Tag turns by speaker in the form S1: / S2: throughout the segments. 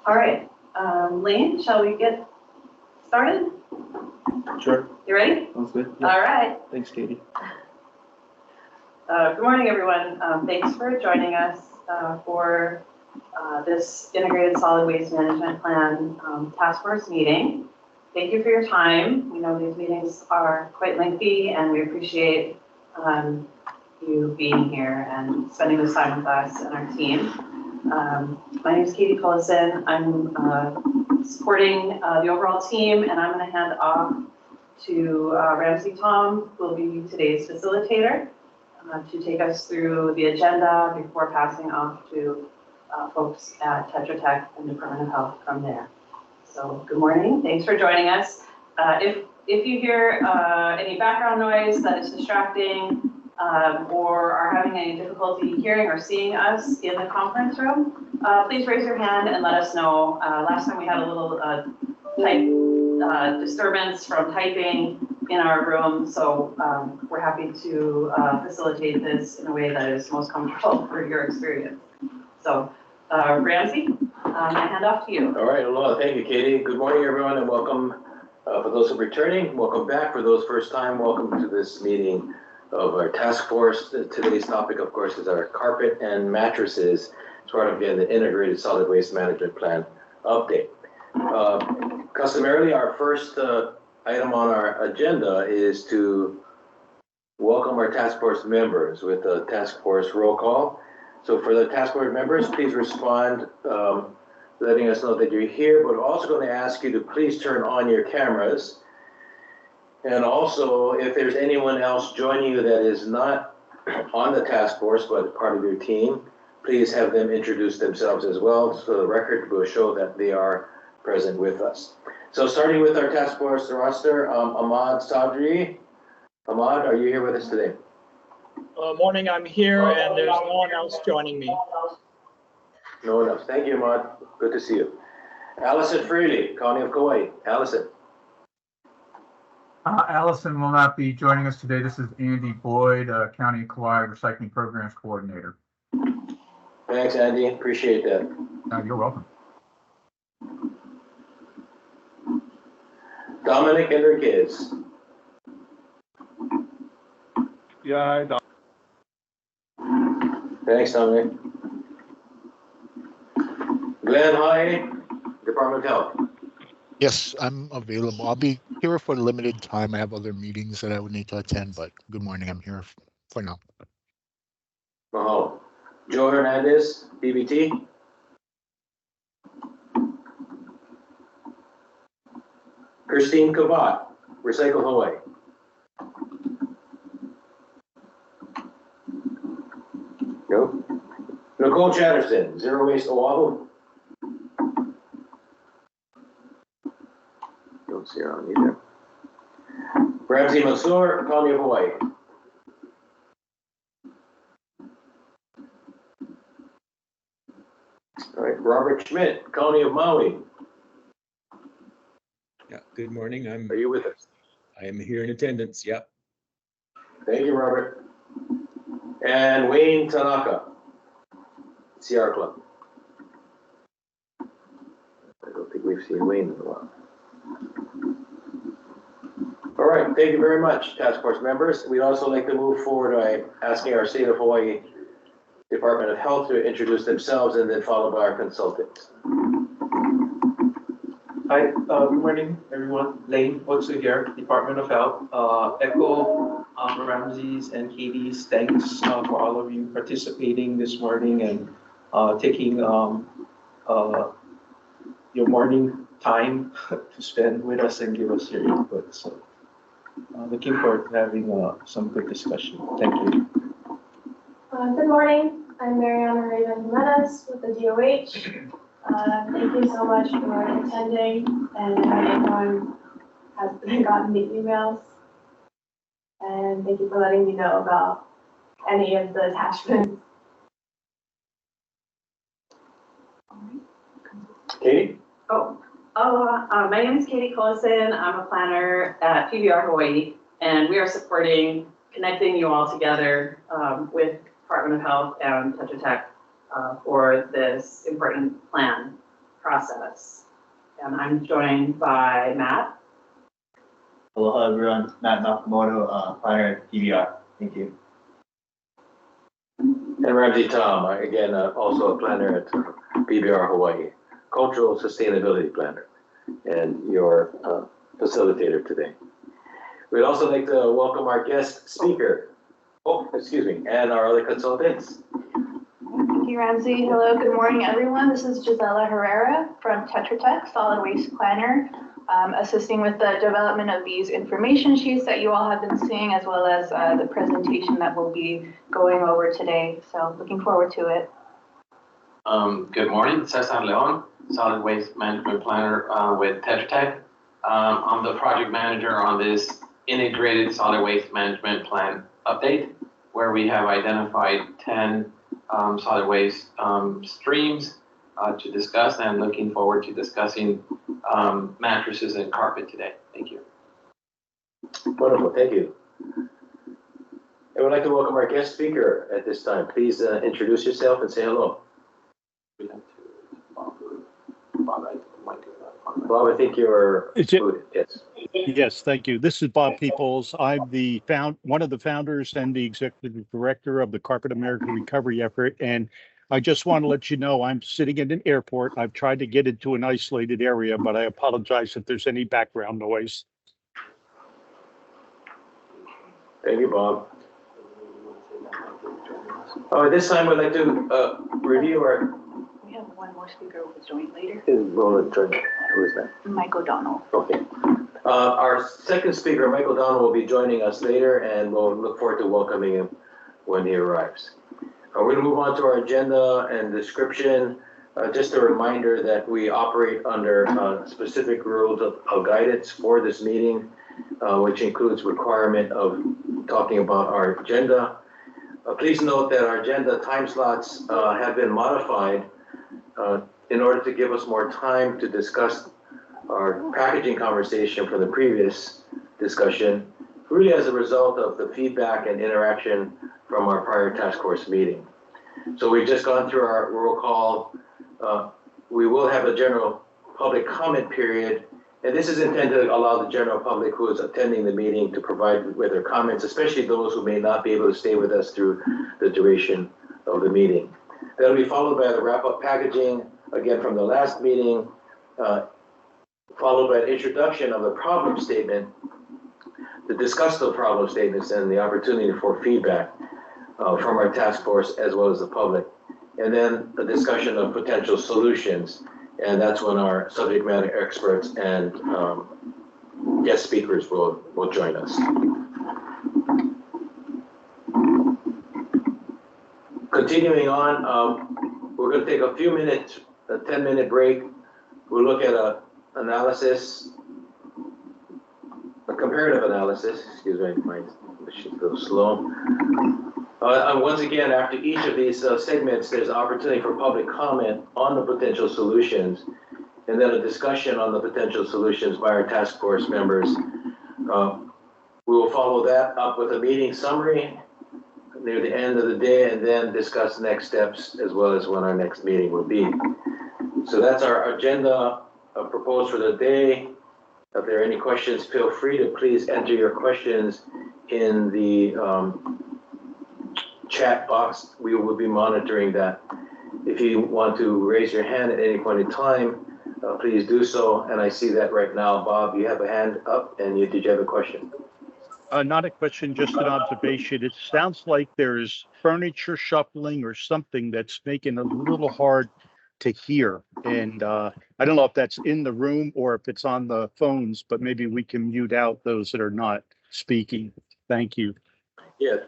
S1: All right, Lane, shall we get started?
S2: Sure.
S1: You ready?
S2: Sounds good.
S1: All right.
S2: Thanks, Katie.
S1: Good morning, everyone. Thanks for joining us for this Integrated Solid Waste Management Plan Task Force meeting. Thank you for your time. We know these meetings are quite lengthy, and we appreciate you being here and spending this time with us and our team. My name is Katie Cullison. I'm supporting the overall team, and I'm going to hand off to Ramsey Tom, who will be today's facilitator, to take us through the agenda before passing off to folks at Tetra Tech and Department of Health from there. So good morning. Thanks for joining us. If you hear any background noise that is distracting, or are having any difficulty hearing or seeing us in the conference room, please raise your hand and let us know. Last time we had a little type disturbance from typing in our room, so we're happy to facilitate this in a way that is most comfortable for your experience. So Ramsey, I hand off to you.
S3: All right, aloha. Thank you, Katie. Good morning, everyone, and welcome. For those who are returning, welcome back. For those first time, welcome to this meeting of our task force. Today's topic, of course, is our carpet and mattresses. It's part of, again, the Integrated Solid Waste Management Plan update. Customarily, our first item on our agenda is to welcome our task force members with a task force roll call. So for the task force members, please respond, letting us know that you're here, but also going to ask you to please turn on your cameras. And also, if there's anyone else joining you that is not on the task force, but part of your team, please have them introduce themselves as well, so the record will show that they are present with us. So starting with our task force roster, Ahmad Sadri. Ahmad, are you here with us today?
S4: Morning, I'm here, and there's no one else joining me.
S3: No one else. Thank you, Ahmad. Good to see you. Allison Freely, County of Kauai. Allison.
S5: Allison will not be joining us today. This is Andy Boyd, County of Kauai Recycling Programs Coordinator.
S3: Thanks, Andy. Appreciate that.
S5: You're welcome.
S3: Dominic Enriquez.
S2: Yeah,
S3: Thanks, Dominic. Glenn High, Department of Health.
S6: Yes, I'm available. I'll be here for a limited time. I have other meetings that I would need to attend, but good morning. I'm here for now.
S3: Mahalo. Joe Hernandez, BBT. Christine Kavat, Recycle Hawaii. Nope. Nicole Chatterson, Zero Waste Oahu. Don't see her on either. Ramsey Mansour, County of Hawaii. All right, Robert Schmidt, County of Maui.
S7: Yeah, good morning.
S3: Are you with us?
S7: I am here in attendance. Yep.
S3: Thank you, Robert. And Wayne Tanaka, Sierra Club. I don't think we've seen Wayne in a while. All right, thank you very much, task force members. We'd also like to move forward by asking our State of Hawaii Department of Health to introduce themselves and then followed by our consultants.
S2: Hi, good morning, everyone. Lane Otsu here, Department of Health. Echo Ramsey's and Katie's thanks for all of you participating this morning and taking your morning time to spend with us and give us your input. So looking forward to having some good discussion. Thank you.
S8: Good morning. I'm Mariana Raven Jimenez with the DOH. Thank you so much for attending, and I hope everyone has gotten the emails. And thank you for letting me know about any of the attachments.
S3: Katie?
S1: My name is Katie Cullison. I'm a planner at PBR Hawaii, and we are supporting connecting you all together with Department of Health and Tetra Tech for this important plan. process. And I'm joined by Matt.
S9: Aloha everyone, Matt Nakamoto, planner at PBR. Thank you.
S3: And Ramsey Tom, again, also a planner at PBR Hawaii, cultural sustainability planner, and your facilitator today. We'd also like to welcome our guest speaker, and our other consultants.
S10: Thank you, Ramsey. Hello, good morning, everyone. This is Gisela Herrera from Tetra Tech, Solid Waste Planner, assisting with the development of these information sheets that you all have been seeing, as well as the presentation that we'll be going over today. So looking forward to it.
S11: Good morning, Cesar Leon, Solid Waste Management Planner with Tetra Tech. I'm the project manager on this integrated solid waste management plan update, where we have identified 10 solid waste streams to discuss, and looking forward to discussing mattresses and carpet today. Thank you.
S3: Wonderful, thank you. I would like to welcome our guest speaker at this time. Please introduce yourself and say hello.
S11: We have to, Bob,
S3: Bob, I think you're muted. Yes.
S12: Yes, thank you. This is Bob Peoples. I'm one of the founders and the executive director of the Carpet America Recovery Effort. And I just want to let you know I'm sitting in an airport. I've tried to get into an isolated area, but I apologize if there's any background noise.
S3: Thank you, Bob. At this time, we'd like to review our.
S10: We have one more speaker who will join later.
S3: Who is that?
S10: Mike O'Donnell.
S3: Okay. Our second speaker, Mike O'Donnell, will be joining us later, and we'll look forward to welcoming him when he arrives. We're going to move on to our agenda and description. Just a reminder that we operate under specific rules of guidance for this meeting, which includes requirement of talking about our agenda. Please note that our agenda time slots have been modified in order to give us more time to discuss our packaging conversation from the previous discussion, really as a result of the feedback and interaction from our prior task force meeting. So we've just gone through our roll call. We will have a general public comment period, and this is intended to allow the general public who is attending the meeting to provide with their comments, especially those who may not be able to stay with us through the duration of the meeting. That'll be followed by the wrap-up packaging, again from the last meeting, followed by an introduction of the problem statement, to discuss the problem statements and the opportunity for feedback from our task force as well as the public. And then a discussion of potential solutions. And that's when our subject matter experts and guest speakers will join us. Continuing on, we're going to take a few minutes, a 10-minute break. We'll look at a comparative analysis, excuse me, my machine goes slow. And once again, after each of these segments, there's an opportunity for public comment on the potential solutions, and then a discussion on the potential solutions by our task force members. We will follow that up with a meeting summary near the end of the day, and then discuss next steps as well as when our next meeting will be. So that's our agenda proposed for the day. If there are any questions, feel free to please enter your questions in the chat box. We will be monitoring that. If you want to raise your hand at any point in time, please do so. And I see that right now. Bob, you have a hand up, and did you have a question?
S12: Not a question, just an observation. It sounds like there's furniture shuffling or something that's making it a little hard to hear. And I don't know if that's in the room or if it's on the phones, but maybe we can mute out those that are not speaking. Thank you.
S3: Yeah,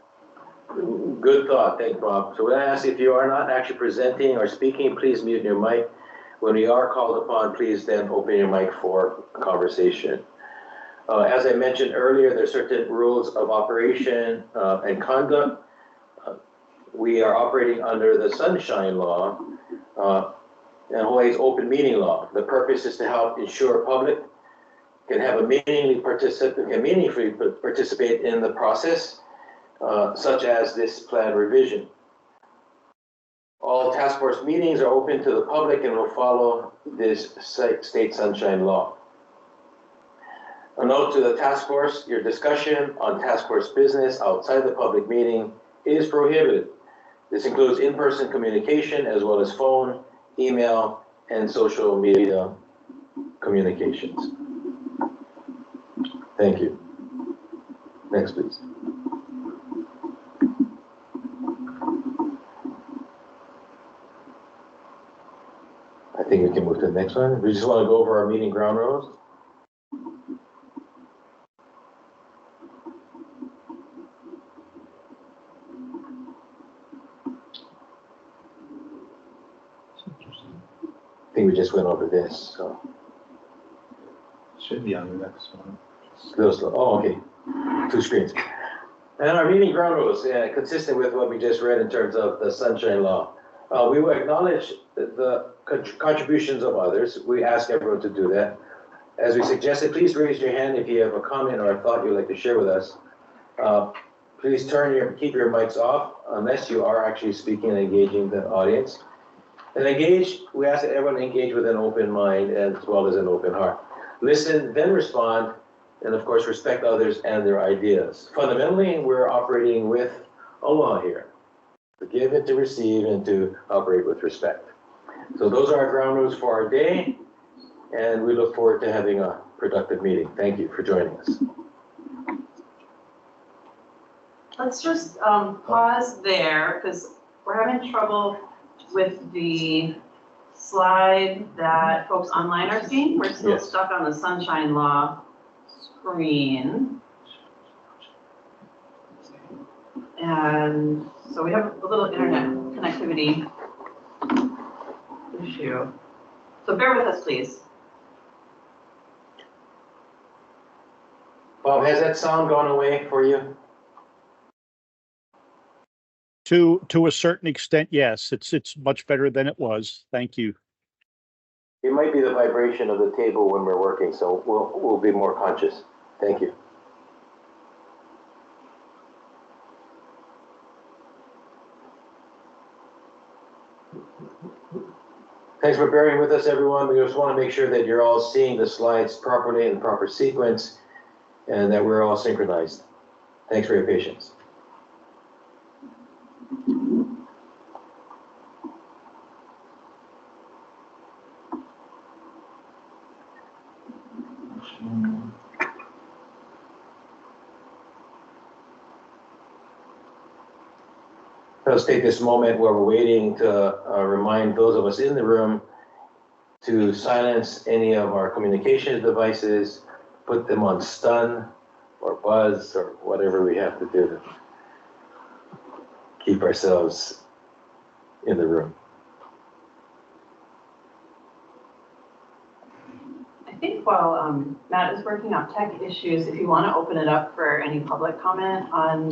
S3: good thought. Thanks, Bob. So when I ask if you are not actually presenting or speaking, please mute your mic. When we are called upon, please then open your mic for conversation. As I mentioned earlier, there are certain rules of operation and conduct. We are operating under the Sunshine Law and Hawaii's open meeting law. The purpose is to help ensure public can have meaningfully participate in the process, such as this plan revision. All task force meetings are open to the public and will follow this state sunshine law. A note to the task force, your discussion on task force business outside the public meeting is prohibited. This includes in-person communication as well as phone, email, and social media communications. Thank you. Next, please. I think we can move to the next one. We just want to go over our meeting ground rules. I think we just went over this, so.
S9: Should be on the next one.
S3: Oh, okay. 2 screens. And our meeting ground rules, consistent with what we just read in terms of the sunshine law. We will acknowledge the contributions of others. We ask everyone to do that. As we suggested, please raise your hand if you have a comment or a thought you'd like to share with us. Please keep your mics off unless you are actually speaking and engaging the audience. And we ask that everyone engage with an open mind as well as an open heart. Listen, then respond, and of course respect others and their ideas. Fundamentally, we're operating with Allah here. To give and to receive and to operate with respect. So those are our ground rules for our day, and we look forward to having a productive meeting. Thank you for joining us.
S1: Let's just pause there because we're having trouble with the slide that folks online are seeing. We're still stuck on the sunshine law screen. And so we have a little internet connectivity issue. So bear with us, please.
S3: Bob, has that sound gone away for you?
S12: To a certain extent, yes. It's much better than it was. Thank you.
S3: It might be the vibration of the table when we're working, so we'll be more conscious. Thank you. Thanks for bearing with us, everyone. We just want to make sure that you're all seeing the slides properly in proper sequence and that we're all synchronized. Thanks for your patience. Let's take this moment where we're waiting to remind those of us in the room to silence any of our communications devices, put them on stun or buzz or whatever we have to do to keep ourselves in the room.
S1: I think while Matt is working on tech issues, if you want to open it up for any public comment on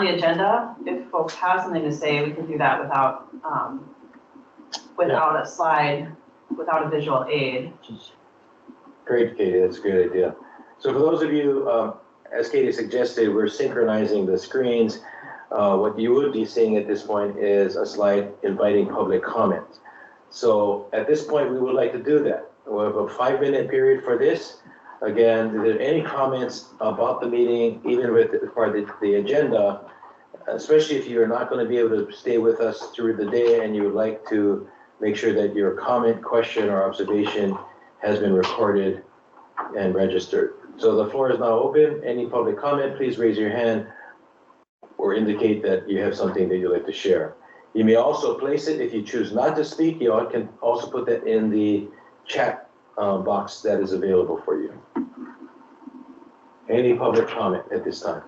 S1: the agenda, if folks have something to say, we can do that without a slide, without a visual aid.
S3: Great, Katie, that's a good idea. So for those of you, as Katie suggested, we're synchronizing the screens. What you would be seeing at this point is a slide inviting public comment. So at this point, we would like to do that. We'll have a 5-minute period for this. Again, if there are any comments about the meeting, even with the agenda, especially if you're not going to be able to stay with us through the day and you would like to make sure that your comment, question, or observation has been recorded and registered. So the floor is now open. Any public comment, please raise your hand or indicate that you have something that you'd like to share. You may also place it, if you choose not to speak, you can also put that in the chat box that is available for you. Any public comment at this time?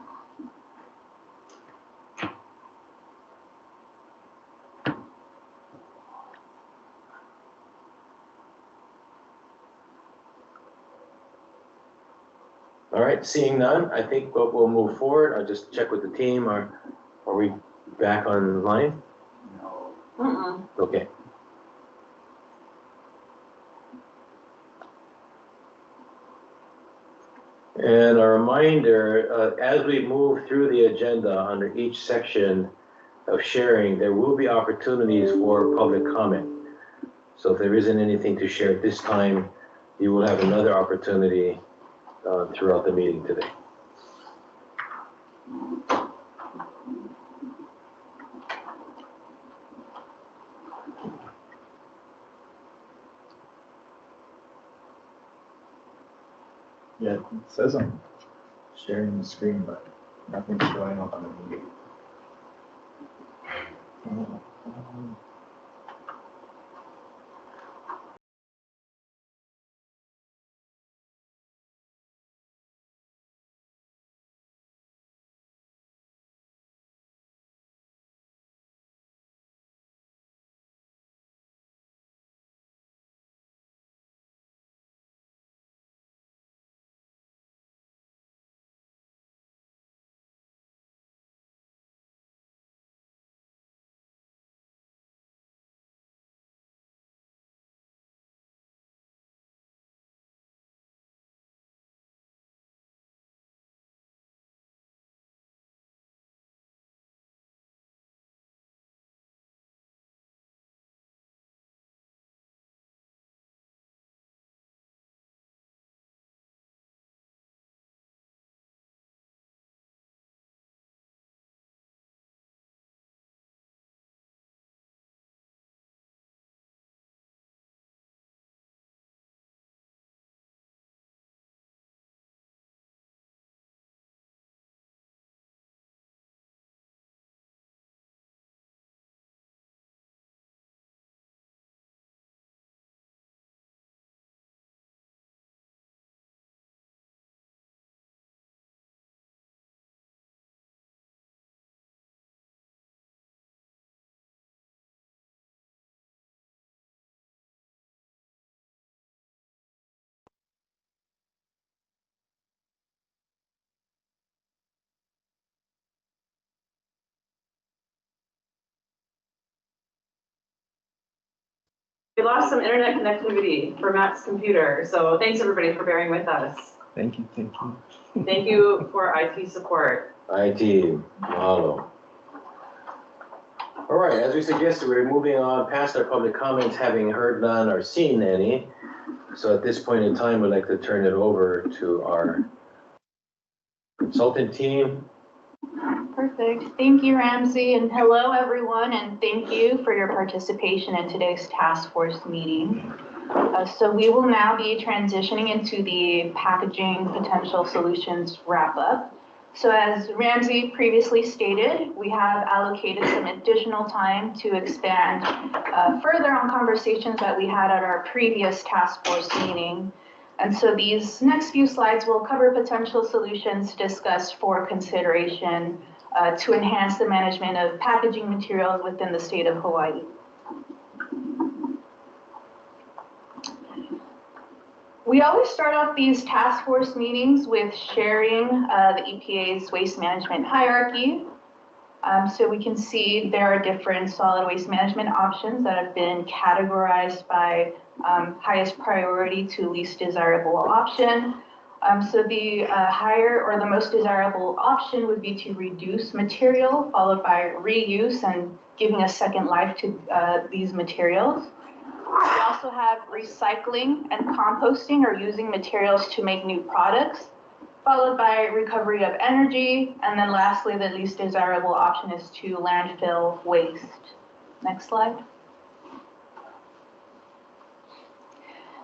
S3: All right, seeing none, I think we'll move forward. I'll just check with the team. Are we back online?
S1: No.
S3: Okay. And a reminder, as we move through the agenda under each section, of sharing, there will be opportunities for public comment. So if there isn't anything to share at this time, you will have another opportunity throughout the meeting today.
S9: Yeah, it says I'm sharing the screen, but nothing's showing up on the meeting.
S1: We lost some internet connectivity for Matt's computer, so thanks everybody for bearing with us.
S2: Thank you, thank you.
S1: Thank you for IT support.
S3: IT, mahalo. All right, as we suggested, we're moving on past our public comments, having heard none or seen any. So at this point in time, we'd like to turn it over to our consultant team.
S10: Perfect. Thank you, Ramsey, and hello, everyone, and thank you for your participation in today's task force meeting. So we will now be transitioning into the packaging potential solutions wrap-up. So as Ramsey previously stated, we have allocated some additional time to expand further on conversations that we had at our previous task force meeting. And so these next few slides will cover potential solutions discussed for consideration to enhance the management of packaging materials within the state of Hawaii. We always start off these task force meetings with sharing the EPA's waste management hierarchy. So we can see there are different solid waste management options that have been categorized by highest priority to least desirable option. So the higher or the most desirable option would be to reduce material, followed by reuse and giving a second life to these materials. We also have recycling and composting, or using materials to make new products, followed by recovery of energy, and then lastly, the least desirable option is to landfill waste. Next slide.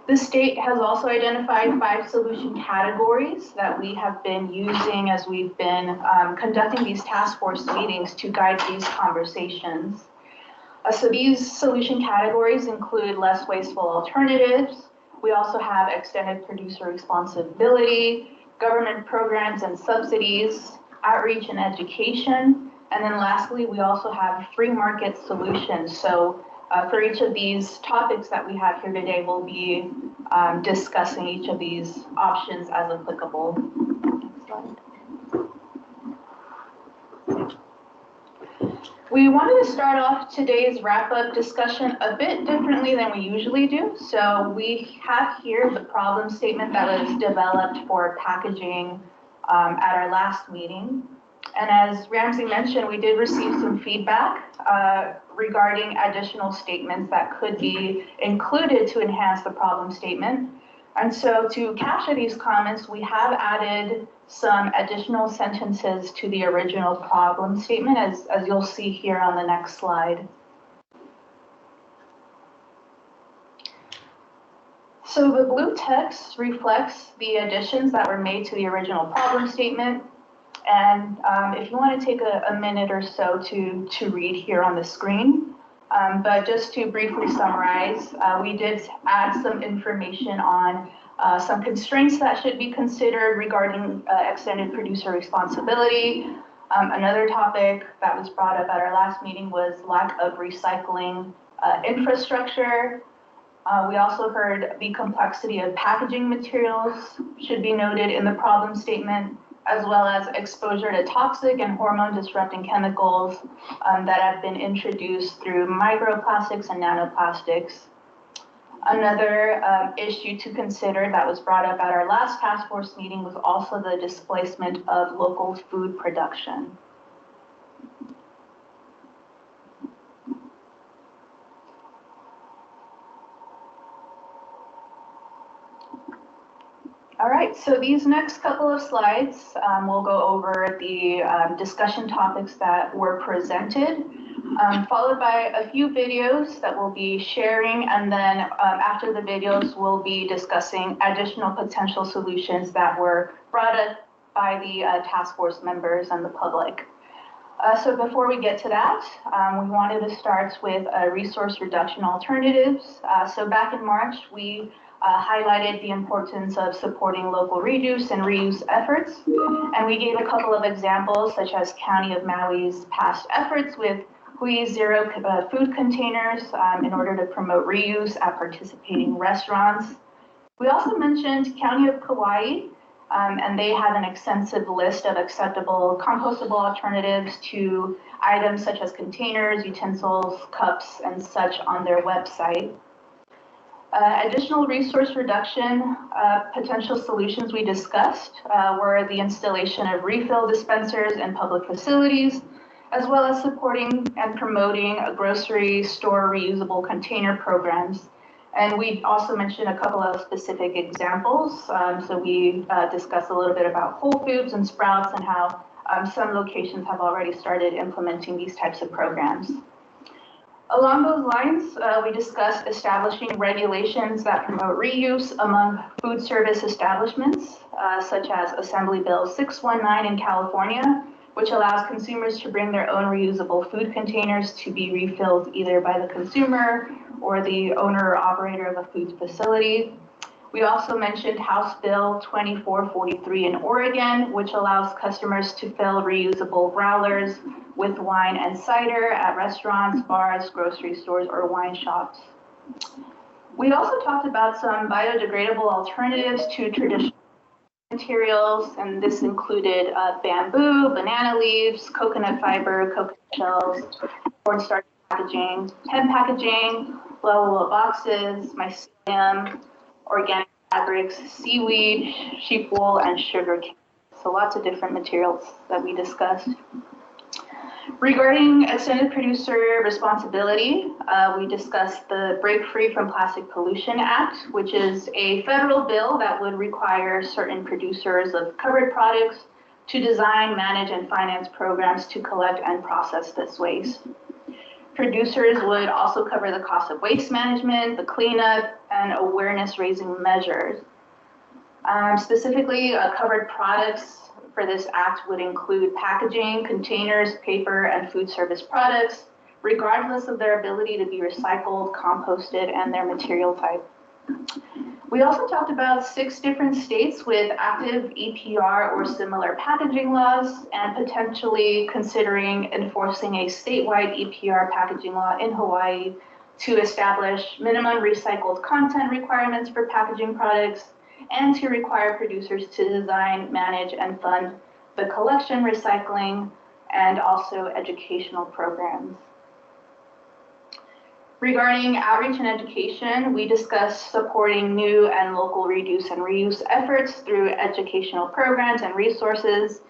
S10: The state has also identified 5 solution categories that we have been using as we've been conducting these task force meetings to guide these conversations. So these solution categories include less wasteful alternatives. We also have extended producer responsibility, government programs and subsidies, outreach and education, and then lastly, we also have free market solutions. So for each of these topics that we have here today, we'll be discussing each of these options as applicable. Next slide. We wanted to start off today's wrap-up discussion a bit differently than we usually do. So we have here the problem statement that was developed for packaging at our last meeting. And as Ramsey mentioned, we did receive some feedback regarding additional statements that could be included to enhance the problem statement. And so to capture these comments, we have added some additional sentences to the original problem statement, as you'll see here on the next slide. So the blue text reflects the additions that were made to the original problem statement. And if you want to take a minute or so to read here on the screen, but just to briefly summarize, we did add some information on some constraints that should be considered regarding extended producer responsibility. Another topic that was brought up at our last meeting was lack of recycling infrastructure. We also heard the complexity of packaging materials should be noted in the problem statement, as well as exposure to toxic and hormone-disrupting chemicals that have been introduced through microplastics and nanoplastics. Another issue to consider that was brought up at our last task force meeting was also the displacement of local food production. All right, so these next couple of slides, we'll go over the discussion topics that were presented, followed by a few videos that we'll be sharing, and then after the videos, we'll be discussing additional potential solutions that were brought up by the task force members and the public. So before we get to that, we wanted to start with resource reduction alternatives. So back in March, we highlighted the importance of supporting local reduce and reuse efforts. And we gave a couple of examples, such as County of Maui's past efforts with Hui Zero food containers in order to promote reuse at participating restaurants. We also mentioned County of Kauai, and they have an extensive list of acceptable compostable alternatives to items such as containers, utensils, cups, and such on their website. Additional resource reduction potential solutions we discussed were the installation of refill dispensers in public facilities, as well as supporting and promoting a grocery store reusable container programs. And we also mentioned a couple of specific examples. So we discussed a little bit about Whole Foods and Sprouts and how some locations have already started implementing these types of programs. Along those lines, we discussed establishing regulations that promote reuse among food service establishments, such as Assembly Bill 619 in California, which allows consumers to bring their own reusable food containers to be refilled either by the consumer or the owner or operator of a food facility. We also mentioned House Bill 2443 in Oregon, which allows customers to fill reusable growlers with wine and cider at restaurants, bars, grocery stores, or wine shops. We also talked about some biodegradable alternatives to traditional materials, and this included bamboo, banana leaves, coconut fiber, coconut shells, cornstarch packaging, hemp packaging, Lola boxes, mycelium, organic fabrics, seaweed, sheep wool, and sugar cane. So lots of different materials that we discussed. Regarding extended producer responsibility, we discussed the Break Free from Plastic Pollution Act, which is a federal bill that would require certain producers of covered products to design, manage, and finance programs to collect and process this waste. Producers would also cover the cost of waste management, the cleanup, and awareness-raising measures. Specifically, covered products for this act would include packaging, containers, paper, and food service products, regardless of their ability to be recycled, composted, and their material type. We also talked about 6 different states with active EPR or similar packaging laws, and potentially considering enforcing a statewide EPR packaging law in Hawaii to establish minimum recycled content requirements for packaging products, and to require producers to design, manage, and fund the collection, recycling, and also educational programs. Regarding outreach and education, we discussed supporting new and local reduce and reuse efforts through educational programs and resources,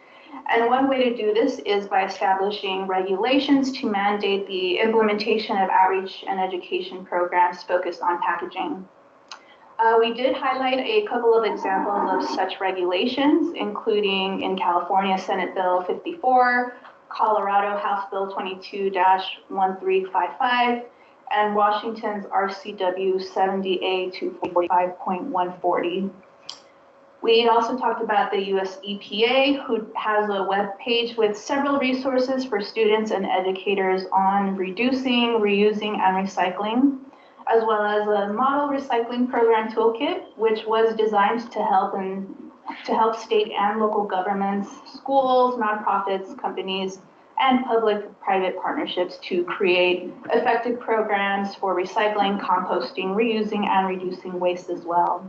S10: And one way to do this is by establishing regulations to mandate the implementation of outreach and education programs focused on packaging. We did highlight a couple of examples of such regulations, including in California, Senate Bill 54, Colorado House Bill 22-1355, and Washington's RCW 70A 245.140. We also talked about the US EPA, who has a web page with several resources for students and educators on reducing, reusing, and recycling, as well as a model recycling program toolkit, which was designed to help state and local governments, schools, nonprofits, companies, and public-private partnerships to create effective programs for recycling, composting, reusing, and reducing waste as well.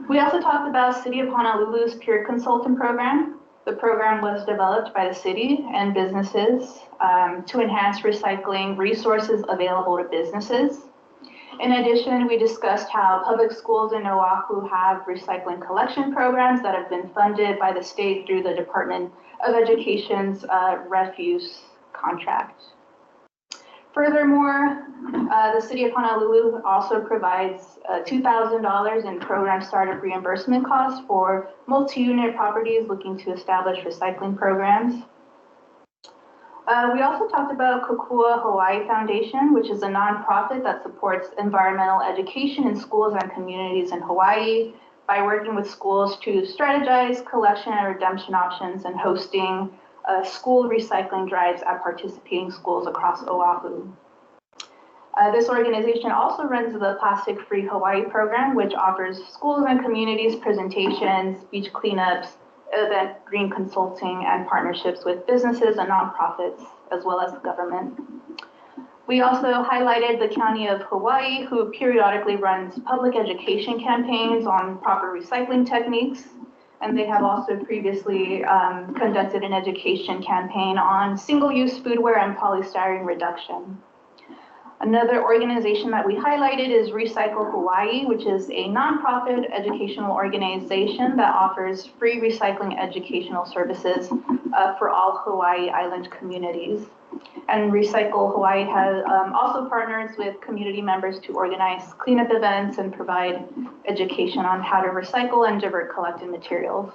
S10: We also talked about City of Honolulu's Peer Consultant Program. The program was developed by the city and businesses to enhance recycling resources available to businesses. In addition, we discussed how public schools in Oahu have recycling collection programs that have been funded by the state through the Department of Education's refuse contract. Furthermore, the City of Honolulu also provides $2,000 in program startup reimbursement costs for multi-unit properties looking to establish recycling programs. We also talked about Kokua Hawaii Foundation, which is a nonprofit that supports environmental education in schools and communities in Hawaii by working with schools to strategize collection and redemption options and hosting school recycling drives at participating schools across Oahu. This organization also runs the Plastic Free Hawaii program, which offers schools and communities presentations, beach cleanups, event green consulting, and partnerships with businesses and nonprofits, as well as the government. We also highlighted the County of Hawaii, who periodically runs public education campaigns on proper recycling techniques. And they have also previously conducted an education campaign on single-use foodware and polystyrene reduction. Another organization that we highlighted is Recycle Hawaii, which is a nonprofit educational organization that offers free recycling educational services for all Hawaii Island communities. And Recycle Hawaii has also partners with community members to organize cleanup events and provide education on how to recycle and divert collected materials.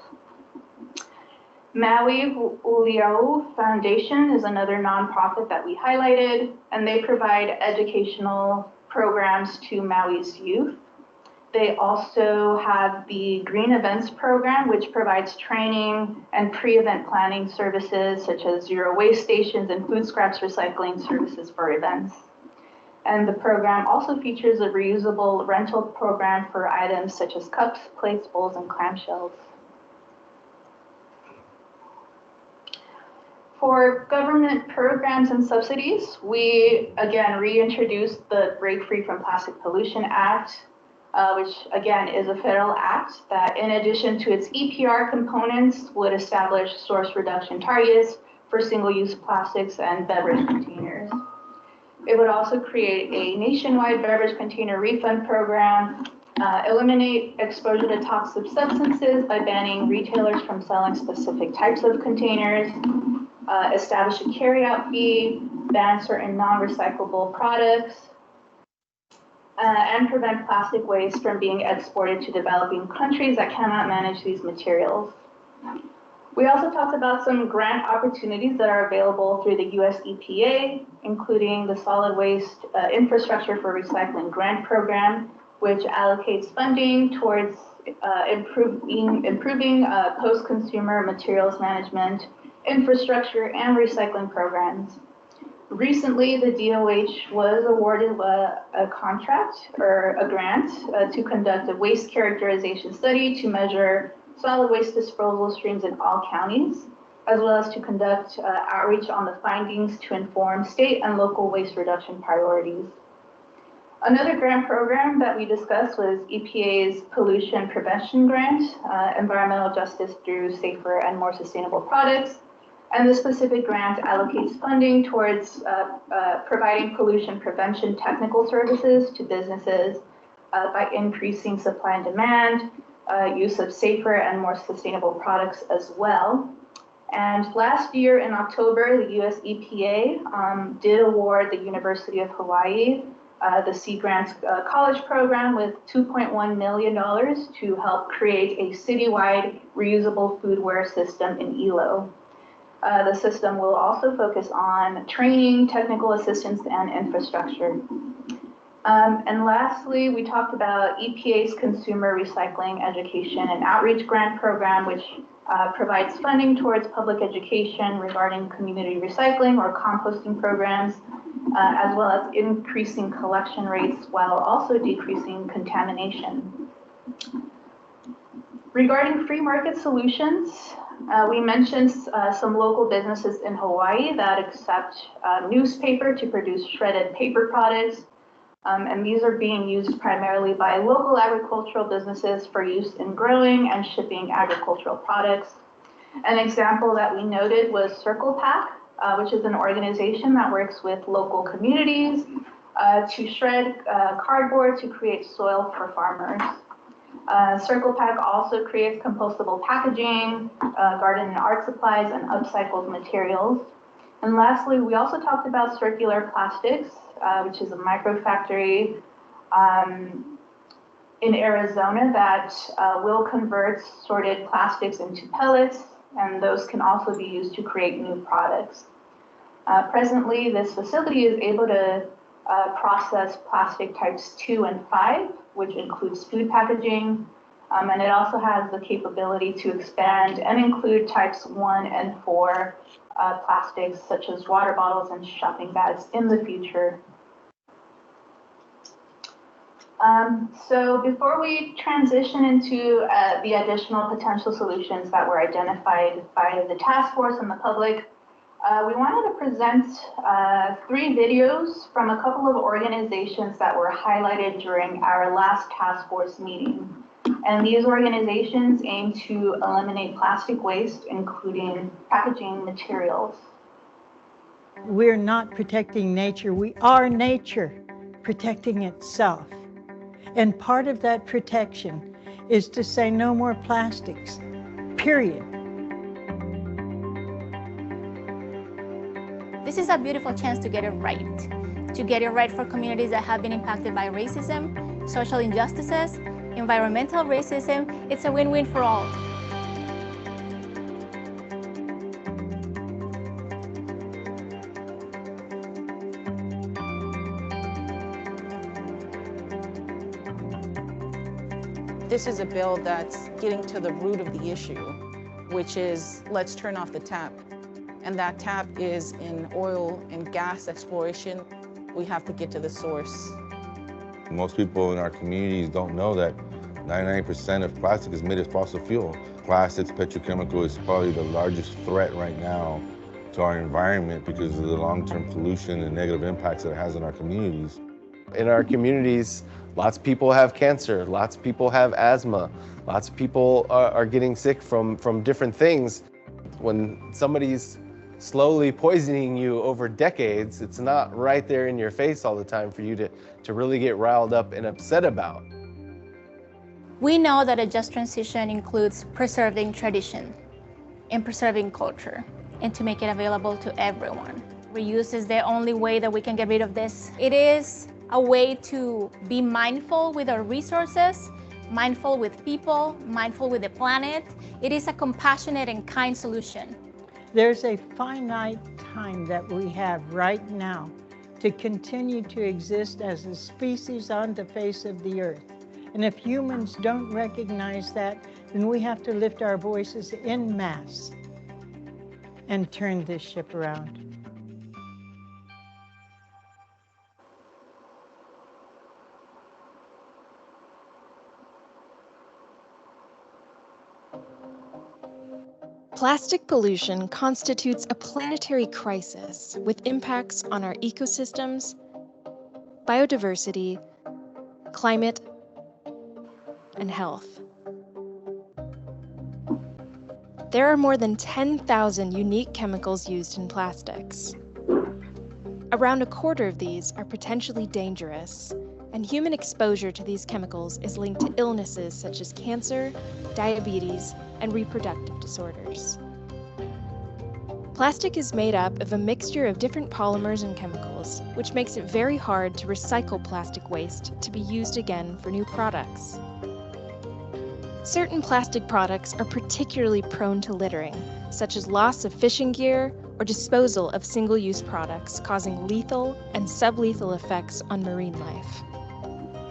S10: Maui Uliau Foundation is another nonprofit that we highlighted, and they provide educational programs to Maui's youth. They also have the Green Events Program, which provides training and pre-event planning services such as zero waste stations and food scraps recycling services for events. And the program also features a reusable rental program for items such as cups, plates, bowls, and clamshells. For government programs and subsidies, we again reintroduced the Break Free from Plastic Pollution Act, which again is a federal act that, in addition to its EPR components, would establish source reduction targets for single-use plastics and beverage containers. It would also create a nationwide beverage container refund program, eliminate exposure to toxic substances by banning retailers from selling specific types of containers, establish a carryout fee, ban certain non-recyclable products, and prevent plastic waste from being exported to developing countries that cannot manage these materials. We also talked about some grant opportunities that are available through the US EPA, including the Solid Waste Infrastructure for Recycling Grant Program, which allocates funding towards improving post-consumer materials management, infrastructure, and recycling programs. Recently, the DOH was awarded a contract or a grant to conduct a waste characterization study to measure solid waste disposal streams in all counties, as well as to conduct outreach on the findings to inform state and local waste reduction priorities. Another grant program that we discussed was EPA's Pollution Prevention Grant, Environmental Justice Through Safer and More Sustainable Products. And this specific grant allocates funding towards providing pollution prevention technical services to businesses by increasing supply and demand, use of safer and more sustainable products as well. And last year in October, the US EPA did award the University of Hawaii the Sea Grants College Program with $2.1 million to help create a citywide reusable foodware system in Ilo. The system will also focus on training, technical assistance, and infrastructure. And lastly, we talked about EPA's Consumer Recycling Education and Outreach Grant Program, which provides funding towards public education regarding community recycling or composting programs, as well as increasing collection rates while also decreasing contamination. Regarding free market solutions, we mentioned some local businesses in Hawaii that accept newspaper to produce shredded paper products. And these are being used primarily by local agricultural businesses for use in growing and shipping agricultural products. An example that we noted was Circle Pack, which is an organization that works with local communities to shred cardboard to create soil for farmers. Circle Pack also creates compostable packaging, garden and art supplies, and upcycled materials. And lastly, we also talked about circular plastics, which is a microfactory in Arizona that will convert sorted plastics into pellets, and those can also be used to create new products. Presently, this facility is able to process plastic types 2 and 5, which includes food packaging, and it also has the capability to expand and include types 1 and 4 plastics, such as water bottles and shopping bags in the future. So before we transition into the additional potential solutions that were identified by the task force and the public, we wanted to present 3 videos from a couple of organizations that were highlighted during our last task force meeting. And these organizations aim to eliminate plastic waste, including packaging materials.
S13: We're not protecting nature, we are nature protecting itself. And part of that protection is to say no more plastics, period.
S14: This is a beautiful chance to get it right for communities that have been impacted by racism, social injustices, environmental racism. It's a win-win for all.
S15: This is a bill that's getting to the root of the issue, which is let's turn off the tap. And that tap is in oil and gas exploration. We have to get to the source.
S16: Most people in our communities don't know that 99% of plastic is made of fossil fuel. Plastics, petrochemical is probably the largest threat right now to our environment because of the long-term pollution and negative impacts that it has on our communities.
S17: In our communities, lots of people have cancer, lots of people have asthma, lots of people are getting sick from different things. When somebody's slowly poisoning you over decades, it's not right there in your face all the time for you to really get riled up and upset about.
S14: We know that a just transition includes preserving tradition and preserving culture, and to make it available to everyone. Reuse is the only way that we can get rid of this. It is a way to be mindful with our resources, mindful with people, mindful with the planet. It is a compassionate and kind solution.
S13: There's a finite time that we have right now to continue to exist as a species on the face of the earth. And if humans don't recognize that, then we have to lift our voices en masse and turn this ship around.
S18: Plastic pollution constitutes a planetary crisis with impacts on our ecosystems, biodiversity, climate, and health. There are more than 10,000 unique chemicals used in plastics. Around a quarter of these are potentially dangerous, and human exposure to these chemicals is linked to illnesses such as cancer, diabetes, and reproductive disorders. Plastic is made up of a mixture of different polymers and chemicals, which makes it very hard to recycle plastic waste to be used again for new products. Certain plastic products are particularly prone to littering, such as loss of fishing gear or disposal of single-use products, causing lethal and sublethal effects on marine life.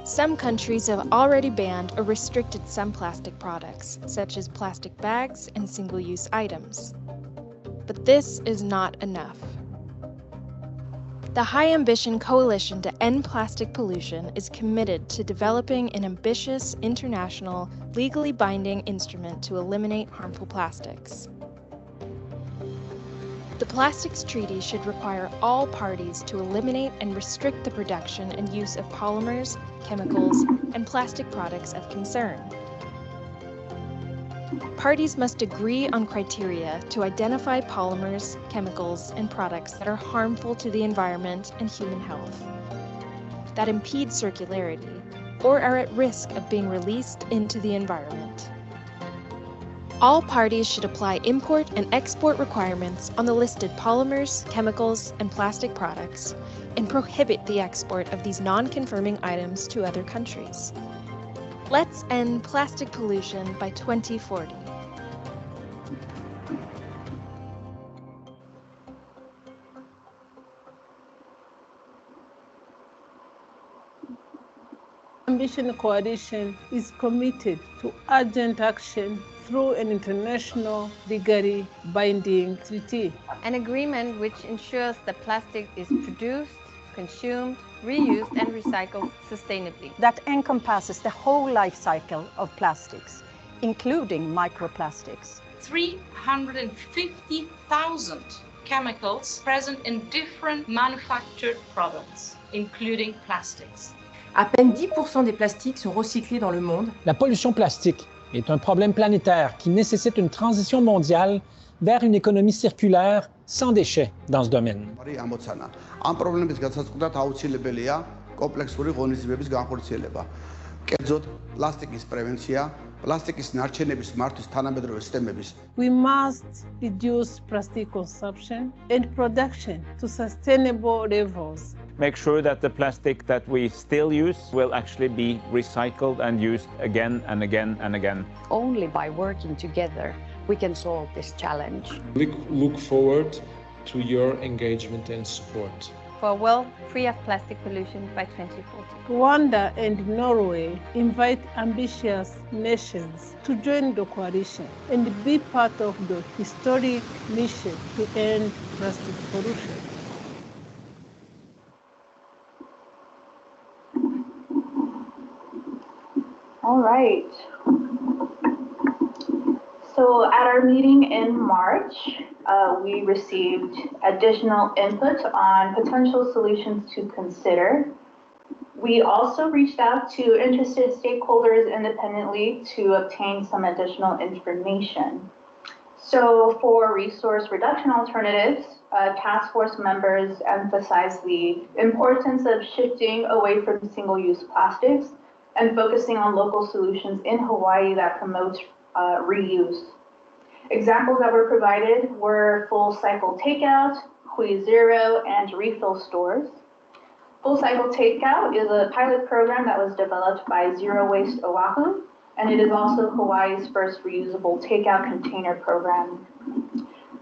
S18: Some countries have already banned or restricted some plastic products, such as plastic bags and single-use items. But this is not enough. The High Ambition Coalition to End Plastic Pollution is committed to developing an ambitious, international, legally binding instrument to eliminate harmful plastics. The Plastics Treaty should require all parties to eliminate and restrict the production and use of polymers, chemicals, and plastic products of concern. Parties must agree on criteria to identify polymers, chemicals, and products that are harmful to the environment and human health, that impede circularity, or are at risk of being released into the environment. All parties should apply import and export requirements on the listed polymers, chemicals, and plastic products, and prohibit the export of these non-conforming items to other countries. Let's end plastic pollution by 2040.
S19: Ambition Coalition is committed to urgent action through an international, legally binding treaty.
S20: An agreement which ensures that plastic is produced, consumed, reused, and recycled sustainably.
S21: That encompasses the whole life cycle of plastics, including microplastics.
S22: 350,000 chemicals present in different manufactured products, including plastics.
S23: À peine 10% des plastiques sont recyclés dans le monde.
S24: La pollution plastique est un problème planétaire qui nécessite une transition mondiale vers une économie circulaire sans déchets dans ce domaine.
S25: ამ პრობლემის განსაზღვრად აუცილებელია კომპლექსური ღონისძიებების განხორციელება. კერძოდ, პლასტიკის პრევენცია, პლასტიკის ნარჩენების მართვის თანამედროვე სისტემების.
S19: We must reduce plastic consumption and production to sustainable levels.
S26: Make sure that the plastic that we still use will actually be recycled and used again and again and again.
S27: Only by working together we can solve this challenge.
S7: Look forward to your engagement and support.
S20: For a world free of plastic pollution by 2040.
S19: Rwanda and Norway invite ambitious nations to join the coalition and be part of the historic mission to end plastic pollution.
S10: All right. So at our meeting in March, we received additional input on potential solutions to consider. We also reached out to interested stakeholders independently to obtain some additional information. So for resource reduction alternatives, task force members emphasized the importance of shifting away from single-use plastics and focusing on local solutions in Hawaii that promote reuse. Examples that were provided were full cycle takeout, Hui Zero, and refill stores. Full cycle takeout is a pilot program that was developed by Zero Waste Oahu, and it is also Hawaii's first reusable takeout container program.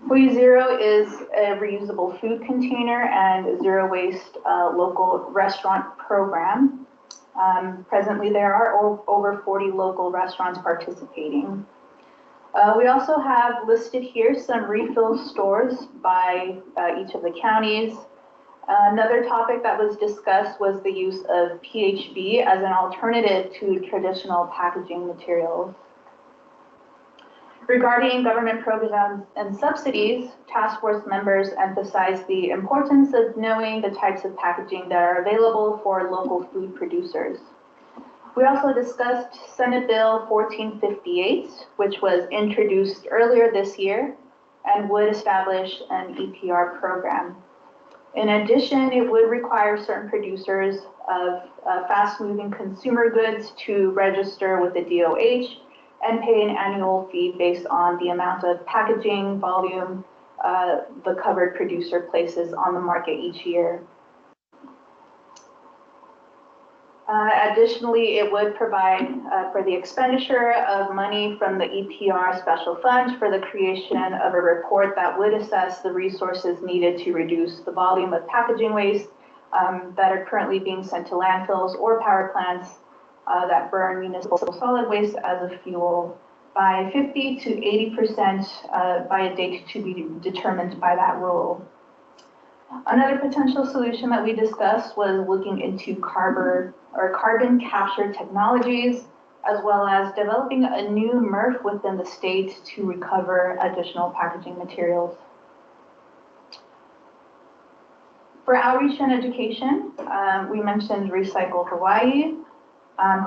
S10: Hui Zero is a reusable food container and zero waste local restaurant program. Presently, there are over 40 local restaurants participating. We also have listed here some refill stores by each of the counties. Another topic that was discussed was the use of PHB as an alternative to traditional packaging materials. Regarding government programs and subsidies, task force members emphasized the importance of knowing the types of packaging that are available for local food producers. We also discussed Senate Bill 1458, which was introduced earlier this year and would establish an EPR program. In addition, it would require certain producers of fast-moving consumer goods to register with the DOH and pay an annual fee based on the amount of packaging volume the covered producer places on the market each year. Additionally, it would provide for the expenditure of money from the EPR special fund for the creation of a report that would assess the resources needed to reduce the volume of packaging waste that are currently being sent to landfills or power plants that burn municipal solid waste as a fuel by 50 to 80% by a date to be determined by that rule. Another potential solution that we discussed was looking into carbon capture technologies, as well as developing a new MRF within the state to recover additional packaging materials. For outreach and education, we mentioned Recycle Hawaii,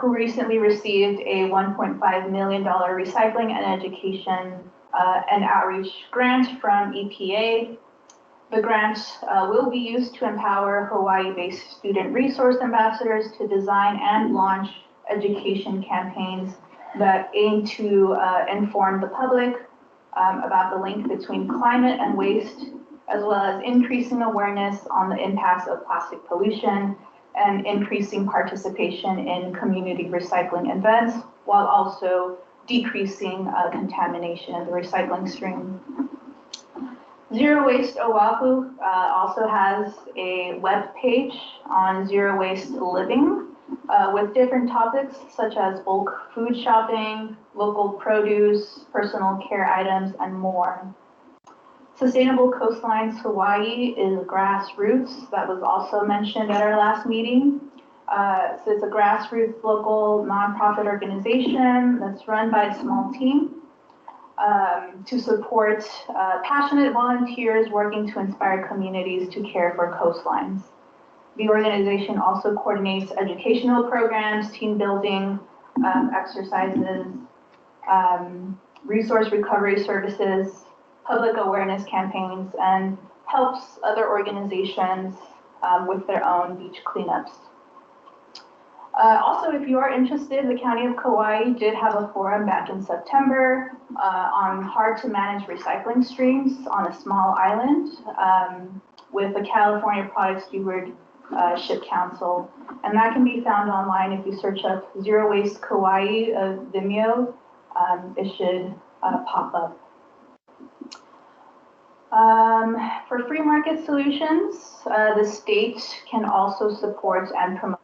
S10: who recently received a $1.5 million recycling and education and outreach grant from EPA. The grant will be used to empower Hawaii-based student resource ambassadors to design and launch education campaigns that aim to inform the public about the link between climate and waste, as well as increasing awareness on the impacts of plastic pollution and increasing participation in community recycling events, while also decreasing contamination in the recycling stream. Zero Waste Oahu also has a web page on zero waste living with different topics such as bulk food shopping, local produce, personal care items, and more. Sustainable Coastlines Hawaii is grassroots. That was also mentioned at our last meeting. So it's a grassroots local nonprofit organization that's run by a small team to support passionate volunteers working to inspire communities to care for coastlines. The organization also coordinates educational programs, team building exercises, resource recovery services, public awareness campaigns, and helps other organizations with their own beach cleanups. Also, if you are interested, the County of Kauai did have a forum back in September on hard to manage recycling streams on a small island with the California Product Stewardship Council. And that can be found online if you search up Zero Waste Kauai Vimeo, it should pop up. For free market solutions, the state can also support and promote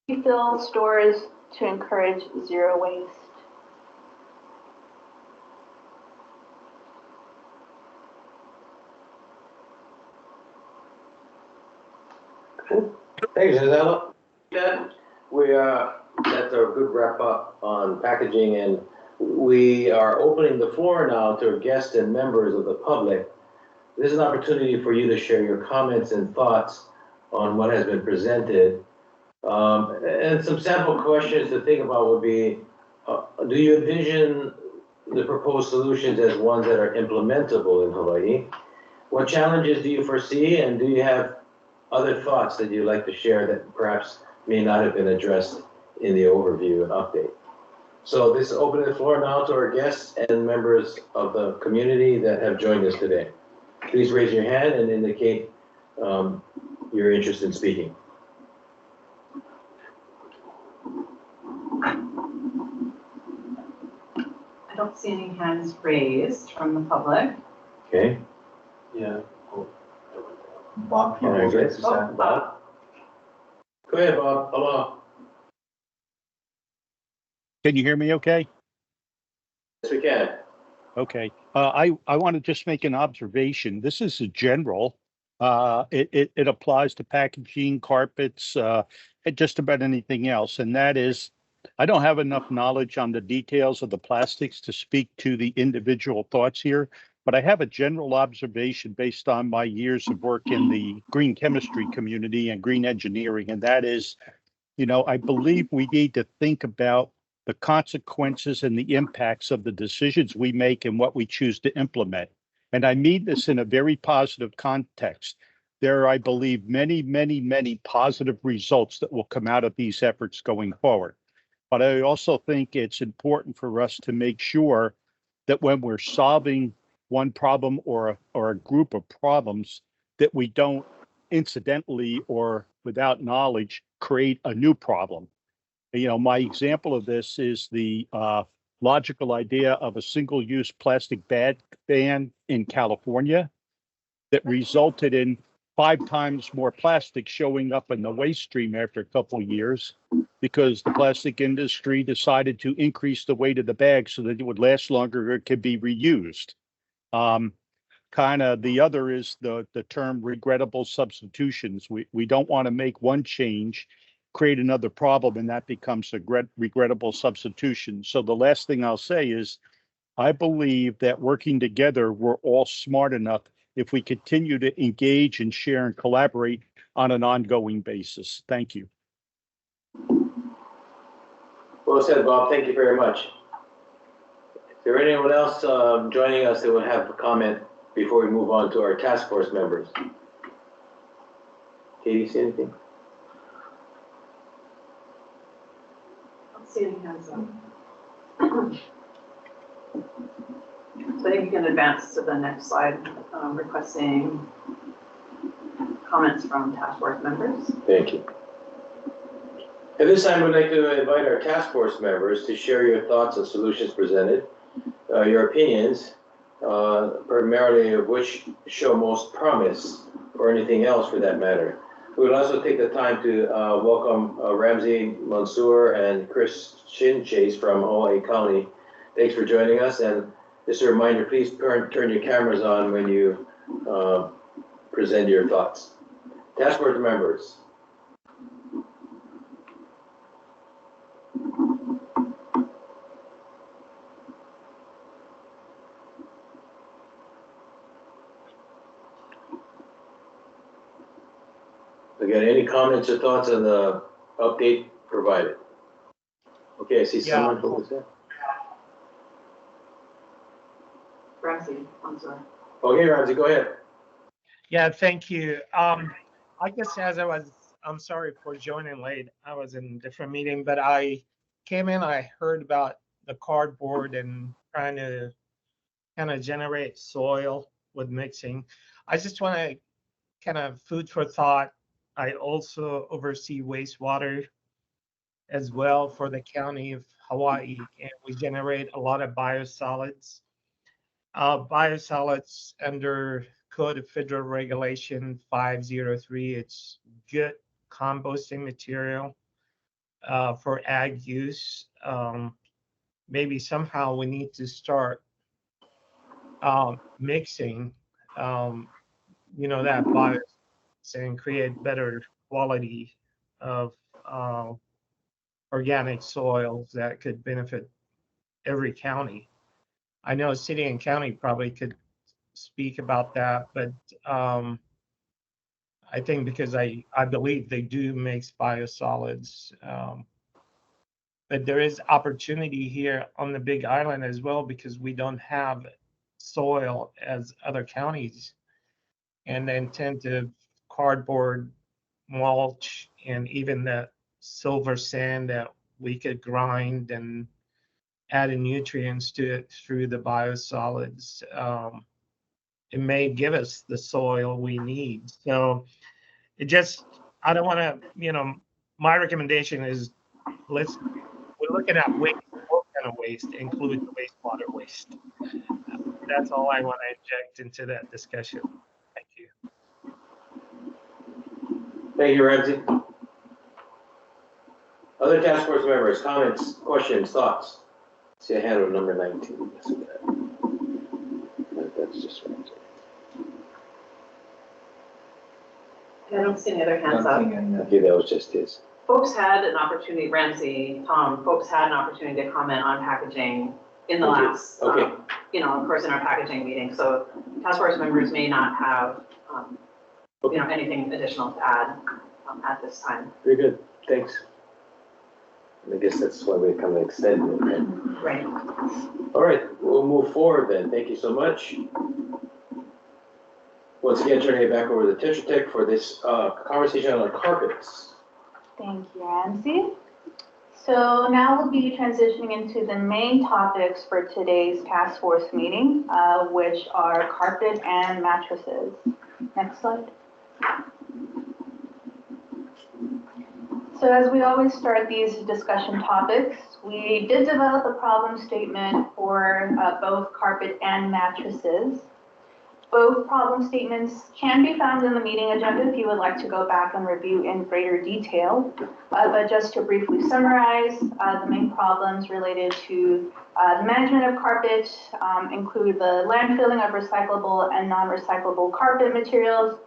S10: refill stores to encourage zero waste.
S3: Thanks, Gisela. We that's a good wrap up on packaging, and we are opening the floor now to guests and members of the public. This is an opportunity for you to share your comments and thoughts on what has been presented. And some sample questions to think about would be, do you envision the proposed solutions as ones that are implementable in Hawaii? What challenges do you foresee, and do you have other thoughts that you'd like to share that perhaps may not have been addressed in the overview and update? So this is opening the floor now to our guests and members of the community that have joined us today. Please raise your hand and indicate your interest in speaking.
S1: I don't see any hands raised from the public.
S3: Okay.
S4: Yeah.
S3: Bob, can I raise his hand? Bob? Go ahead, Bob. Hello.
S5: Can you hear me okay?
S3: Yes, we can.
S5: Okay. I want to just make an observation. This is a general. It applies to packaging, carpets, and just about anything else. And that is, I don't have enough knowledge on the details of the plastics to speak to the individual thoughts here, but I have a general observation based on my years of work in the green chemistry community and green engineering. And that is, I believe we need to think about the consequences and the impacts of the decisions we make and what we choose to implement. And I mean this in a very positive context. There are, I believe, many, many, many positive results that will come out of these efforts going forward. But I also think it's important for us to make sure that when we're solving one problem or a group of problems, that we don't incidentally or without knowledge create a new problem. You know, my example of this is the logical idea of a single-use plastic bag ban in California that resulted in 5 times more plastic showing up in the waste stream after a couple of years, because the plastic industry decided to increase the weight of the bag so that it would last longer, it could be reused. Kind of the other is the term regrettable substitutions. We don't want to make one change, create another problem, and that becomes a regrettable substitution. So the last thing I'll say is, I believe that working together, we're all smart enough if we continue to engage and share and collaborate on an ongoing basis. Thank you.
S3: Well said, Bob. Thank you very much. Is there anyone else joining us that would have a comment before we move on to our task force members? Katie, see anything?
S1: I don't see any hands up. So I think you can advance to the next slide, requesting comments from task force members.
S3: Thank you. At this time, we'd like to invite our task force members to share your thoughts on solutions presented, your opinions, primarily of which show most promise, or anything else for that matter. We would also take the time to welcome Ramsey Mansour and Chris Chase from Hawaii County. Thanks for joining us. And just a reminder, please turn your cameras on when you present your thoughts. Task force members. Again, any comments or thoughts on the update provided? Okay, I see someone who was there.
S1: Ramsey, I'm sorry.
S3: Okay, Ramsey, go ahead.
S2: Yeah, thank you. I guess I'm sorry for joining late. I was in a different meeting, but I came in, I heard about the cardboard and trying to kind of generate soil with mixing. I just want to kind of food for thought. I also oversee wastewater as well for the county of Hawaii, and we generate a lot of biosolids. Biosolids under Code of Federal Regulation 503, it's good composting material for ag use. Maybe somehow we need to start mixing, that bios and create better quality of organic soils that could benefit every county. I know city and county probably could speak about that, but I think because I believe they do mix biosolids, but there is opportunity here on the Big Island as well, because we don't have soil as other counties, and the intent of cardboard mulch and even the silver sand that we could grind and add nutrients to it through the biosolids, it may give us the soil we need. So I don't want to, my recommendation is we're looking at waste, what kind of waste, include the wastewater waste. That's all I want to inject into that discussion. Thank you.
S3: Thank you, Ramsey. Other task force members, comments, questions, thoughts? See a hand on number 19. That's just Ramsey.
S1: I don't see any other hands up.
S3: Okay, that was just his.
S1: Folks had an opportunity, Ramsey, Tom, folks had an opportunity to comment on packaging in the last, of course, in our packaging meeting. So task force members may not have, anything additional to add at this time.
S3: Very good. Thanks. I guess that's why we kind of extended it.
S1: Right.
S3: All right, we'll move forward then. Thank you so much. Once again, turning it back over to Tetra Tech for this conversation on carpets.
S10: Thank you, Ramsey. So now we'll be transitioning into the main topics for today's task force meeting, which are carpet and mattresses. Next slide. So as we always start these discussion topics, we did develop a problem statement for both carpet and mattresses. Both problem statements can be found in the meeting agenda if you would like to go back and review in greater detail. But just to briefly summarize, the main problems related to the management of carpet include the landfilling of recyclable and non-recyclable carpet materials,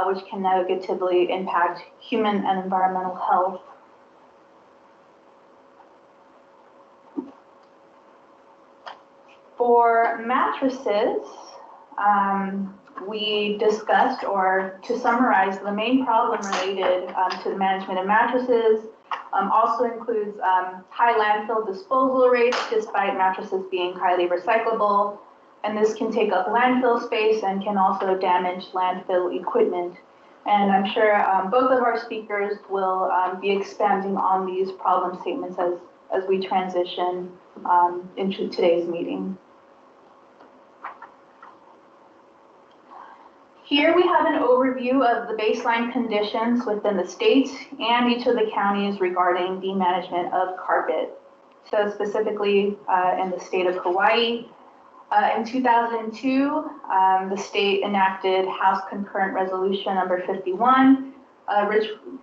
S10: which can negatively impact human and environmental health. For mattresses, we discussed, or to summarize, the main problem related to the management of mattresses also includes high landfill disposal rates despite mattresses being highly recyclable. And this can take up landfill space and can also damage landfill equipment. And I'm sure both of our speakers will be expanding on these problem statements as we transition into today's meeting. Here we have an overview of the baseline conditions within the state and each of the counties regarding the management of carpet. So specifically in the state of Hawaii, in 2002, the state enacted House Concurrent Resolution number 51,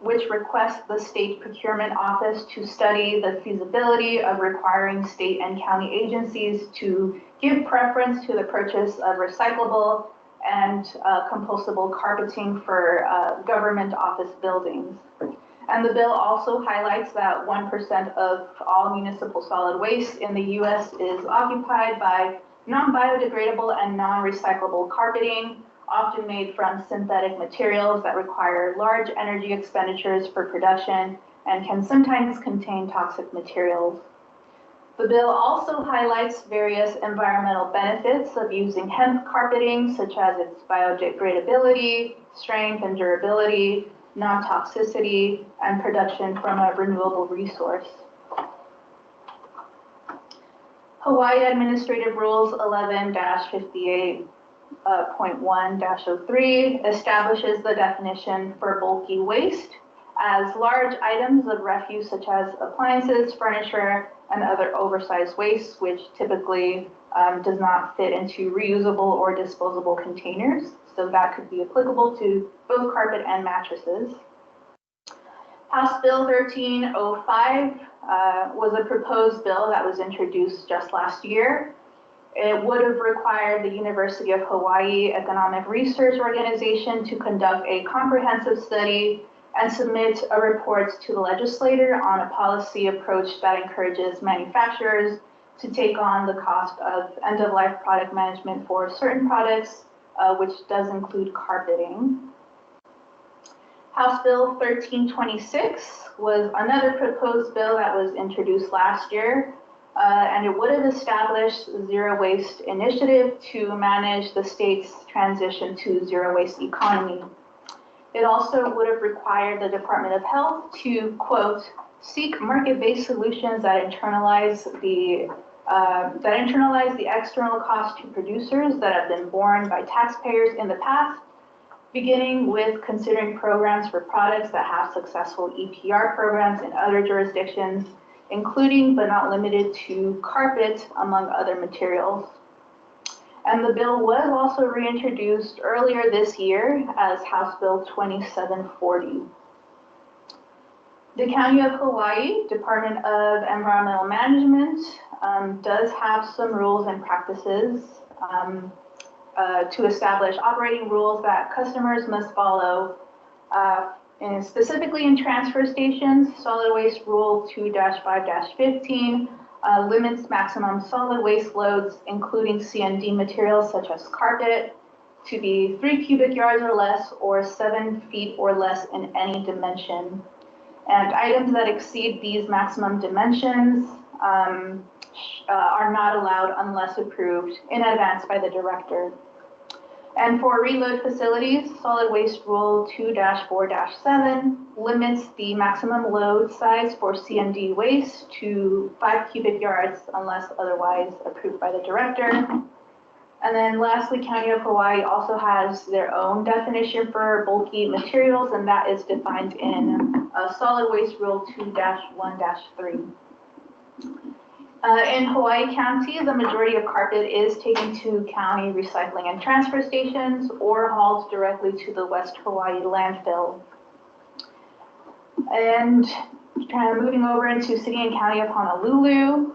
S10: which requests the State Procurement Office to study the feasibility of requiring state and county agencies to give preference to the purchase of recyclable and compostable carpeting for government office buildings. And the bill also highlights that 1% of all municipal solid waste in the U.S. is occupied by non-biodegradable and non-recyclable carpeting, often made from synthetic materials that require large energy expenditures for production and can sometimes contain toxic materials. The bill also highlights various environmental benefits of using hemp carpeting, such as its biodegradability, strength and durability, non-toxicity, and production from a renewable resource. Hawaii Administrative Rules 11-58.1-03 establishes the definition for bulky waste as large items of refuse such as appliances, furniture, and other oversized waste, which typically does not fit into reusable or disposable containers. So that could be applicable to both carpet and mattresses. House Bill 1305 was a proposed bill that was introduced just last year. It would have required the University of Hawaii Economic Research Organization to conduct a comprehensive study and submit a report to the legislature on a policy approach that encourages manufacturers to take on the cost of end-of-life product management for certain products, which does include carpeting. House Bill 1326 was another proposed bill that was introduced last year, and it would have established the Zero Waste Initiative to manage the state's transition to zero waste economy. It also would have required the Department of Health to, quote, seek market-based solutions that internalize the external cost to producers that have been borne by taxpayers in the past, beginning with considering programs for products that have successful EPR programs in other jurisdictions, including but not limited to carpet, among other materials. And the bill was also reintroduced earlier this year as House Bill 2740. The County of Hawaii Department of Environmental Management does have some rules and practices to establish operating rules that customers must follow, and specifically in transfer stations. Solid Waste Rule 2-5-15 limits maximum solid waste loads, including C&D materials such as carpet, to be 3 cubic yards or less, or 7 feet or less in any dimension. And items that exceed these maximum dimensions are not allowed unless approved in advance by the director. And for reload facilities, solid waste rule 2-4-7 limits the maximum load size for C&D waste to 5 cubic yards unless otherwise approved by the director. And then lastly, County of Hawaii also has their own definition for bulky materials, and that is defined in solid waste rule 2-1-3. In Hawaii County, the majority of carpet is taken to county recycling and transfer stations or hauled directly to the West Hawaii landfill. And moving over into City and County of Honolulu.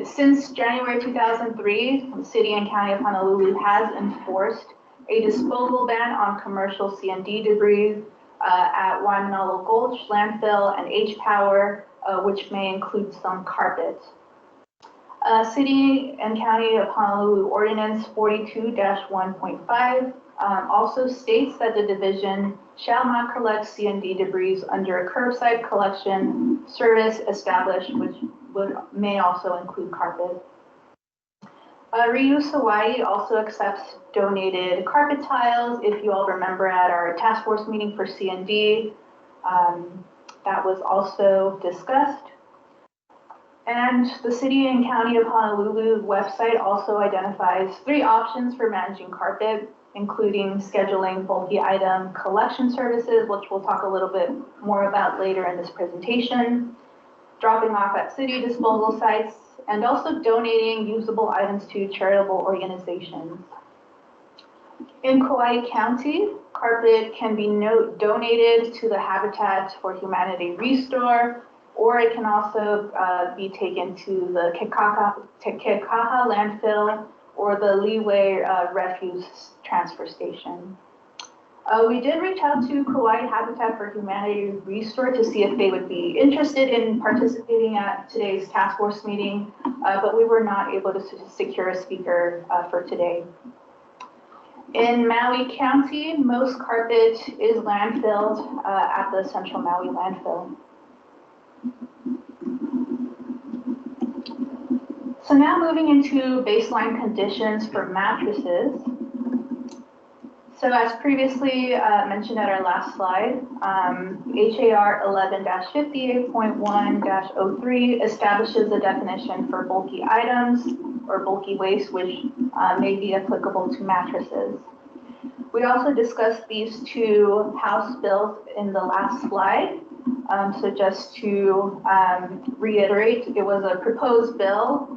S10: Since January 2003, the City and County of Honolulu has enforced a disposal ban on commercial C&D debris at Waimanalo Gulch landfill and H-Power, which may include some carpet. City and County of Honolulu Ordinance 42-1.5 also states that the division shall not collect C&D debris under a curbside collection service established, which may also include carpet. Reuse Hawaii also accepts donated carpet tiles. If you all remember at our task force meeting for C&D, that was also discussed. And the City and County of Honolulu website also identifies 3 options for managing carpet, including scheduling bulky item collection services, which we'll talk a little bit more about later in this presentation, dropping off at city disposal sites, and also donating usable items to charitable organizations. In Kauai County, carpet can be donated to the Habitat for Humanity Restore, or it can also be taken to the Kekaha landfill or the Leeway refuse transfer station. We did reach out to Kauai Habitat for Humanity Restore to see if they would be interested in participating at today's task force meeting, but we were not able to secure a speaker for today. In Maui County, most carpet is landfilled at the Central Maui landfill. So now moving into baseline conditions for mattresses. So as previously mentioned at our last slide, HAR 11-58.1-03 establishes a definition for bulky items or bulky waste, which may be applicable to mattresses. We also discussed these 2 House bills in the last slide. So just to reiterate, it was a proposed bill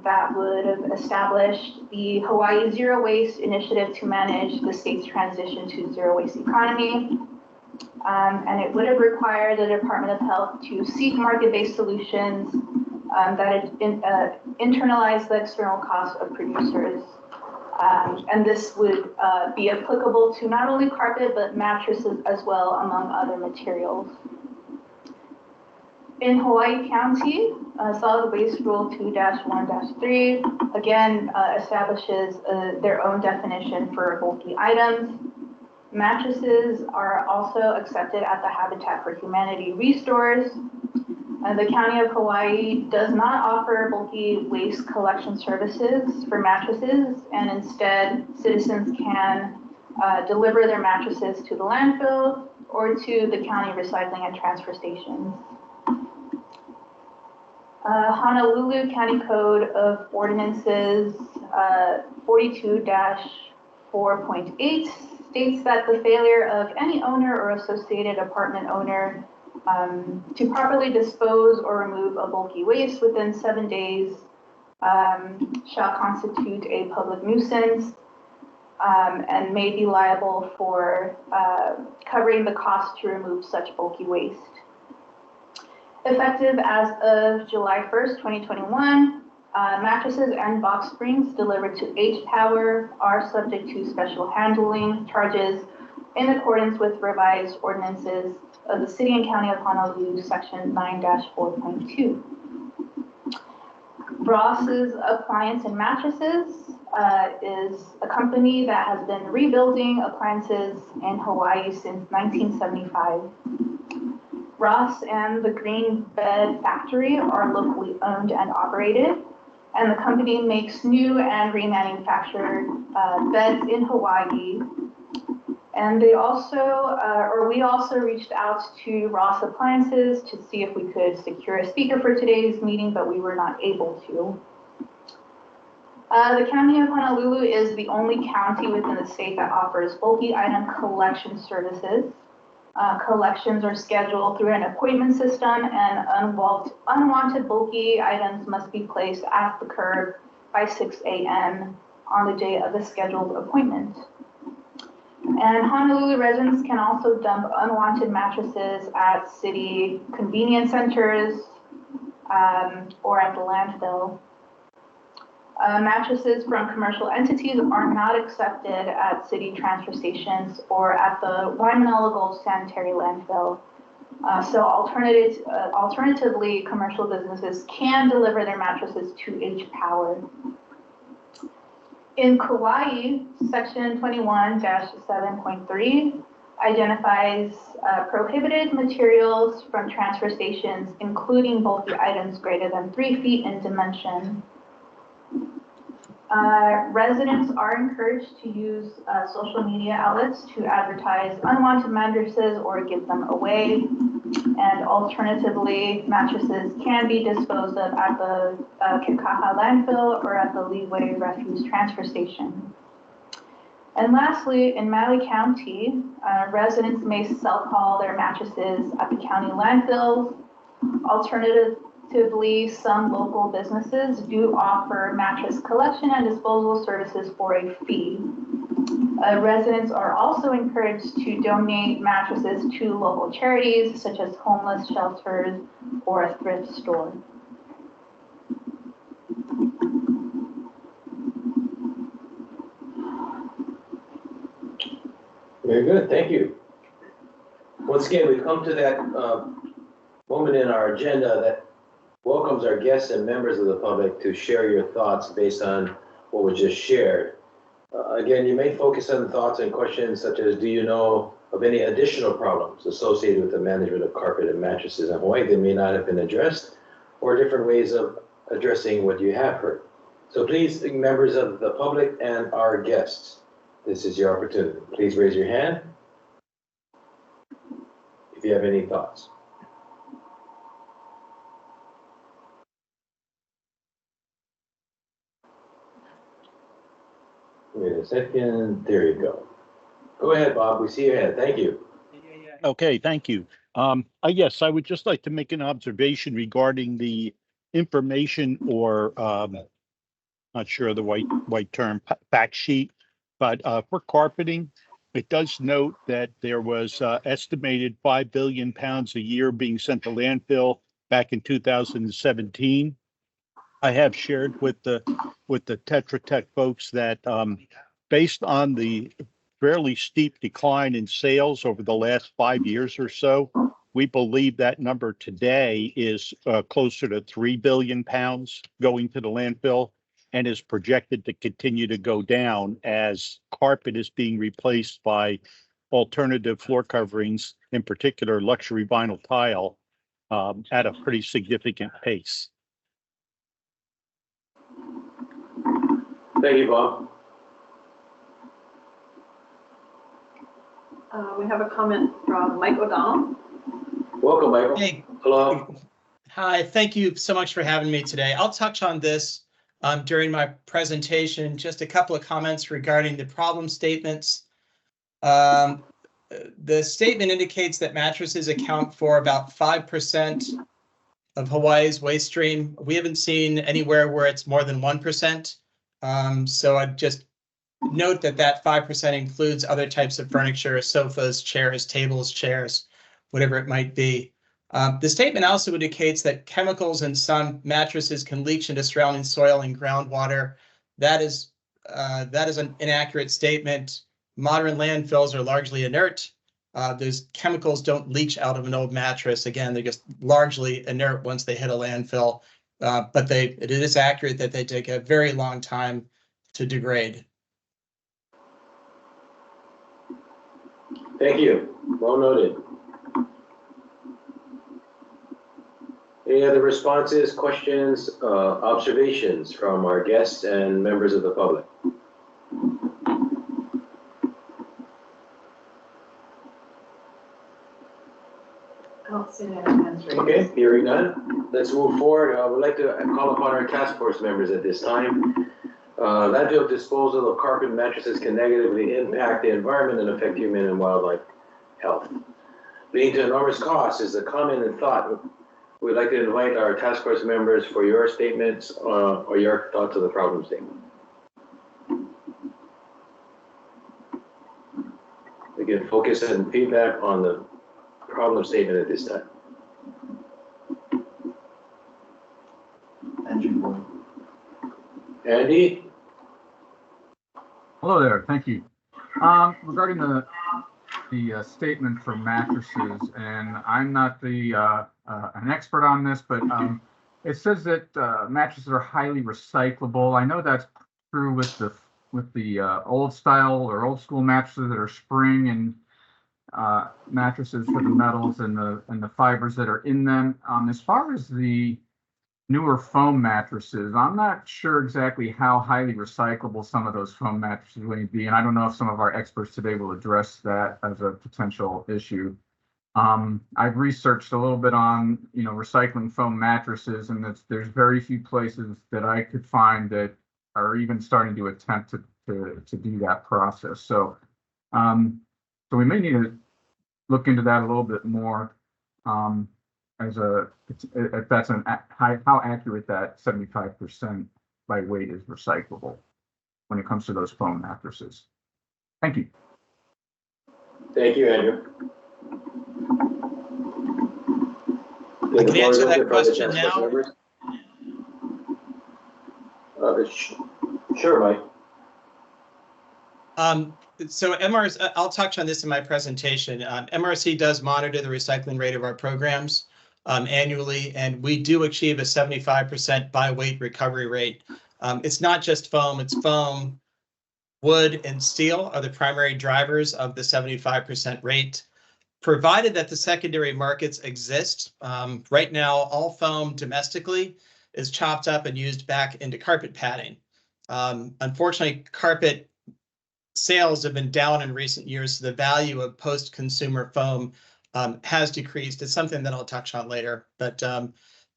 S10: that would have established the Hawaii Zero Waste Initiative to manage the state's transition to zero waste economy. And it would have required the Department of Health to seek market-based solutions that internalize the external costs of producers. And this would be applicable to not only carpet, but mattresses as well, among other materials. In Hawaii County, Solid Waste Rule 2-1-3, again, establishes their own definition for bulky items. Mattresses are also accepted at the Habitat for Humanity restores. The County of Hawaii does not offer bulky waste collection services for mattresses, and instead, citizens can deliver their mattresses to the landfill or to the county recycling and transfer stations. Honolulu County Code of Ordinances 42-4.8 states that the failure of any owner or associated apartment owner to properly dispose or remove a bulky waste within 7 days shall constitute a public nuisance and may be liable for covering the cost to remove such bulky waste. Effective as of July 1st, 2021, mattresses and box springs delivered to H-Power are subject to special handling charges in accordance with revised ordinances of the City and County of Honolulu, Section 9-4.2. Ross's Appliance and Mattresses is a company that has been rebuilding appliances in Hawaii since 1975. Ross and the Green Bed Factory are locally owned and operated. And the company makes new and remanufactured beds in Hawaii. And they also, we also reached out to Ross Appliances to see if we could secure a speaker for today's meeting, but we were not able to. The County of Honolulu is the only county within the state that offers bulky item collection services. Collections are scheduled through an appointment system, and unwanted bulky items must be placed at the curb by 6 a.m. on the day of the scheduled appointment. And Honolulu residents can also dump unwanted mattresses at city convenience centers or at the landfill. Mattresses from commercial entities are not accepted at city transfer stations or at the Waimanalo Gulf Sanitary Landfill. So alternatively, commercial businesses can deliver their mattresses to H-Power. In Kauai, Section 21-7.3 identifies prohibited materials from transfer stations, including bulky items greater than 3 feet in dimension. Residents are encouraged to use social media outlets to advertise unwanted mattresses or give them away. And alternatively, mattresses can be disposed of at the Kekaha landfill or at the Leeway Refuse Transfer Station. And lastly, in Maui County, residents may self-haul their mattresses at the county landfills. Alternatively, some local businesses do offer mattress collection and disposal services for a fee. Residents are also encouraged to donate mattresses to local charities such as homeless shelters or a thrift store.
S3: Very good, thank you. Once again, we've come to that moment in our agenda that welcomes our guests and members of the public to share your thoughts based on what was just shared. Again, you may focus on thoughts and questions such as, do you know of any additional problems associated with the management of carpet and mattresses in Hawaii that may not have been addressed, or different ways of addressing what you have heard? So please, members of the public and our guests, this is your opportunity. Please raise your hand if you have any thoughts. Wait a second, there you go. Go ahead, Bob, we see your hand, thank you.
S5: Okay, thank you. Yes, I would just like to make an observation regarding the information or, not sure of the white term, fact sheet, but for carpeting, it does note that there was estimated 5 billion pounds a year being sent to landfill back in 2017. I have shared with the Tetra Tech folks that based on the fairly steep decline in sales over the last 5 years or so, we believe that number today is closer to 3 billion pounds going to the landfill, and is projected to continue to go down as carpet is being replaced by alternative floor coverings, in particular luxury vinyl tile, at a pretty significant pace.
S3: Thank you, Bob.
S1: We have a comment from Mike O'Donnell.
S3: Welcome, Michael.
S4: Hey.
S3: Hello.
S4: Hi, thank you so much for having me today. I'll touch on this during my presentation. Just a couple of comments regarding the problem statements. The statement indicates that mattresses account for about 5% of Hawaii's waste stream. We haven't seen anywhere where it's more than 1%. So I'd just note that that 5% includes other types of furniture, sofas, chairs, tables, chairs, whatever it might be. The statement also indicates that chemicals in some mattresses can leach into surrounding soil and groundwater. That is an inaccurate statement. Modern landfills are largely inert. Those chemicals don't leach out of an old mattress. Again, they're just largely inert once they hit a landfill. But it is accurate that they take a very long time to degrade.
S3: Thank you. Well noted. Any other responses, questions, observations from our guests and members of the public?
S1: I don't see any other hands raised.
S3: Okay, hearing none, let's move forward. I would like to call upon our task force members at this time. Landfill disposal of carpet mattresses can negatively impact the environment and affect human and wildlife health. Leading to enormous costs is a comment and thought. We'd like to invite our task force members for your statements or your thoughts of the problem statement. Again, focus and feedback on the problem statement at this time.
S6: Andrew.
S3: Andy?
S6: Hello there, thank you. Regarding the statement for mattresses, and I'm not an expert on this, but it says that mattresses are highly recyclable. I know that's true with the old style or old school mattresses that are spring and mattresses for the metals and the fibers that are in them. As far as the newer foam mattresses, I'm not sure exactly how highly recyclable some of those foam mattresses will be, and I don't know if some of our experts today will address that as a potential issue. I've researched a little bit on recycling foam mattresses, and there's very few places that I could find that are even starting to attempt to do that process. So we may need to look into that a little bit more. If that's how accurate that 75% by weight is recyclable when it comes to those foam mattresses. Thank you.
S3: Thank you, Andrew.
S4: I can answer that question now.
S3: Sure, Mike.
S4: So MRC, I'll touch on this in my presentation. MRC does monitor the recycling rate of our programs annually, and we do achieve a 75% by weight recovery rate. It's not just foam, it's foam, wood, and steel are the primary drivers of the 75% rate, provided that the secondary markets exist. Right now, all foam domestically is chopped up and used back into carpet padding. Unfortunately, carpet sales have been down in recent years, so the value of post-consumer foam has decreased. It's something that I'll touch on later. But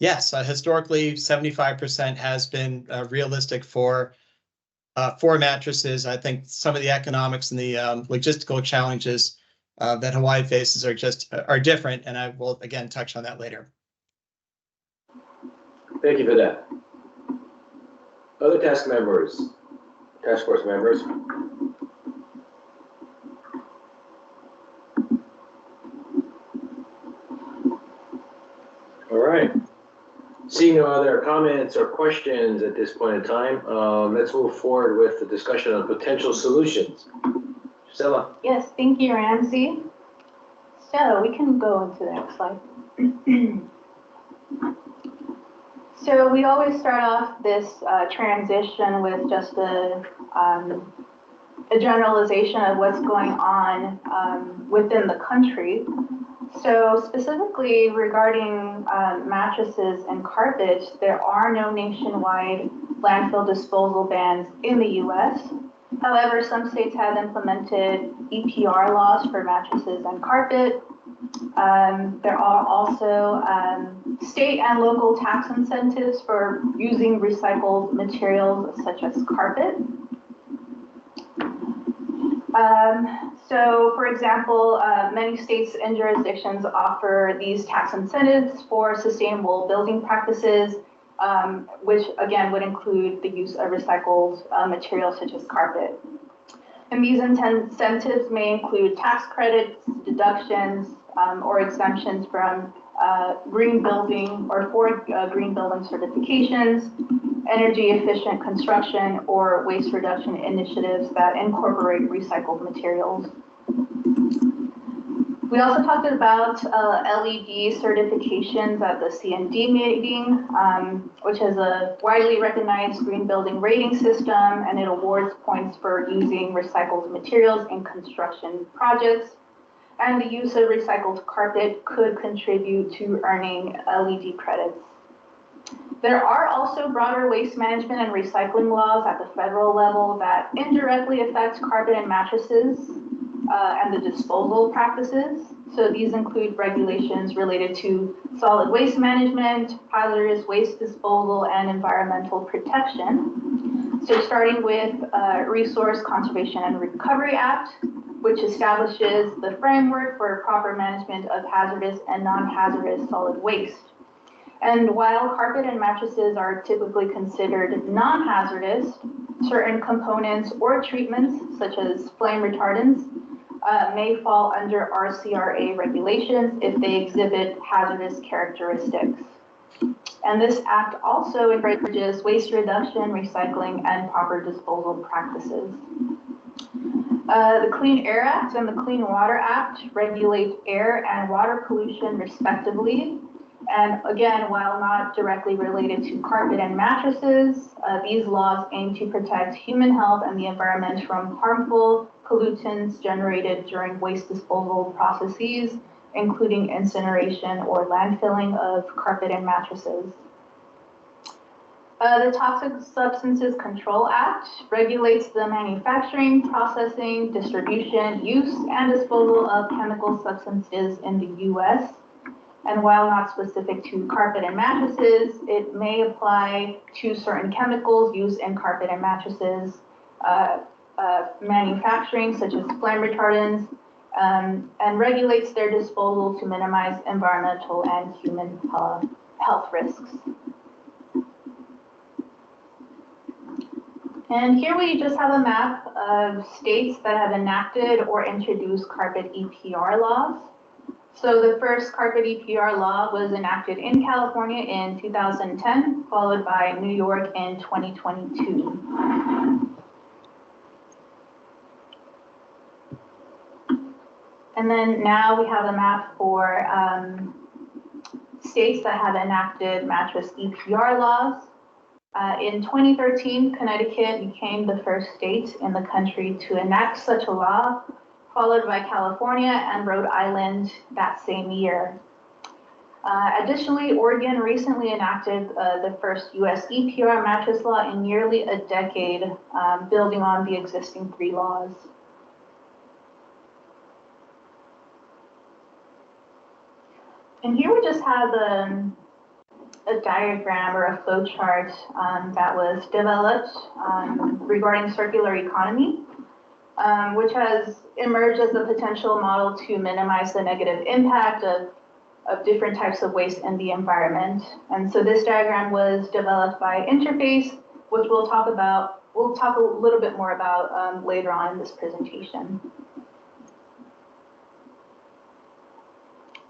S4: yes, historically, 75% has been realistic for mattresses. I think some of the economics and the logistical challenges that Hawaii faces are different, and I will again touch on that later.
S3: Thank you for that. Other task force members. All right. Seeing no other comments or questions at this point in time, let's move forward with the discussion on potential solutions. Stella.
S10: Yes, thank you, Ramsey. So we can go into the next slide. So we always start off this transition with just a generalization of what's going on within the country. So specifically regarding mattresses and carpet, there are no nationwide landfill disposal bans in the U.S. However, some states have implemented EPR laws for mattresses and carpet. There are also state and local tax incentives for using recycled materials such as carpet. So, for example, many states and jurisdictions offer these tax incentives for sustainable building practices, which again would include the use of recycled materials such as carpet. And these incentives may include tax credits, deductions, or exemptions from green building or for green building certifications, energy efficient construction, or waste reduction initiatives that incorporate recycled materials. We also talked about LED certifications at the CND meeting, which is a widely recognized green building rating system, and it awards points for using recycled materials in construction projects. And the use of recycled carpet could contribute to earning LED credits There are also broader waste management and recycling laws at the federal level that indirectly affect carpet and mattresses and the disposal practices. So these include regulations related to solid waste management, hazardous waste disposal, and environmental protection. So starting with Resource Conservation and Recovery Act, which establishes the framework for proper management of hazardous and non-hazardous solid waste. And while carpet and mattresses are typically considered non-hazardous, certain components or treatments, such as flame retardants, may fall under RCRA regulations if they exhibit hazardous characteristics. And this act also encourages waste reduction, recycling, and proper disposal practices. The Clean Air Act and the Clean Water Act regulate air and water pollution respectively. And again, while not directly related to carpet and mattresses, these laws aim to protect human health and the environment from harmful pollutants generated during waste disposal processes, including incineration or landfilling of carpet and mattresses. The Toxic Substances Control Act regulates the manufacturing, processing, distribution, use, and disposal of chemical substances in the U.S. And while not specific to carpet and mattresses, it may apply to certain chemicals used in carpet and mattresses, manufacturing, such as flame retardants, and regulates their disposal to minimize environmental and human health risks. And here we just have a map of states that have enacted or introduced carpet EPR laws. So the first carpet EPR law was enacted in California in 2010, followed by New York in 2022. And then now we have a map for states that have enacted mattress EPR laws. In 2013, Connecticut became the first state in the country to enact such a law, followed by California and Rhode Island that same year. Additionally, Oregon recently enacted the first US EPR mattress law in nearly a decade, building on the existing 3 laws. And here we just have a diagram or a flow chart that was developed regarding circular economy, which has emerged as a potential model to minimize the negative impact of different types of waste in the environment. And so this diagram was developed by Interface, which we'll talk a little bit more about later on in this presentation.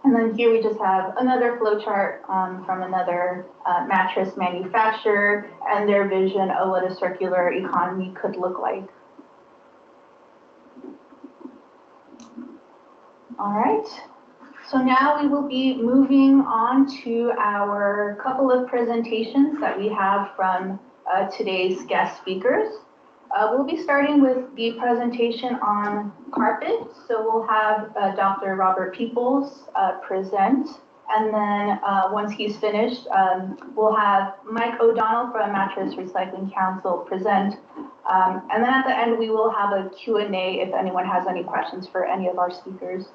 S10: And then here we just have another flowchart from another mattress manufacturer and their vision of what a circular economy could look like. All right, so now we will be moving on to our couple of presentations that we have from today's guest speakers. We'll be starting with the presentation on carpet. So we'll have Dr. Robert Peoples present. And then once he's finished, we'll have Mike O'Donnell from Mattress Recycling Council present. And then at the end, we will have a Q&A if anyone has any questions for any of our speakers.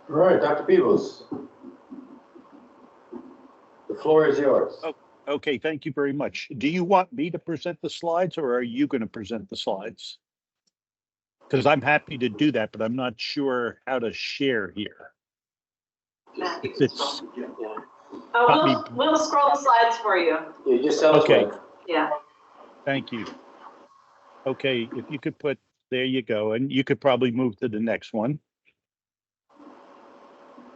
S3: All right, Dr. Peoples. The floor is yours.
S5: Oh, okay, thank you very much. Do you want me to present the slides or are you going to present the slides? Because I'm happy to do that, but I'm not sure how to share here. It's
S1: we'll scroll the slides for you.
S3: You just tell us.
S5: Okay.
S3: When.
S1: Yeah.
S5: Thank you. Okay, if you could put, there you go, and you could probably move to the next one.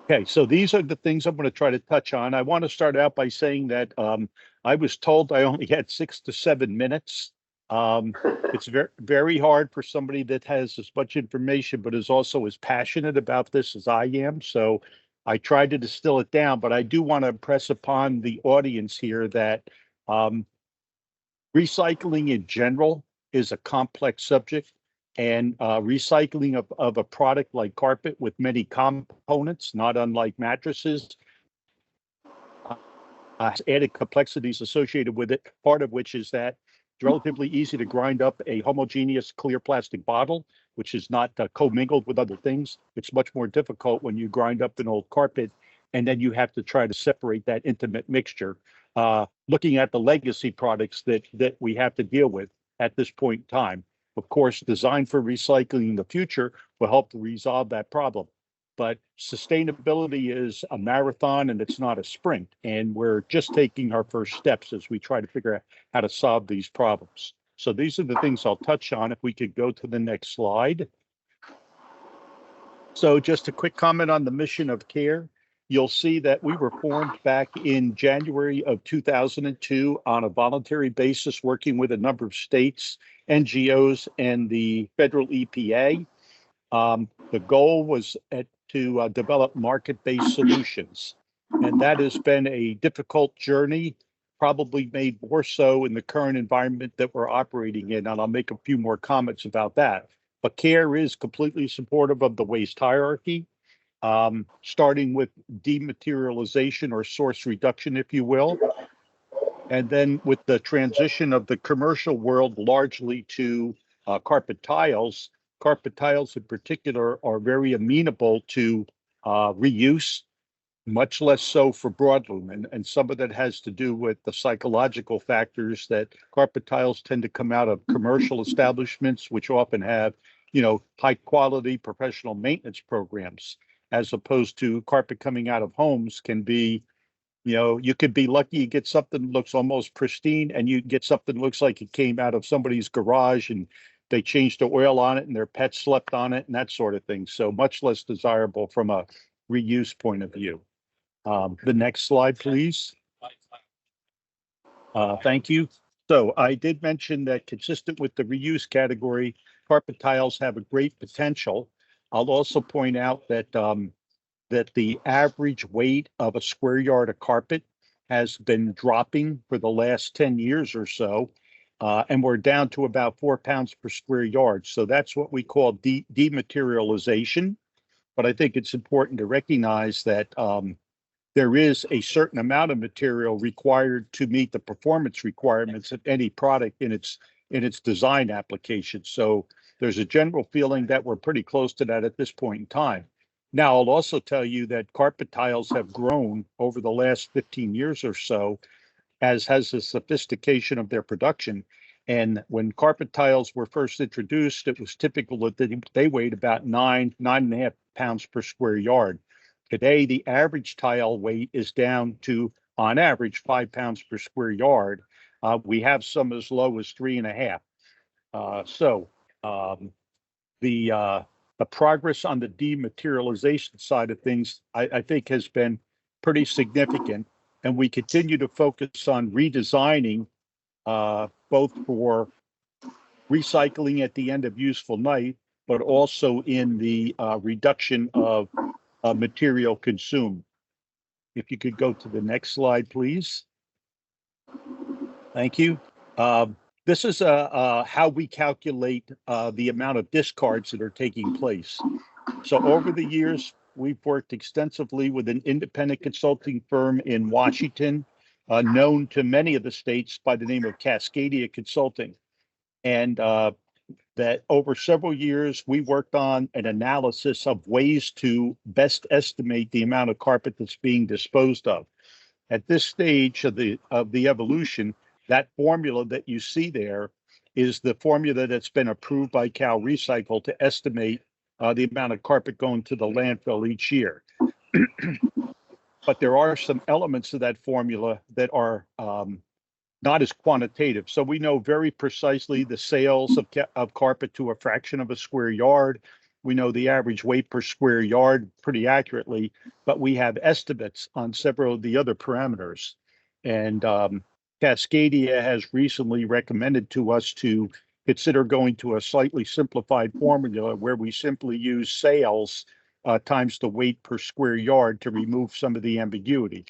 S5: Okay, so these are the things I'm going to try to touch on. I want to start out by saying that I was told I only had 6 to 7 minutes. It's very, very hard for somebody that has as much information, but is also as passionate about this as I am. So I tried to distill it down, but I do want to impress upon the audience here that recycling in general is a complex subject. And recycling of a product like carpet with many components, not unlike mattresses, added complexities associated with it, part of which is that it's relatively easy to grind up a homogeneous clear plastic bottle, which is not commingled with other things. It's much more difficult when you grind up an old carpet, and then you have to try to separate that intimate mixture. Looking at the legacy products that we have to deal with at this point in time. Of course, design for recycling in the future will help to resolve that problem. But sustainability is a marathon and it's not a sprint. And we're just taking our first steps as we try to figure out how to solve these problems. So these are the things I'll touch on. If we could go to the next slide. So just a quick comment on the mission of CARE. You'll see that we were formed back in January of 2002 on a voluntary basis, working with a number of states, NGOs, and the federal EPA. The goal was to develop market-based solutions. And that has been a difficult journey, probably made more so in the current environment that we're operating in. And I'll make a few more comments about that. But CARE is completely supportive of the waste hierarchy, starting with dematerialization or source reduction, if you will. And then with the transition of the commercial world largely to carpet tiles in particular are very amenable to reuse, much less so for broadloom. And some of that has to do with the psychological factors that carpet tiles tend to come out of commercial establishments, which often have, high quality professional maintenance programs, as opposed to carpet coming out of homes can be, you could be lucky you get something that looks almost pristine, and you get something that looks like it came out of somebody's garage and they changed the oil on it and their pet slept on it and that sort of thing. So much less desirable from a reuse point of view. The next slide, please. Thank you. So I did mention that consistent with the reuse category, carpet tiles have a great potential. I'll also point out that that the average weight of a square yard of carpet has been dropping for the last 10 years or so. And we're down to about 4 pounds per square yard. So that's what we call dematerialization. But I think it's important to recognize that there is a certain amount of material required to meet the performance requirements of any product in its design application. So there's a general feeling that we're pretty close to that at this point in time. Now, I'll also tell you that carpet tiles have grown over the last 15 years or so, as has the sophistication of their production. And when carpet tiles were first introduced, it was typical that they weighed about 9.5 pounds per square yard. Today, the average tile weight is down to, on average, 5 pounds per square yard. We have some as low as 3.5. So the progress on the dematerialization side of things, I think, has been pretty significant. And we continue to focus on redesigning both for recycling at the end of useful life, but also in the reduction of material consumed. If you could go to the next slide, please. Thank you. This is how we calculate the amount of discards that are taking place. So over the years, we've worked extensively with an independent consulting firm in Washington, known to many of the states by the name of Cascadia Consulting. And that over several years, we worked on an analysis of ways to best estimate the amount of carpet that's being disposed of. At this stage of the evolution, that formula that you see there is the formula that's been approved by Cal Recycle to estimate the amount of carpet going to the landfill each year. But there are some elements of that formula that are not as quantitative. So we know very precisely the sales of carpet to a fraction of a square yard. We know the average weight per square yard pretty accurately, but we have estimates on several of the other parameters. And Cascadia has recently recommended to us to consider going to a slightly simplified formula where we simply use sales times the weight per square yard to remove some of the ambiguity.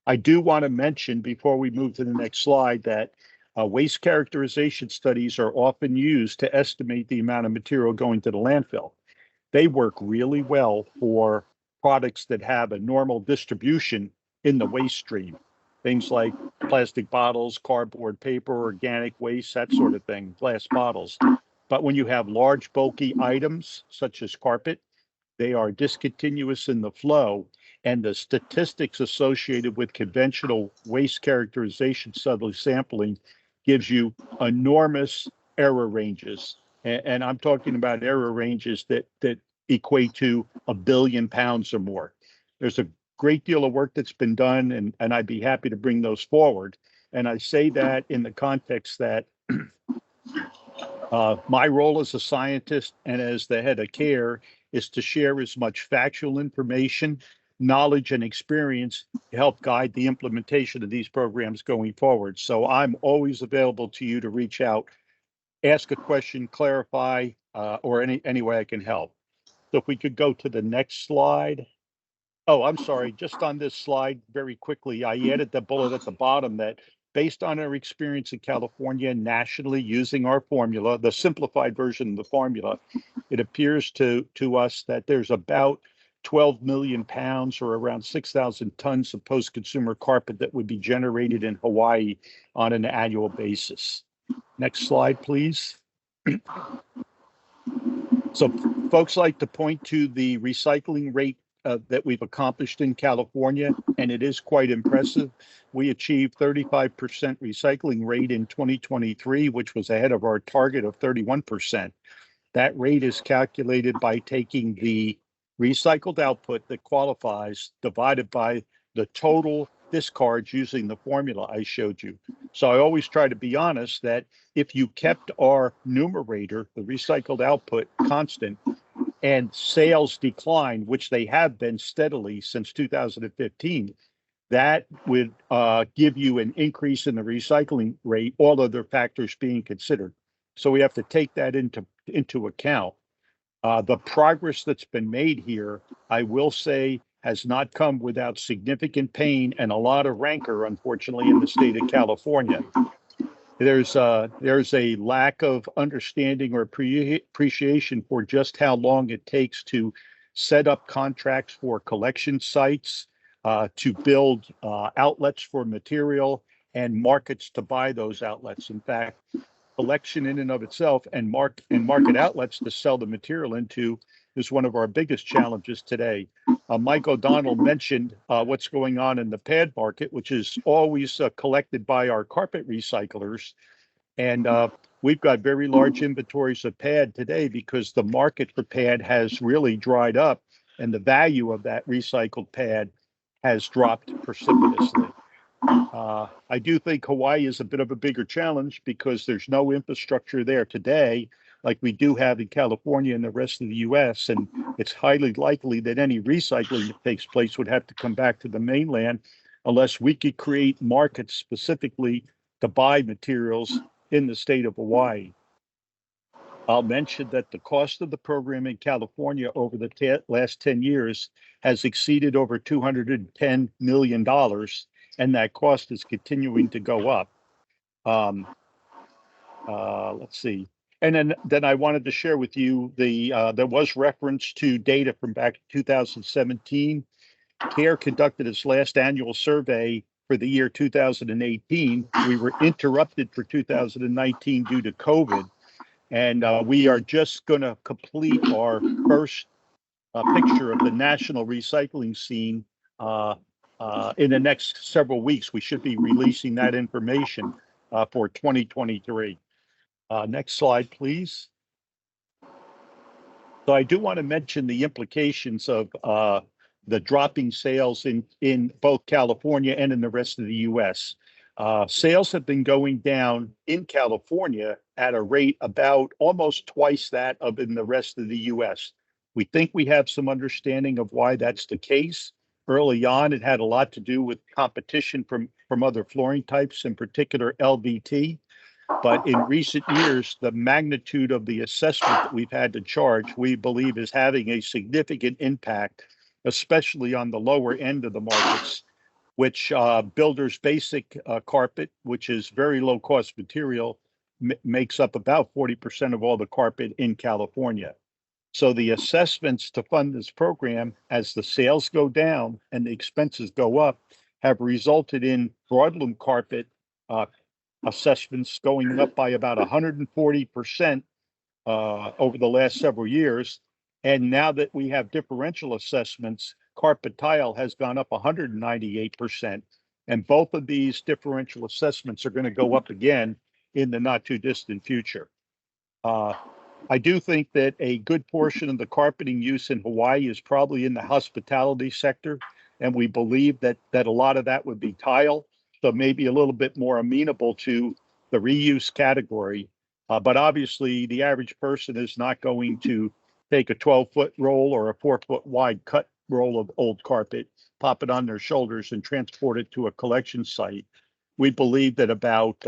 S5: I do want to mention before we move to the next slide that Waste characterization studies are often used to estimate the amount of material going to the landfill. They work really well for products that have a normal distribution in the waste stream. Things like plastic bottles, cardboard, paper, organic waste, that sort of thing, glass bottles. But when you have large bulky items such as carpet, they are discontinuous in the flow, and the statistics associated with conventional waste characterization study sampling gives you enormous error ranges. And I'm talking about error ranges that equate to 1 billion pounds or more. There's a great deal of work that's been done, and I'd be happy to bring those forward. And I say that in the context that my role as a scientist and as the head of CARE is to share as much factual information, knowledge, and experience to help guide the implementation of these programs going forward. So I'm always available to you to reach out, ask a question, clarify, or any way I can help. So if we could go to the next slide. Oh, I'm sorry, just on this slide, very quickly, I added the bullet at the bottom that based on our experience in California nationally using our formula, the simplified version of the formula, it appears to us that there's about 12 million pounds or around 6,000 tons of post-consumer carpet that would be generated in Hawaii on an annual basis. Next slide, please. So folks like to point to the recycling rate that we've accomplished in California, and it is quite impressive. We achieved 35% recycling rate in 2023, which was ahead of our target of 31%. That rate is calculated by taking the recycled output that qualifies divided by the total discards using the formula I showed you. So I always try to be honest that if you kept our numerator, the recycled output, constant, and sales decline, which they have been steadily since 2015, that would give you an increase in the recycling rate, all other factors being considered. So we have to take that into account. The progress that's been made here, I will say, has not come without significant pain and a lot of rancor, unfortunately, in the state of California. There's a lack of understanding or appreciation for just how long it takes to set up contracts for collection sites, to build outlets for material and markets to buy those outlets. In fact, collection in and of itself and market outlets to sell the material into is one of our biggest challenges today. Mike O'Donnell mentioned what's going on in the pad market, which is always collected by our carpet recyclers. And we've got very large inventories of pad today because the market for pad has really dried up and the value of that recycled pad has dropped precipitously. I do think Hawaii is a bit of a bigger challenge because there's no infrastructure there today like we do have in California and the rest of the US. And it's highly likely that any recycling that takes place would have to come back to the mainland unless we could create markets specifically to buy materials in the state of Hawaii. I'll mention that the cost of the program in California over the last 10 years has exceeded over $210 million, and that cost is continuing to go up. Let's see. And then I wanted to share with you there was reference to data from back in 2017. CARE conducted its last annual survey for the year 2018. We were interrupted for 2019 due to COVID. And we are just going to complete our first picture of the national recycling scene in the next several weeks. We should be releasing that information for 2023. Next slide, please. So I do want to mention the implications of the dropping sales in both California and in the rest of the U.S. Sales have been going down in California at a rate about almost twice that of in the rest of the U.S. We think we have some understanding of why that's the case. Early on, it had a lot to do with competition from other flooring types, in particular LVT. But in recent years, the magnitude of the assessment that we've had to charge, we believe, is having a significant impact, especially on the lower end of the markets. which Builder's Basic carpet, which is very low cost material, makes up about 40% of all the carpet in California. So the assessments to fund this program, as the sales go down and the expenses go up, have resulted in broadloom carpet assessments going up by about 140% over the last several years. And now that we have differential assessments, carpet tile has gone up 198%. And both of these differential assessments are going to go up again in the not too distant future. I do think that a good portion of the carpeting use in Hawaii is probably in the hospitality sector. And we believe that a lot of that would be tile. So maybe a little bit more amenable to the reuse category. But obviously the average person is not going to take a 12-foot roll or a 4-foot wide cut roll of old carpet, pop it on their shoulders and transport it to a collection site. We believe that about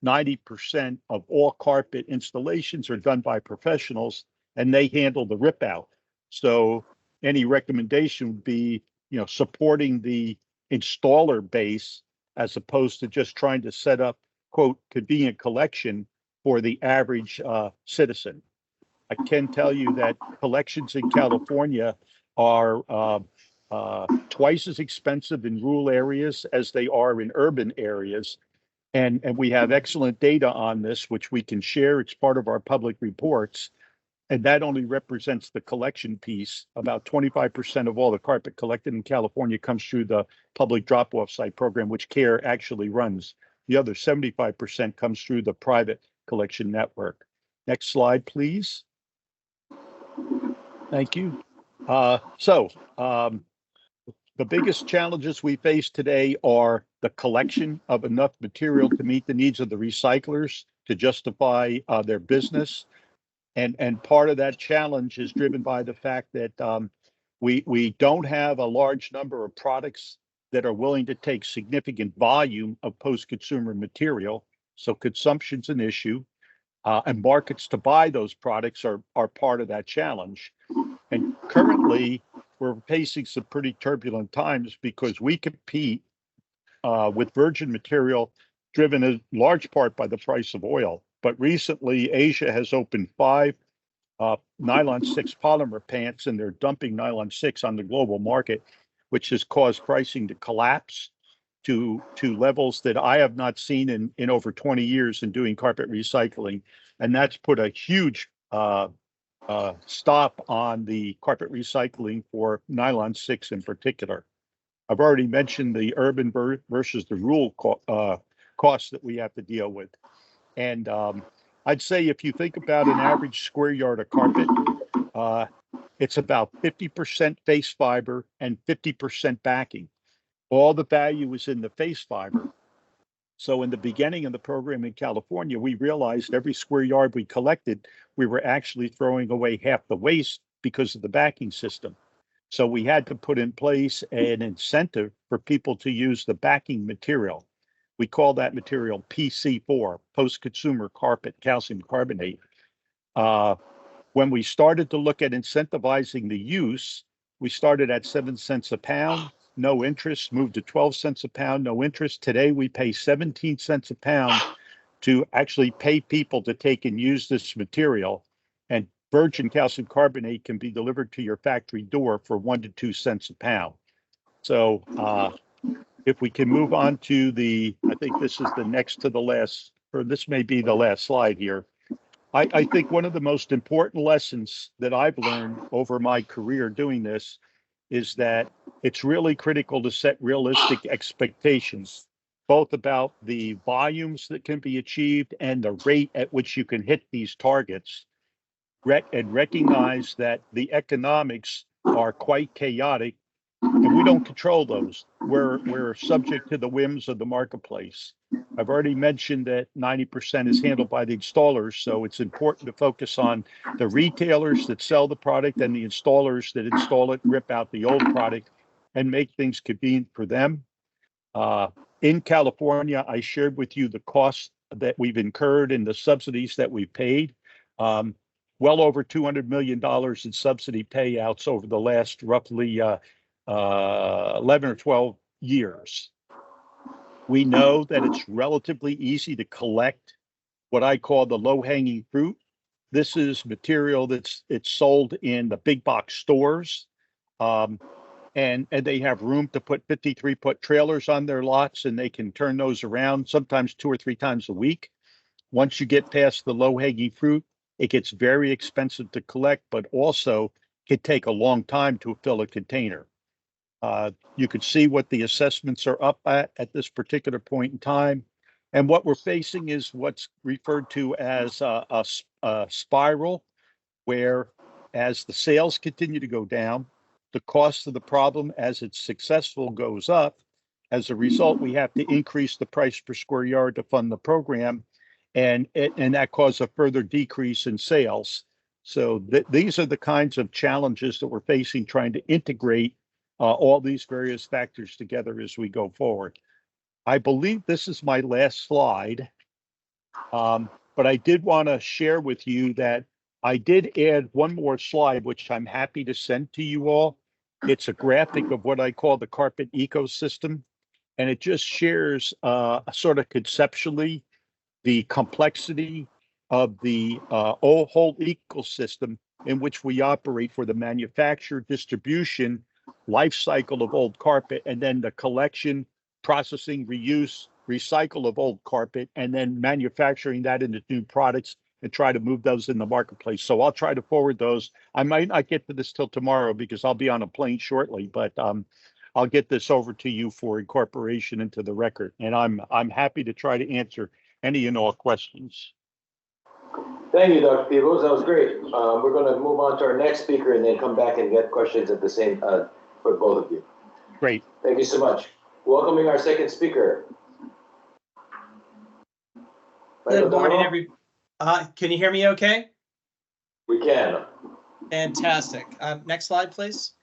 S5: 90% of all carpet installations are done by professionals and they handle the rip out. So any recommendation would be, supporting the installer base as opposed to just trying to set up, quote, convenient collection for the average citizen. I can tell you that collections in California are twice as expensive in rural areas as they are in urban areas. And we have excellent data on this, which we can share. It's part of our public reports. And that only represents the collection piece. About 25% of all the carpet collected in California comes through the public drop-off site program, which CARE actually runs. The other 75% comes through the private collection network. Next slide, please. Thank you. The biggest challenges we face today are the collection of enough material to meet the needs of the recyclers to justify their business. And part of that challenge is driven by the fact that we don't have a large number of products that are willing to take significant volume of post-consumer material. So consumption's an issue, and markets to buy those products are part of that challenge. And currently, we're facing some pretty turbulent times because we compete with virgin material driven in large part by the price of oil. But recently, Asia has opened 5 nylon 6 polymer plants, and they're dumping nylon 6 on the global market, which has caused pricing to collapse to levels that I have not seen in over 20 years in doing carpet recycling. And that's put a huge stop on the carpet recycling for nylon 6 in particular. I've already mentioned the urban versus the rural costs that we have to deal with. And I'd say if you think about an average square yard of carpet, it's about 50% face fiber and 50% backing. All the value is in the face fiber. So in the beginning of the program in California, we realized every square yard we collected, we were actually throwing away half the waste because of the backing system. So we had to put in place an incentive for people to use the backing material. We call that material PC4, post-consumer carpet calcium carbonate. When we started to look at incentivizing the use, we started at 7 cents a pound, no interest, moved to 12 cents a pound, no interest. Today, we pay 17 cents a pound to actually pay people to take and use this material. And virgin calcium carbonate can be delivered to your factory door for 1 to 2 cents a pound. So if we can move on to I think this is the next to the last, or this may be the last slide here. I think one of the most important lessons that I've learned over my career doing this is that it's really critical to set realistic expectations, both about the volumes that can be achieved and the rate at which you can hit these targets, and recognize that the economics are quite chaotic and we don't control those. We're subject to the whims of the marketplace. I've already mentioned that 90% is handled by the installers, so it's important to focus on the retailers that sell the product and the installers that install it, rip out the old product, and make things convenient for them. In California, I shared with you the costs that we've incurred and the subsidies that we've paid. Well over $200 million in subsidy payouts over the last roughly 11 or 12 years. We know that it's relatively easy to collect what I call the low-hanging fruit. This is material it's sold in the big box stores. And they have room to put 53-foot trailers on their lots, and they can turn those around sometimes 2 or 3 times a week. Once you get past the low-hanging fruit, it gets very expensive to collect, but also can take a long time to fill a container. You can see what the assessments are up at this particular point in time. And what we're facing is what's referred to as a spiral, where as the sales continue to go down, the cost of the problem as it's successful goes up. As a result, we have to increase the price per square yard to fund the program, and that causes a further decrease in sales. So these are the kinds of challenges that we're facing trying to integrate all these various factors together as we go forward. I believe this is my last slide, but I did want to share with you that I did add one more slide, which I'm happy to send to you all. It's a graphic of what I call the carpet ecosystem, and it just shares sort of conceptually the complexity of the whole ecosystem in which we operate for the manufacture, distribution, life cycle of old carpet, and then the collection, processing, reuse, recycle of old carpet, and then manufacturing that into new products and try to move those in the marketplace. So I'll try to forward those. I might not get to this till tomorrow because I'll be on a plane shortly, but I'll get this over to you for incorporation into the record. And I'm happy to try to answer any and all questions.
S3: Thank you, Dr. Peebles. That was great. We're going to move on to our next speaker and then come back and get questions at the same for both of you.
S5: Great.
S3: Thank you so much. Welcoming our second speaker.
S4: Good morning, everybody. Can you hear me okay?
S3: We can.
S4: Fantastic. Next slide, please.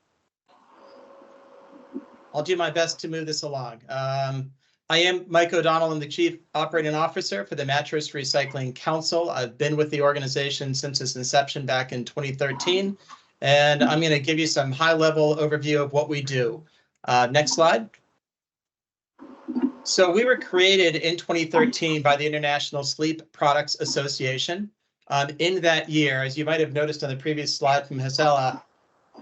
S4: I'll do my best to move this along. I am Mike O'Donnell. I'm the Chief Operating Officer for the Mattress Recycling Council. I've been with the organization since its inception back in 2013, and I'm going to give you some high-level overview of what we do. Next slide. So we were created in 2013 by the International Sleep Products Association. In that year, as you might have noticed on the previous slide from Gisela,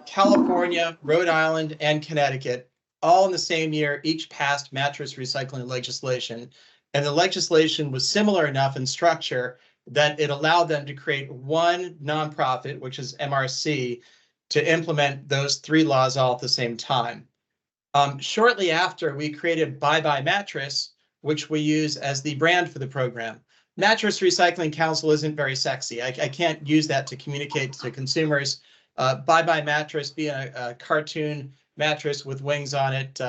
S4: California, Rhode Island, and Connecticut, all in the same year, each passed mattress recycling legislation. And the legislation was similar enough in structure that it allowed them to create one nonprofit, which is MRC, to implement those 3 laws all at the same time. Shortly after, we created Bye Bye Mattress, which we use as the brand for the program. Mattress Recycling Council isn't very sexy. I can't use that to communicate to consumers. Bye Bye Mattress, being a cartoon mattress with wings on it,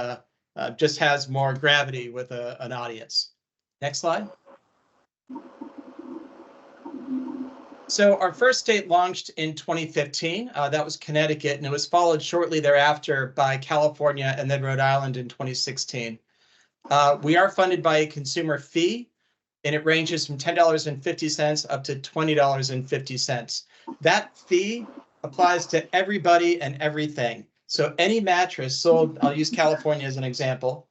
S4: just has more gravity with an audience. Next slide. So our first state launched in 2015. That was Connecticut, and it was followed shortly thereafter by California and then Rhode Island in 2016. We are funded by a consumer fee, and it ranges from $10.50 up to $20.50. That fee applies to everybody and everything. So any mattress sold, I'll use California as an example,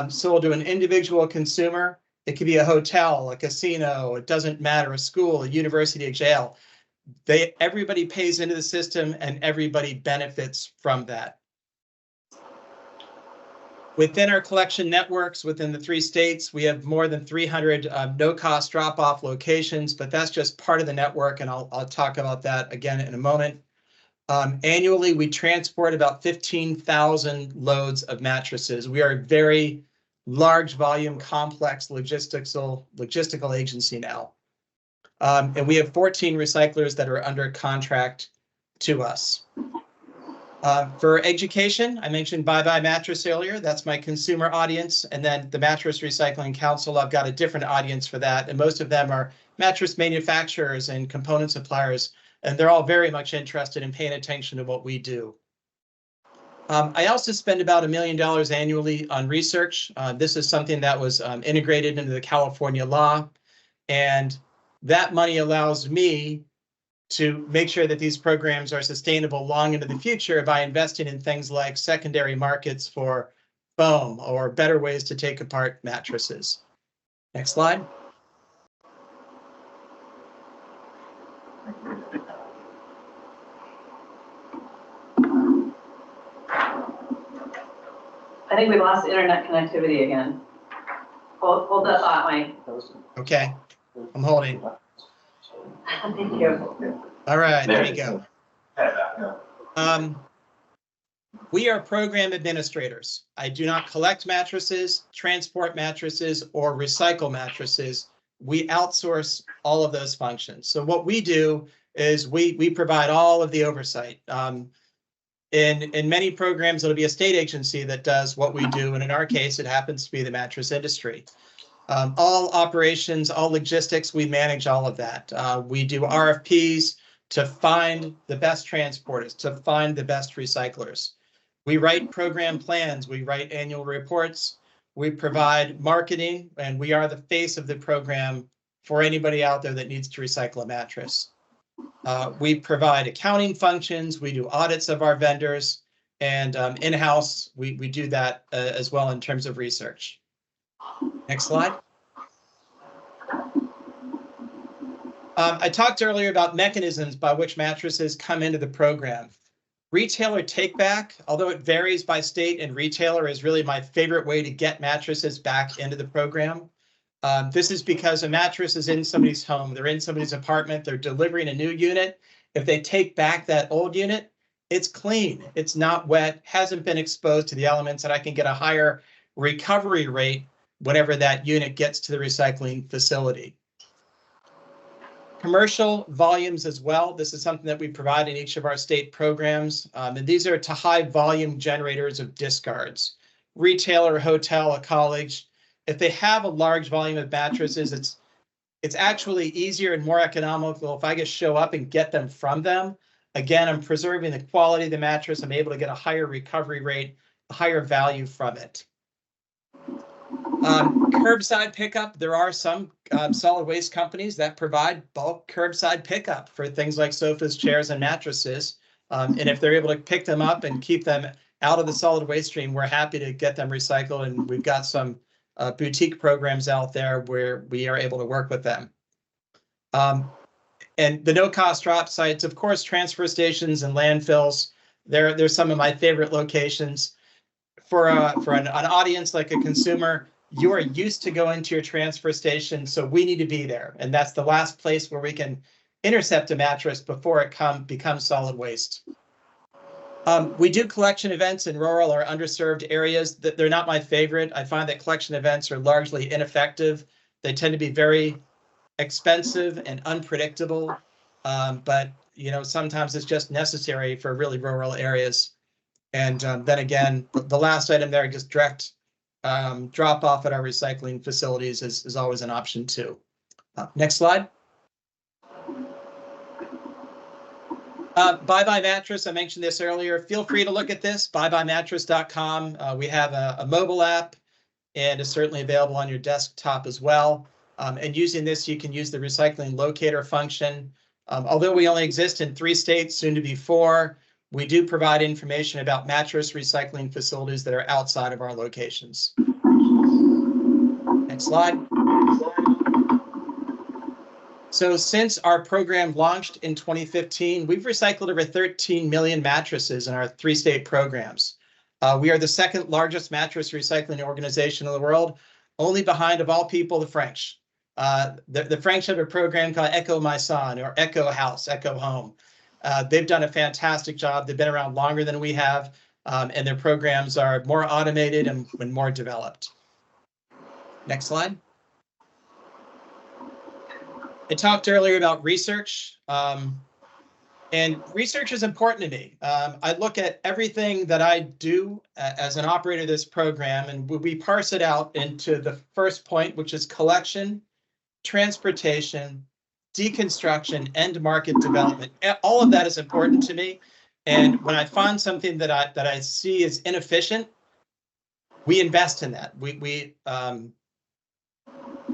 S4: sold to an individual consumer. It could be a hotel, a casino, it doesn't matter, a school, a university, a jail. Everybody pays into the system and everybody benefits from that. Within our collection networks, within the 3 states, we have more than 300 no-cost drop-off locations, but that's just part of the network, and I'll talk about that again in a moment. Annually, we transport about 15,000 loads of mattresses. We are a very large volume, complex logistical agency now. And we have 14 recyclers that are under contract to us. For education, I mentioned Bye Bye Mattress earlier. That's my consumer audience. And then the Mattress Recycling Council, I've got a different audience for that. And most of them are mattress manufacturers and component suppliers. And they're all very much interested in paying attention to what we do. I also spend about $1 million annually on research. This is something that was integrated into the California law. And that money allows me to make sure that these programs are sustainable long into the future by investing in things like secondary markets for foam or better ways to take apart mattresses. Next slide.
S1: I think we lost internet connectivity again. Hold that thought, Mike.
S4: Okay, I'm holding.
S1: Thank you.
S4: All right, there you go. We are program administrators. I do not collect mattresses, transport mattresses, or recycle mattresses. We outsource all of those functions. So what we do is we provide all of the oversight. In many programs, it'll be a state agency that does what we do, and in our case, it happens to be the mattress industry. All operations, all logistics, we manage all of that. We do RFPs to find the best transporters, to find the best recyclers. We write program plans, we write annual reports, we provide marketing, and we are the face of the program for anybody out there that needs to recycle a mattress. We provide accounting functions, we do audits of our vendors, and in-house, we do that as well in terms of research. Next slide. I talked earlier about mechanisms by which mattresses come into the program. Retailer take-back, although it varies by state and retailer, is really my favorite way to get mattresses back into the program. This is because a mattress is in somebody's home, they're in somebody's apartment, they're delivering a new unit. If they take back that old unit, it's clean, it's not wet, hasn't been exposed to the elements, and I can get a higher recovery rate whenever that unit gets to the recycling facility. Commercial volumes as well. This is something that we provide in each of our state programs. And these are to high volume generators of discards. Retailer, hotel, a college, if they have a large volume of mattresses, it's actually easier and more economical if I just show up and get them from them. Again, I'm preserving the quality of the mattress. I'm able to get a higher recovery rate, a higher value from it. Curbside pickup. There are some solid waste companies that provide bulk curbside pickup for things like sofas, chairs, and mattresses. And if they're able to pick them up and keep them out of the solid waste stream, we're happy to get them recycled. And we've got some boutique programs out there where we are able to work with them. And the no-cost drop sites, of course, transfer stations and landfills. They're some of my favorite locations. For an audience like a consumer, you are used to going to your transfer station, so we need to be there. And that's the last place where we can intercept a mattress before it becomes solid waste. We do collection events in rural or underserved areas. They're not my favorite. I find that collection events are largely ineffective. They tend to be very expensive and unpredictable, but sometimes it's just necessary for really rural areas. And then again, the last item there, just direct drop off at our recycling facilities is always an option too. Next slide. Bye Mattress, I mentioned this earlier. Feel free to look at this, buybymattress.com. We have a mobile app and it's certainly available on your desktop as well. And using this, you can use the recycling locator function. Although we only exist in 3 states, soon to be 4, we do provide information about mattress recycling facilities that are outside of our locations. Next slide. So since our program launched in 2015, we've recycled over 13 million mattresses in our 3-state programs. We are the 2nd largest mattress recycling organization in the world, only behind, of all people, the French. The French have a program called Eco Maison, or Eco House, Eco Home. They've done a fantastic job. They've been around longer than we have, and their programs are more automated and more developed. Next slide. I talked earlier about research, and research is important to me. I look at everything that I do as an operator of this program, and we parse it out into the first point, which is collection, transportation, deconstruction, and market development. All of that is important to me. And when I find something that I see is inefficient, we invest in that. We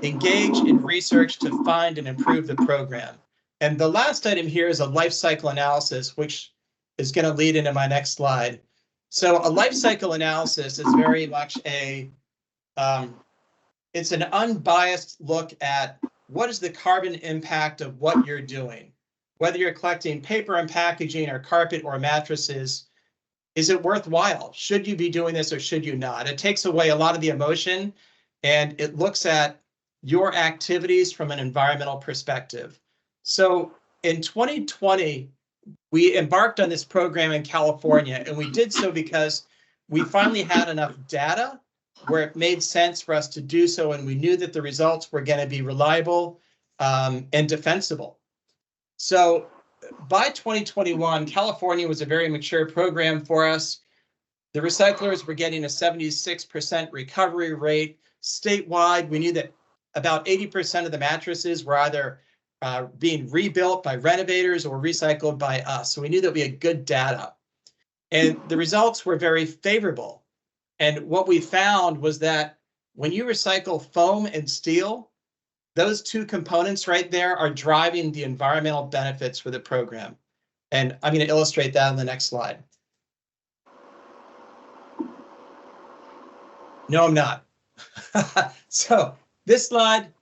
S4: engage in research to find and improve the program. And the last item here is a life cycle analysis, which is going to lead into my next slide. So a life cycle analysis is very much it's an unbiased look at what is the carbon impact of what you're doing. Whether you're collecting paper and packaging or carpet or mattresses, is it worthwhile? Should you be doing this or should you not? It takes away a lot of the emotion and it looks at your activities from an environmental perspective. So in 2020, we embarked on this program in California, and we did so because we finally had enough data where it made sense for us to do so, and we knew that the results were going to be reliable and defensible. So by 2021, California was a very mature program for us. The recyclers were getting a 76% recovery rate. Statewide, we knew that about 80% of the mattresses were either being rebuilt by renovators or recycled by us. So we knew that we had good data. And the results were very favorable. And what we found was that when you recycle foam and steel, those two components right there are driving the environmental benefits for the program. And I'm going to illustrate that on the next slide. No, I'm not. So this slide,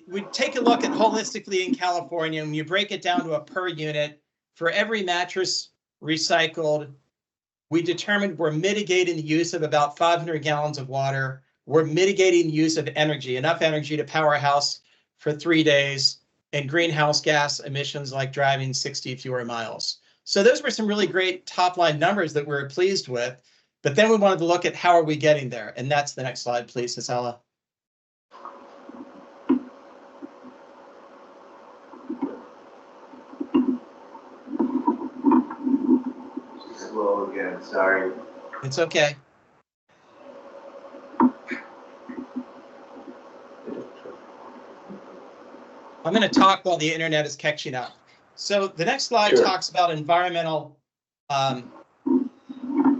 S4: we take a look at holistically in California, and you break it down to a per unit. For every mattress recycled, we determined we're mitigating the use of about 500 gallons of water. We're mitigating the use of energy, enough energy to power a house for 3 days, and greenhouse gas emissions like driving 60 fewer miles. So those were some really great top line numbers that we were pleased with. But then we wanted to look at how are we getting there? And that's the next slide, please, Isela.
S8: Slow again, sorry.
S4: It's okay. I'm going to talk while the internet is catching up. So the next slide talks about environmental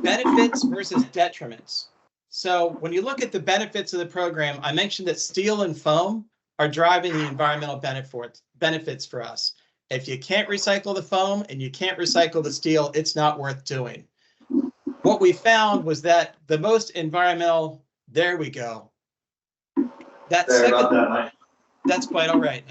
S4: benefits versus detriments. So when you look at the benefits of the program, I mentioned that steel and foam are driving the environmental benefits for us. If you can't recycle the foam and you can't recycle the steel, it's not worth doing. What we found was that the most environmental, there we go. That's quite all right.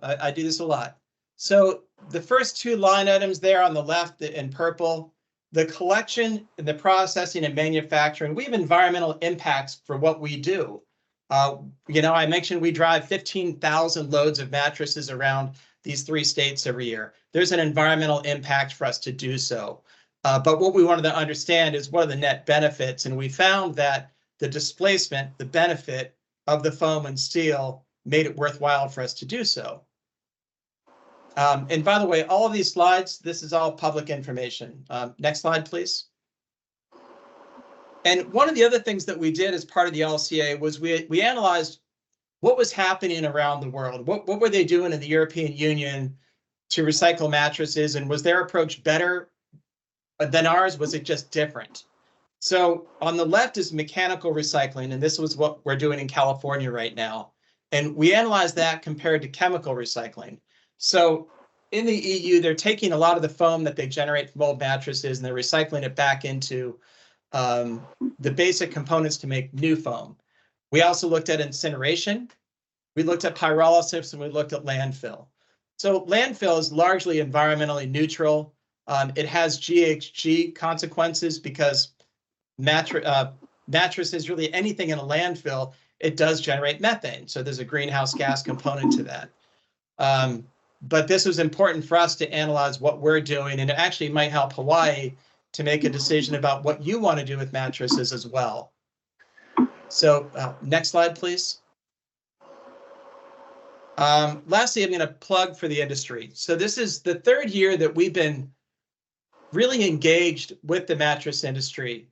S4: I do this a lot. So the first two line items there on the left in purple, the collection and the processing and manufacturing, we have environmental impacts for what we do. I mentioned we drive 15,000 loads of mattresses around these 3 states every year. There's an environmental impact for us to do so. But what we wanted to understand is what are the net benefits, and we found that the displacement, the benefit of the foam and steel made it worthwhile for us to do so. And by the way, all of these slides, this is all public information. Next slide, please. And one of the other things that we did as part of the LCA was we analyzed what was happening around the world. What were they doing in the European Union to recycle mattresses, and was their approach better than ours? Was it just different? So on the left is mechanical recycling, and this was what we're doing in California right now. And we analyzed that compared to chemical recycling. So in the EU, they're taking a lot of the foam that they generate from old mattresses and they're recycling it back into the basic components to make new foam. We also looked at incineration. We looked at pyrolysis, and we looked at landfill. So landfill is largely environmentally neutral. It has GHG consequences because mattresses, really anything in a landfill, it does generate methane. So there's a greenhouse gas component to that. But this was important for us to analyze what we're doing, and it actually might help Hawaii to make a decision about what you want to do with mattresses as well. So next slide, please. Lastly, I'm going to plug for the industry. So this is the 3rd year that we've been really engaged with the mattress industry.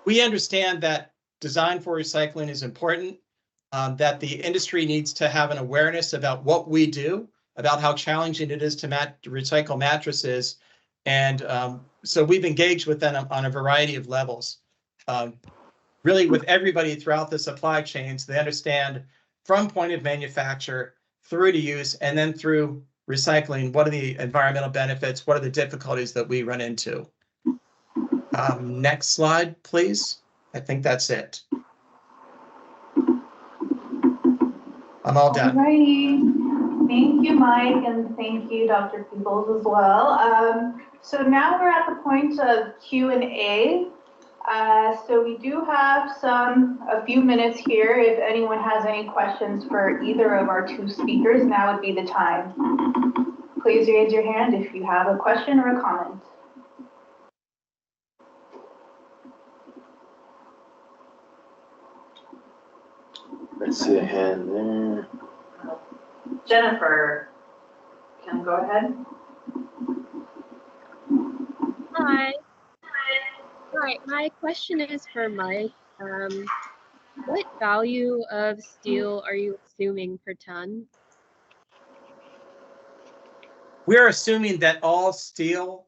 S4: We understand that design for recycling is important, that the industry needs to have an awareness about what we do, about how challenging it is to recycle mattresses. And so we've engaged with them on a variety of levels, really with everybody throughout the supply chains. They understand from point of manufacture through to use and then through recycling, what are the environmental benefits, what are the difficulties that we run into. Next slide, please. I think that's it. I'm all done.
S10: Alrighty. Thank you, Mike, and thank you, Dr. Peoples, as well. So now we're at the point of Q&A. So we do have a few minutes here. If anyone has any questions for either of our two speakers, now would be the time. Please raise your hand if you have a question or a comment.
S3: Let's see a hand there.
S1: Jennifer, can go ahead.
S9: Hi. Hi, my question is for Mike. What value of steel are you assuming per ton?
S4: We're assuming that all steel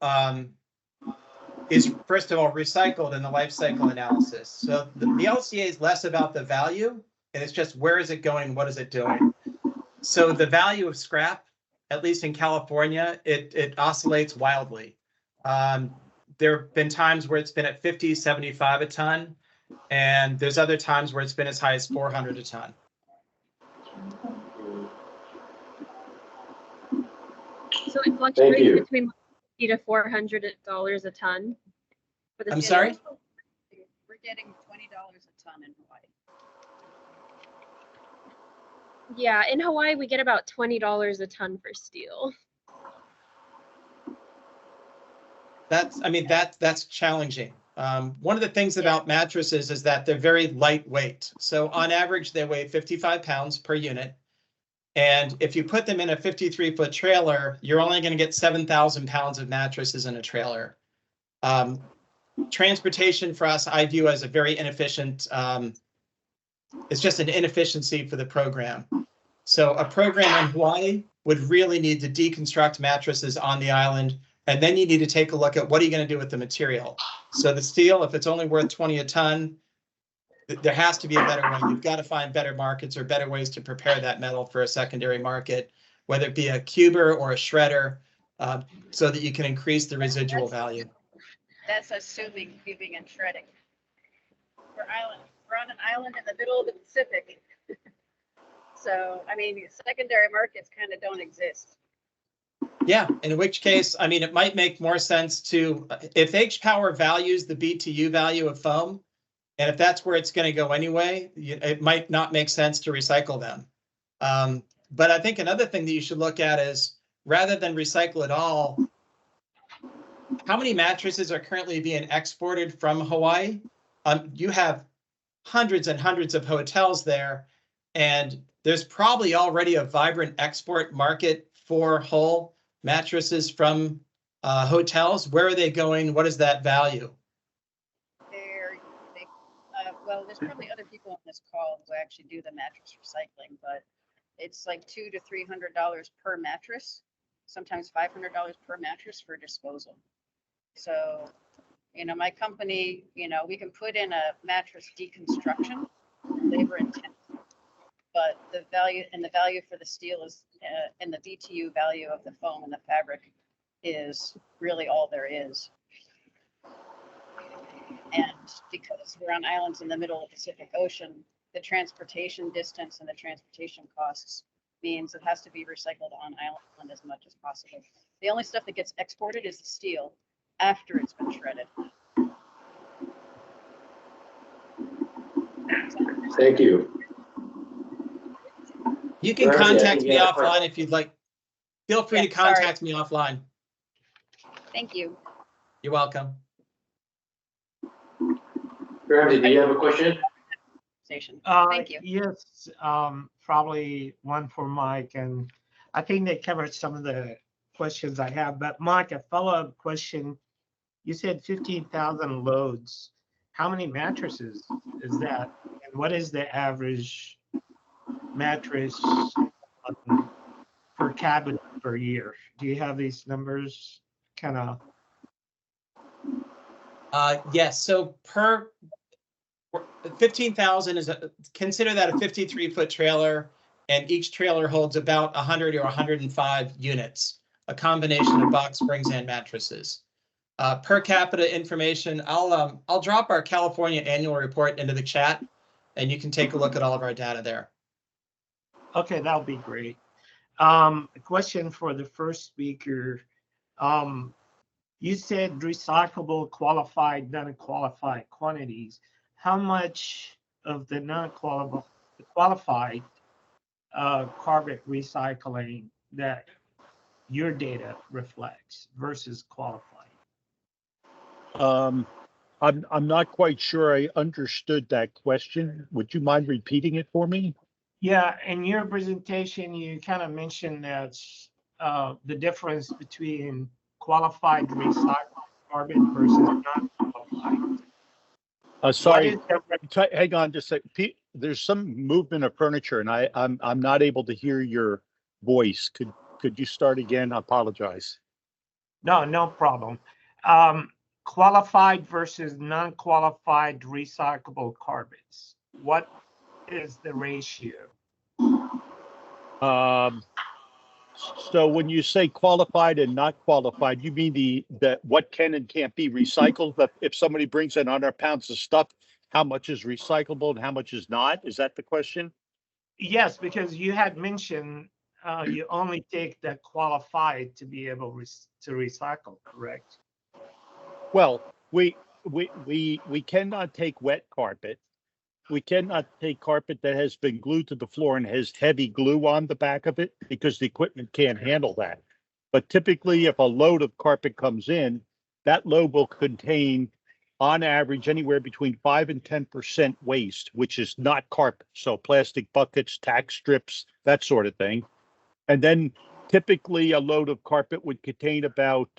S4: is, first of all, recycled in the life cycle analysis. So the LCA is less about the value, and it's just where is it going, what is it doing? So the value of scrap, at least in California, it oscillates wildly. There have been times where it's been at 50, 75 a ton, and there's other times where it's been as high as 400 a ton.
S9: So it fluctuates between $50 to $400 a ton. For the
S4: I'm sorry?
S27: We're getting $20 a ton in Hawaii.
S9: Yeah, in Hawaii, we get about $20 a ton for steel.
S4: That's challenging. One of the things about mattresses is that they're very lightweight. So on average, they weigh 55 pounds per unit. And if you put them in a 53-foot trailer, you're only going to get 7,000 pounds of mattresses in a trailer. Transportation for us, I view as a very inefficient, it's just an inefficiency for the program. So a program in Hawaii would really need to deconstruct mattresses on the island. And then you need to take a look at what are you going to do with the material. So the steel, if it's only worth 20 a ton, there has to be a better way. You've got to find better markets or better ways to prepare that metal for a secondary market, whether it be a cuber or a shredder, so that you can increase the residual value.
S27: That's assuming cubing and shredding. We're on an island in the middle of the Pacific. So, I mean, secondary markets kind of don't exist.
S4: Yeah, in which case, I mean, it might make more sense to, if H-Power values the BTU value of foam, and if that's where it's going to go anyway, it might not make sense to recycle them. But I think another thing that you should look at is, rather than recycle it all, how many mattresses are currently being exported from Hawaii? You have hundreds and hundreds of hotels there, and there's probably already a vibrant export market for whole mattresses from hotels. Where are they going? What is that value?
S27: Well, there's probably other people on this call who actually do the mattress recycling, but it's like $200 to $300 per mattress, sometimes $500 per mattress for disposal. So, you know, my company, you know, we can put in a mattress deconstruction, labor intensive, but the value for the steel is, and the BTU value of the foam and the fabric is really all there is. And because we're on islands in the middle of the Pacific Ocean, the transportation distance and the transportation costs means it has to be recycled on island as much as possible. The only stuff that gets exported is the steel after it's been shredded.
S3: Thank you.
S4: You can contact me offline if you'd like. Feel free to contact me offline.
S27: Thank you.
S4: You're welcome.
S3: Ramsey, do you have a question?
S27: Thank you.
S2: Yes, probably one for Mike, and I think they covered some of the questions I have. But Mike, a follow-up question. You said 15,000 loads. How many mattresses is that? And what is the average mattress per cabinet per year? Do you have these numbers kind of?
S4: Yes, so per 15,000 is consider that a 53-foot trailer, and each trailer holds about 100 or 105 units, a combination of box springs and mattresses. Per capita information, I'll drop our California annual report into the chat, and you can take a look at all of our data there.
S2: Okay, that would be great. A question for the first speaker. You said recyclable, qualified, non-qualified quantities. How much of the non-qualified carbon recycling that your data reflects versus qualified?
S5: I'm not quite sure I understood that question. Would you mind repeating it for me?
S2: Yeah, in your presentation, you kind of mentioned that the difference between qualified recycled carbon versus non-qualified.
S5: Sorry, hang on just a second. There's some movement of furniture, and I'm not able to hear your voice. Could you start again? I apologize.
S2: No problem. Qualified versus non-qualified recyclable carbons. What is the ratio?
S5: So when you say qualified and not qualified, you mean the what can and can't be recycled? But if somebody brings in 100 pounds of stuff, how much is recyclable and how much is not? Is that the question?
S2: Yes, because you had mentioned you only take the qualified to be able to recycle, correct?
S5: Well, we cannot take wet carpet. We cannot take carpet that has been glued to the floor and has heavy glue on the back of it because the equipment can't handle that. But typically, if a load of carpet comes in, that load will contain, on average, anywhere between 5 and 10% waste, which is not carpet. So plastic buckets, tack strips, that sort of thing. And then typically a load of carpet would contain about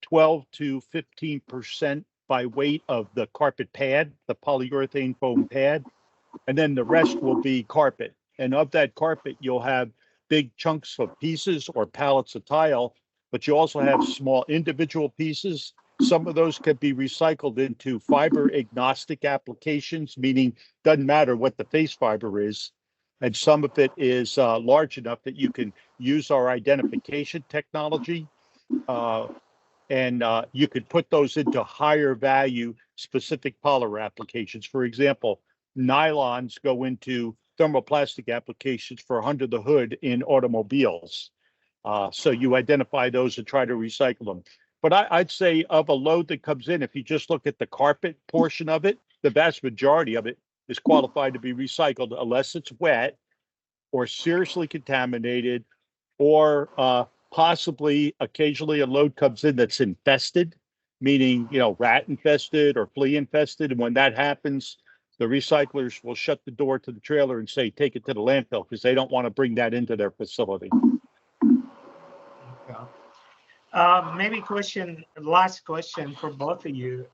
S5: 12 to 15% by weight of the carpet pad, the polyurethane foam pad, and then the rest will be carpet. And of that carpet, you'll have big chunks of pieces or pallets of tile, but you also have small individual pieces. Some of those can be recycled into fiber agnostic applications, meaning doesn't matter what the face fiber is. And some of it is large enough that you can use our identification technology. And you could put those into higher value specific polymer applications. For example, nylons go into thermoplastic applications for under the hood in automobiles. So you identify those and try to recycle them. But I'd say of a load that comes in, if you just look at the carpet portion of it, the vast majority of it is qualified to be recycled unless it's wet or seriously contaminated or possibly occasionally a load comes in that's infested, meaning, rat infested or flea infested. And when that happens, the recyclers will shut the door to the trailer and say, take it to the landfill because they don't want to bring that into their facility.
S2: Okay. Maybe last question for both of you.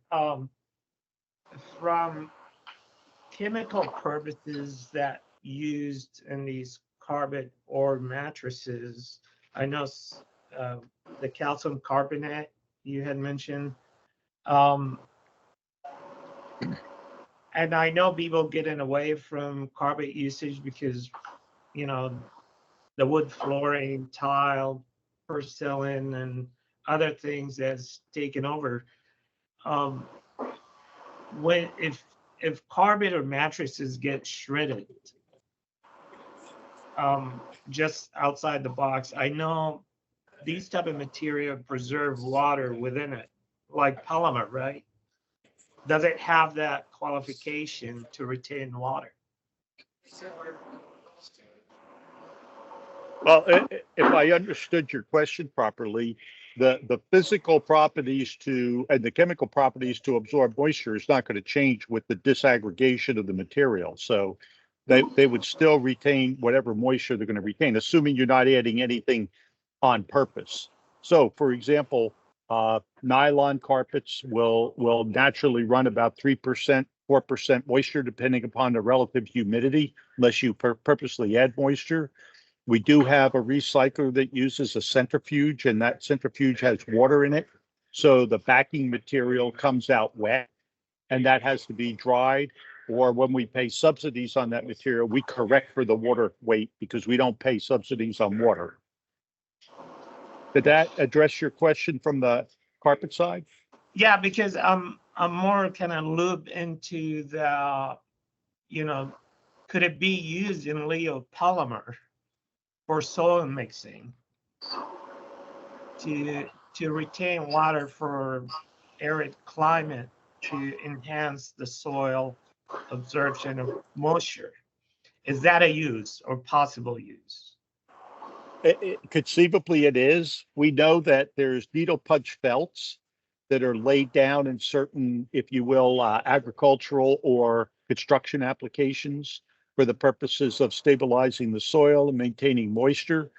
S2: From chemical purposes that used in these carpet or mattresses, I know the calcium carbonate you had mentioned. And I know people getting away from carpet usage because, the wood flooring, tile, porcelain, and other things that's taken over. If carpet or mattresses get shredded, just outside the box, I know these type of material preserve water within it, like polymer, right? Does it have that qualification to retain water?
S5: Well, if I understood your question properly, the physical properties and the chemical properties to absorb moisture is not going to change with the disaggregation of the material. So they would still retain whatever moisture they're going to retain, assuming you're not adding anything on purpose. So, for example, nylon carpets will naturally run about 3%, 4% moisture, depending upon the relative humidity, unless you purposely add moisture. We do have a recycler that uses a centrifuge, and that centrifuge has water in it. So the backing material comes out wet, and that has to be dried. Or when we pay subsidies on that material, we correct for the water weight because we don't pay subsidies on water. Did that address your question from the carpet side?
S2: Yeah, because I'm more kind of looped into the, you know, could it be used in lieu polymer for soil mixing to retain water for arid climate to enhance the soil absorption of moisture? Is that a use or possible use?
S5: Conceivably, it is. We know that there's needle punch felts that are laid down in certain, if you will, agricultural or construction applications for the purposes of stabilizing the soil and maintaining moisture.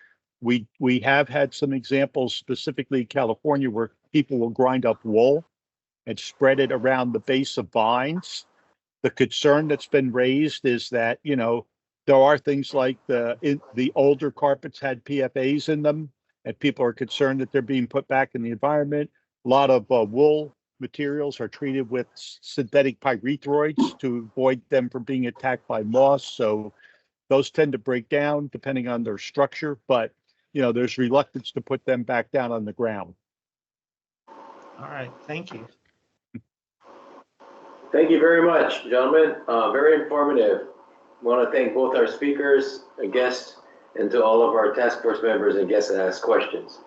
S5: We have had some examples, specifically in California, where people will grind up wool and spread it around the base of vines. The concern that's been raised is that, you know, there are things like the older carpets had PFAs in them, and people are concerned that they're being put back in the environment. A lot of wool materials are treated with synthetic pyrethroids to avoid them from being attacked by moss. So those tend to break down depending on their structure, but you know, there's reluctance to put them back down on the ground.
S2: All right, thank you.
S3: Thank you very much, gentlemen. Very informative. I want to thank both our speakers, guests, and to all of our task force members and guests that asked questions.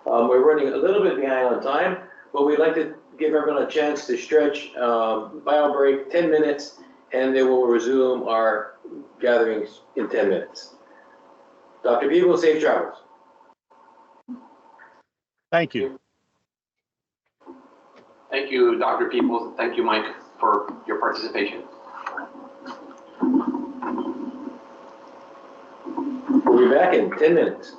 S3: We're running a little bit behind on time, but we'd like to give everyone a chance to stretch, bio break 10 minutes, and then we'll resume our gatherings in 10 minutes. Dr. Peebles, safe travels.
S5: Thank you.
S11: Thank you, Dr. Peebles. Thank you, Mike, for your participation.
S3: We'll be back in 10 minutes.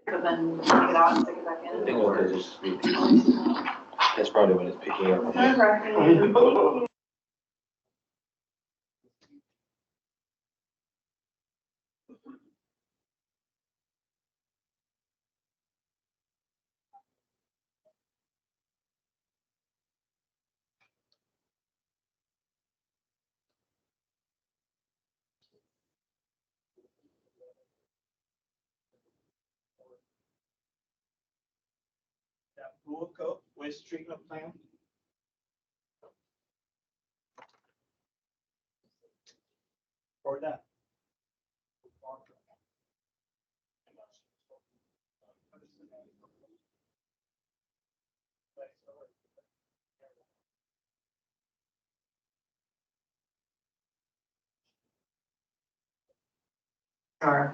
S1: But then take it out and stick it back in.
S3: I think we'll just repeat. That's probably when it's picking up.
S2: That pool coat waste treatment plant. Or that.
S1: Sure.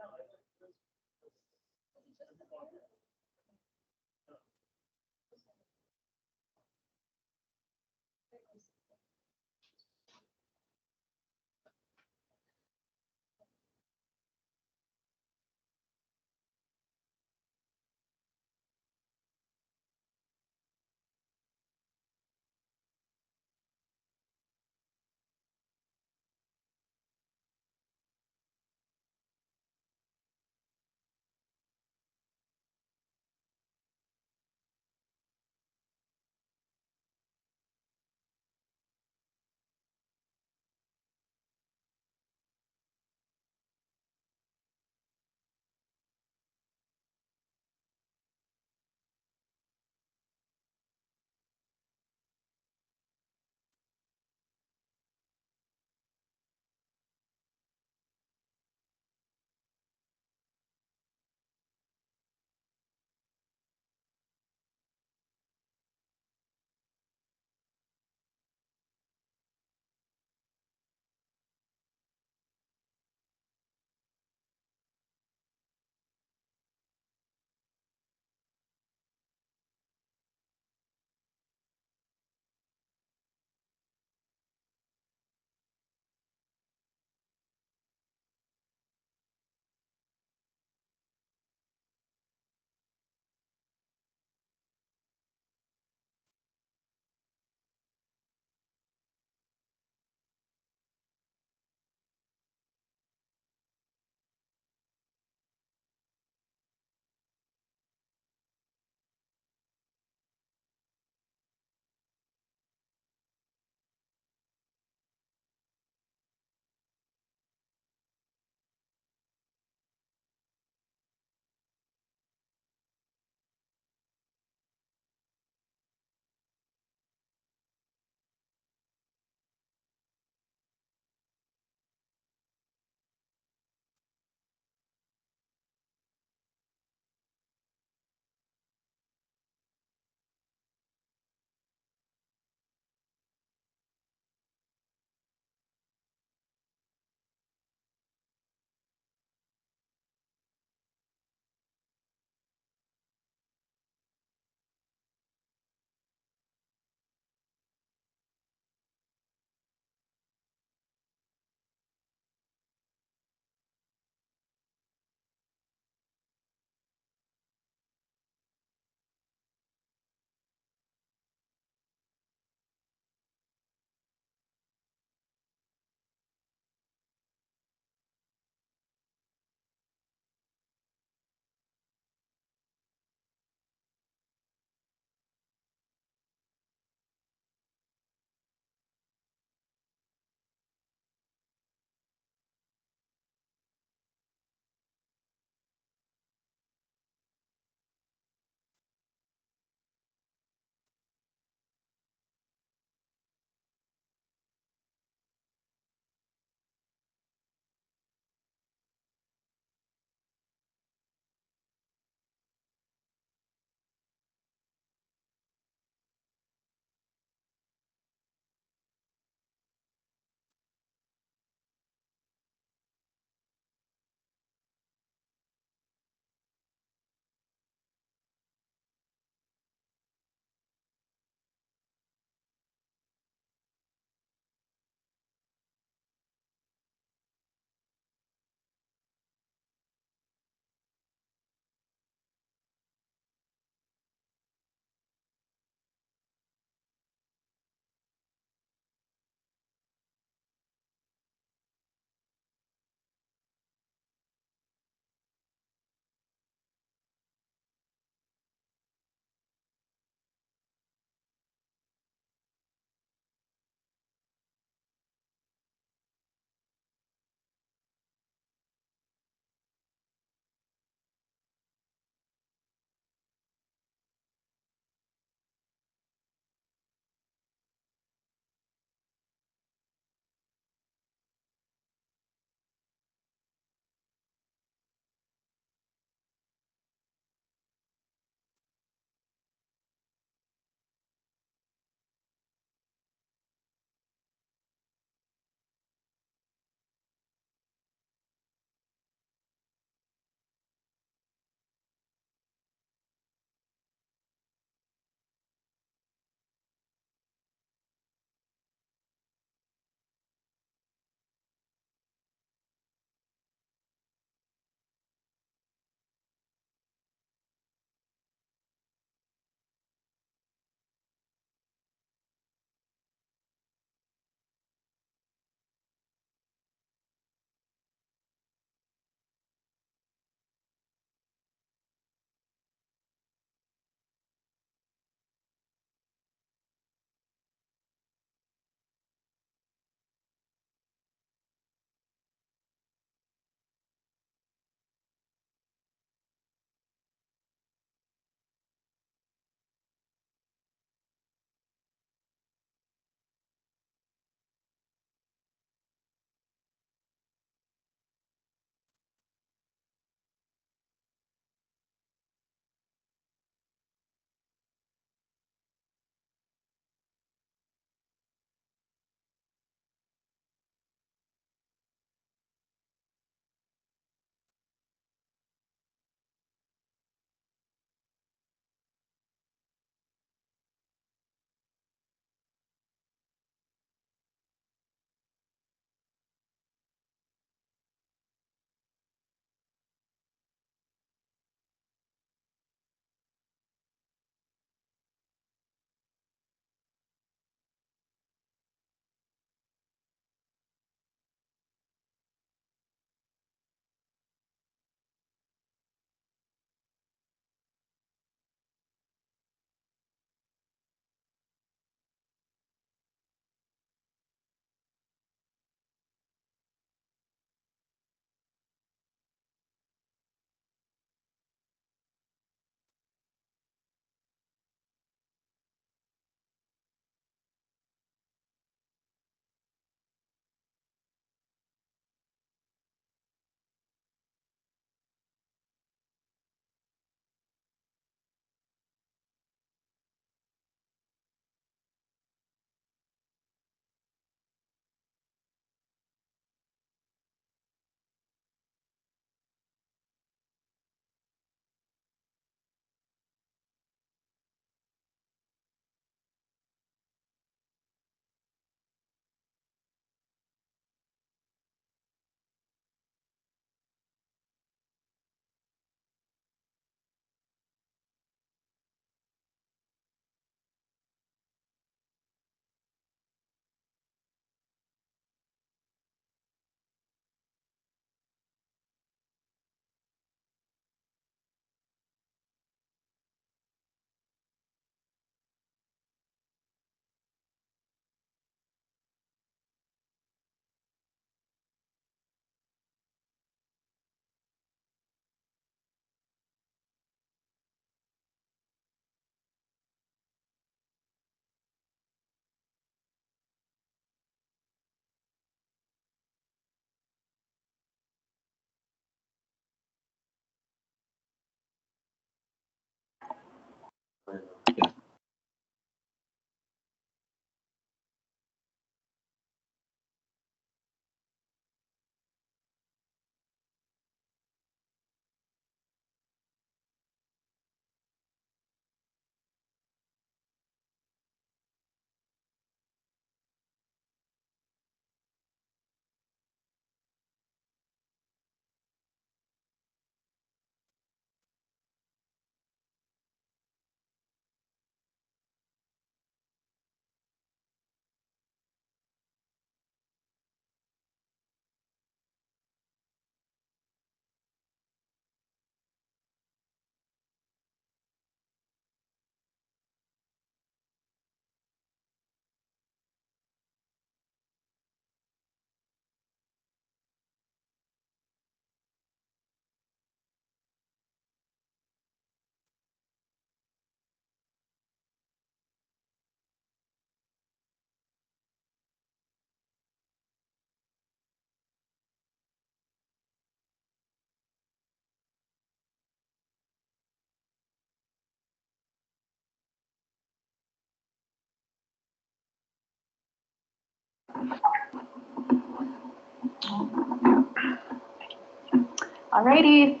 S10: Alrighty,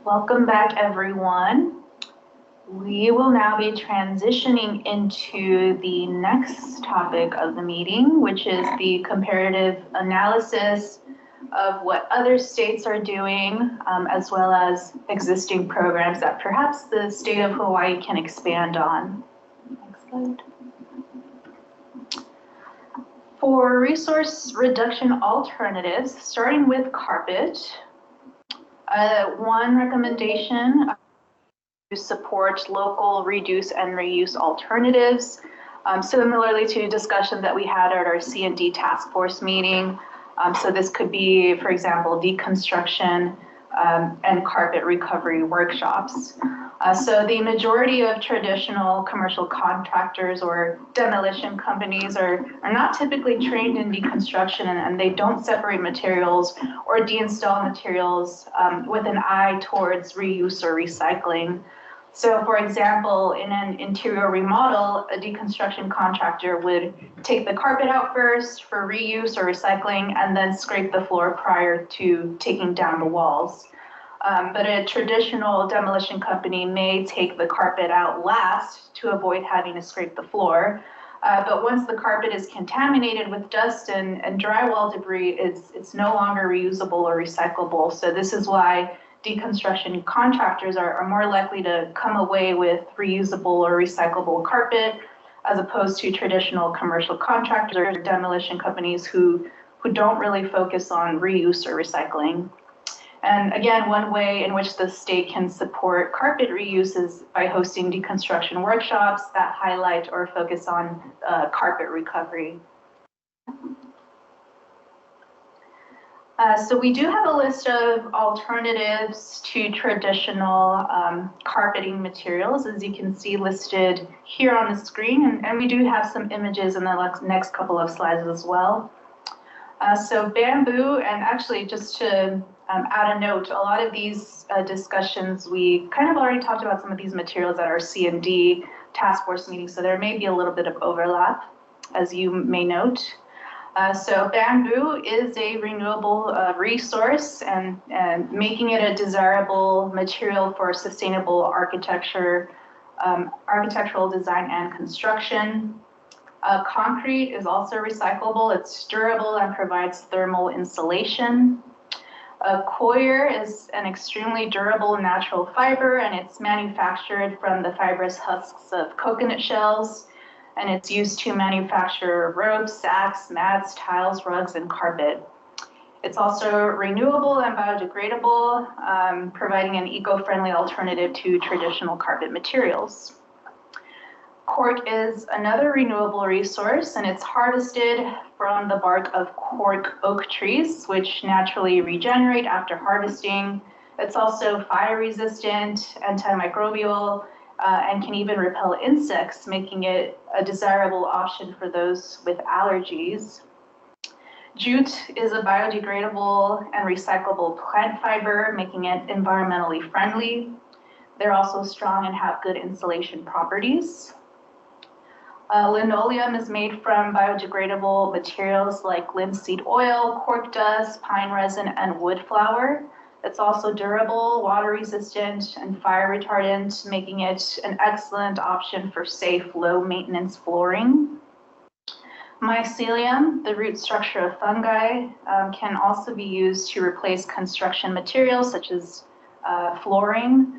S10: welcome back everyone. We will now be transitioning into the next topic of the meeting, which is the comparative analysis of what other states are doing, as well as existing programs that perhaps the state of Hawaii can expand on. Next slide. For resource reduction alternatives, starting with carpet, one recommendation to support local reduce and reuse alternatives, similarly to discussion that we had at our C&D task force meeting. So this could be, for example, deconstruction and carpet recovery workshops. So the majority of traditional commercial contractors or demolition companies are not typically trained in deconstruction, and they don't separate materials or deinstall materials with an eye towards reuse or recycling. So for example, in an interior remodel, a deconstruction contractor would take the carpet out first for reuse or recycling and then scrape the floor prior to taking down the walls. But a traditional demolition company may take the carpet out last to avoid having to scrape the floor. But once the carpet is contaminated with dust and drywall debris, it's no longer reusable or recyclable. So this is why deconstruction contractors are more likely to come away with reusable or recyclable carpet, as opposed to traditional commercial contractors or demolition companies who don't really focus on reuse or recycling. And again, one way in which the state can support carpet reuse is by hosting deconstruction workshops that highlight or focus on carpet recovery. So we do have a list of alternatives to traditional carpeting materials, as you can see listed here on the screen, and we do have some images in the next couple of slides as well. So bamboo, and actually just to add a note, a lot of these discussions, we kind of already talked about some of these materials at our C&D task force meeting, so there may be a little bit of overlap, as you may note. So bamboo is a renewable resource, and making it a desirable material for sustainable architecture, architectural design and construction. Concrete is also recyclable. It's durable and provides thermal insulation. Coir is an extremely durable natural fiber, and it's manufactured from the fibrous husks of coconut shells, and it's used to manufacture robes, sacks, mats, tiles, rugs, and carpet. It's also renewable and biodegradable, providing an eco-friendly alternative to traditional carpet materials. Cork is another renewable resource, and it's harvested from the bark of cork oak trees, which naturally regenerate after harvesting. It's also fire resistant, antimicrobial, and can even repel insects, making it a desirable option for those with allergies. Jute is a biodegradable and recyclable plant fiber, making it environmentally friendly. They're also strong and have good insulation properties. Linoleum is made from biodegradable materials like linseed oil, cork dust, pine resin, and wood flour. It's also durable, water resistant, and fire retardant, making it an excellent option for safe, low maintenance flooring. Mycelium, the root structure of fungi, can also be used to replace construction materials such as flooring.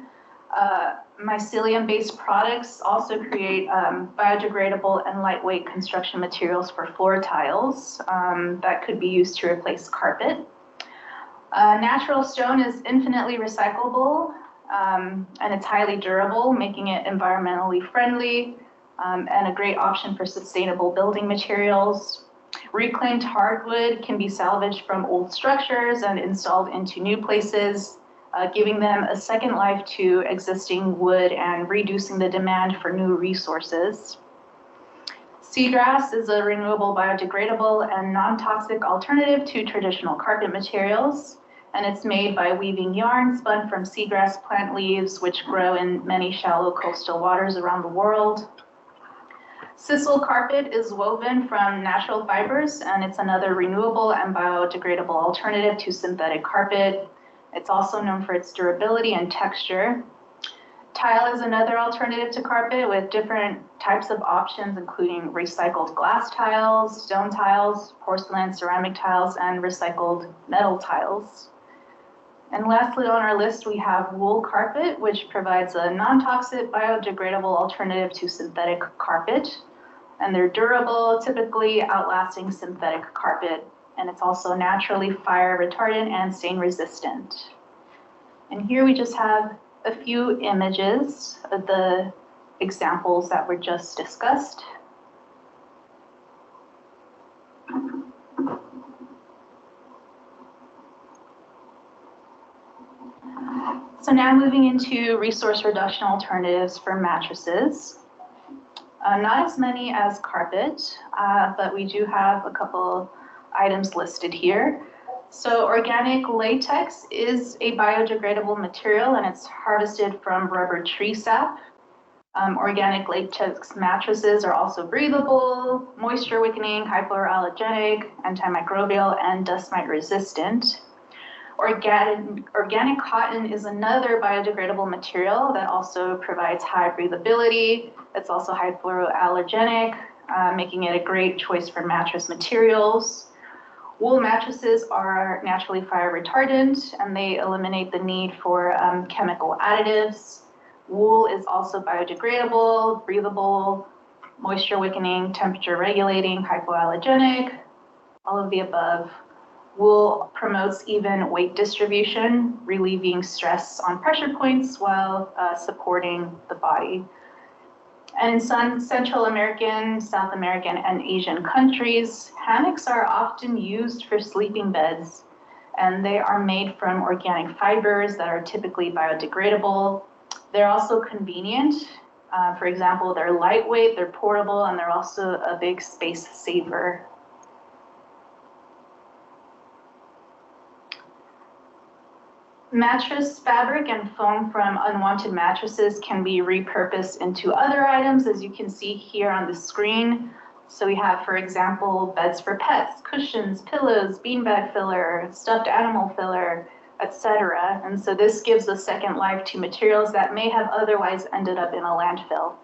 S10: Mycelium-based products also create biodegradable and lightweight construction materials for floor tiles that could be used to replace carpet. Natural stone is infinitely recyclable, and it's highly durable, making it environmentally friendly and a great option for sustainable building materials. Reclaimed hardwood can be salvaged from old structures and installed into new places, giving them a second life to existing wood and reducing the demand for new resources. Seagrass is a renewable, biodegradable, and non-toxic alternative to traditional carpet materials, and it's made by weaving yarn spun from seagrass plant leaves, which grow in many shallow coastal waters around the world. Sisal carpet is woven from natural fibers, and it's another renewable and biodegradable alternative to synthetic carpet. It's also known for its durability and texture. Tile is another alternative to carpet with different types of options, including recycled glass tiles, stone tiles, porcelain, ceramic tiles, and recycled metal tiles. And lastly on our list, we have wool carpet, which provides a non-toxic, biodegradable alternative to synthetic carpet. And they're durable, typically outlasting synthetic carpet. And it's also naturally fire retardant and stain resistant. And here we just have a few images of the examples that were just discussed. So now moving into resource reduction alternatives for mattresses. Not as many as carpet, but we do have a couple items listed here. So organic latex is a biodegradable material and it's harvested from rubber tree sap. Organic latex mattresses are also breathable, moisture wicking, hypoallergenic, antimicrobial, and dust mite resistant. Organic cotton is another biodegradable material that also provides high breathability. It's also hypoallergenic, making it a great choice for mattress materials. Wool mattresses are naturally fire retardant and they eliminate the need for chemical additives. Wool is also biodegradable, breathable, moisture wicking, temperature regulating, hypoallergenic, all of the above. Wool promotes even weight distribution, relieving stress on pressure points while supporting the body. And in some Central American, South American, and Asian countries, hammocks are often used for sleeping beds, and they are made from organic fibers that are typically biodegradable. They're also convenient. For example, they're lightweight, they're portable, and they're also a big space saver. Mattress fabric and foam from unwanted mattresses can be repurposed into other items, as you can see here on the screen. So we have, for example, beds for pets, cushions, pillows, beanbag filler, stuffed animal filler, etc. And so this gives a second life to materials that may have otherwise ended up in a landfill.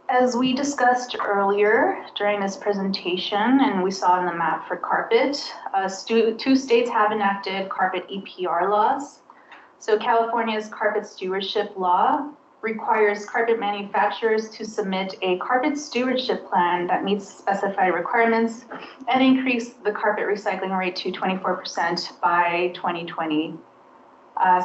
S10: As we discussed earlier during this presentation, and we saw in the map for carpet, 2 states have enacted carpet EPR laws. So California's carpet stewardship law requires carpet manufacturers to submit a carpet stewardship plan that meets specified requirements and increase the carpet recycling rate to 24% by 2020.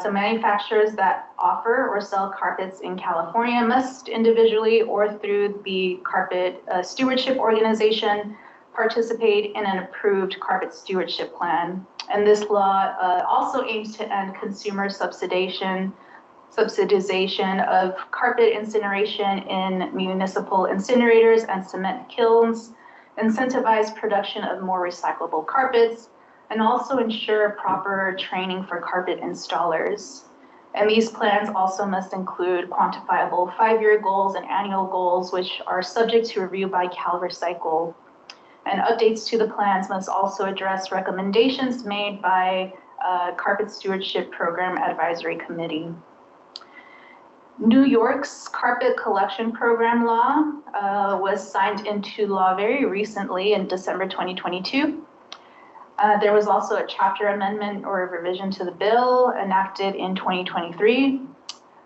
S10: So manufacturers that offer or sell carpets in California must individually or through the Carpet Stewardship Organization participate in an approved carpet stewardship plan. And this law also aims to end consumer subsidization of carpet incineration in municipal incinerators and cement kilns, incentivize production of more recyclable carpets, and also ensure proper training for carpet installers. And these plans also must include quantifiable 5-year goals and annual goals, which are subject to review by CalRecycle. And updates to the plans must also address recommendations made by Carpet Stewardship Program Advisory Committee. New York's Carpet Collection Program law was signed into law very recently in December 2022. There was also a chapter amendment or a revision to the bill enacted in 2023.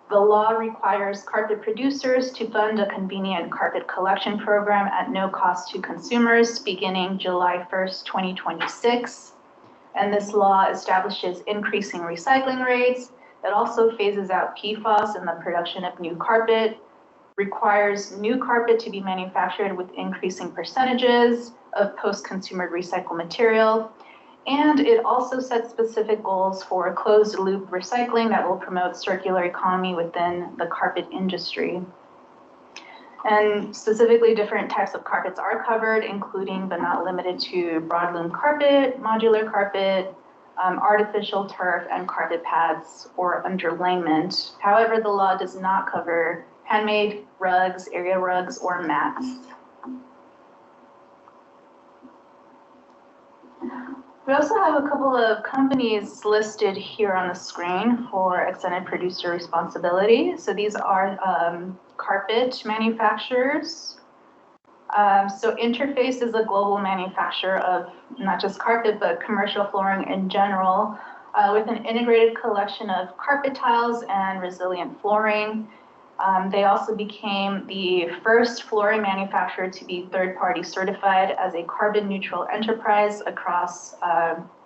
S10: The law requires carpet producers to fund a convenient carpet collection program at no cost to consumers beginning July 1st, 2026. And this law establishes increasing recycling rates. It also phases out PFAS in the production of new carpet, requires new carpet to be manufactured with increasing percentages of post-consumer recycled material. And it also sets specific goals for closed loop recycling that will promote circular economy within the carpet industry. And specifically, different types of carpets are covered, including but not limited to broadloom carpet, modular carpet, artificial turf and carpet pads or underlayment. However, the law does not cover handmade rugs, area rugs, or mats. We also have a couple of companies listed here on the screen for extended producer responsibility. So these are carpet manufacturers. So Interface is a global manufacturer of not just carpet, but commercial flooring in general, with an integrated collection of carpet tiles and resilient flooring. They also became the first flooring manufacturer to be third-party certified as a carbon neutral enterprise across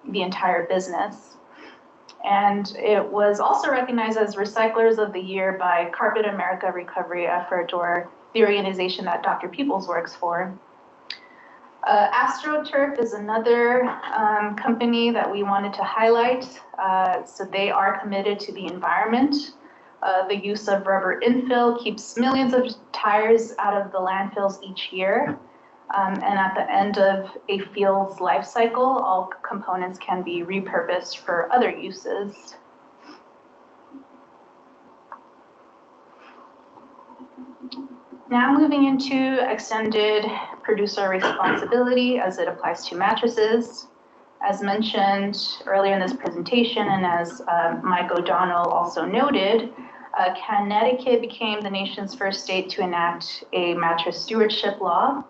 S10: the entire business. And it was also recognized as Recyclers of the Year by Carpet America Recovery Effort, or the organization that Dr. Peoples works for. AstroTurf is another company that we wanted to highlight. So they are committed to the environment. The use of rubber infill keeps millions of tires out of the landfills each year. And at the end of a field's life cycle, all components can be repurposed for other uses. Now moving into extended producer responsibility as it applies to mattresses. As mentioned earlier in this presentation, and as Mike O'Donnell also noted, Connecticut became the nation's first state to enact a mattress stewardship law.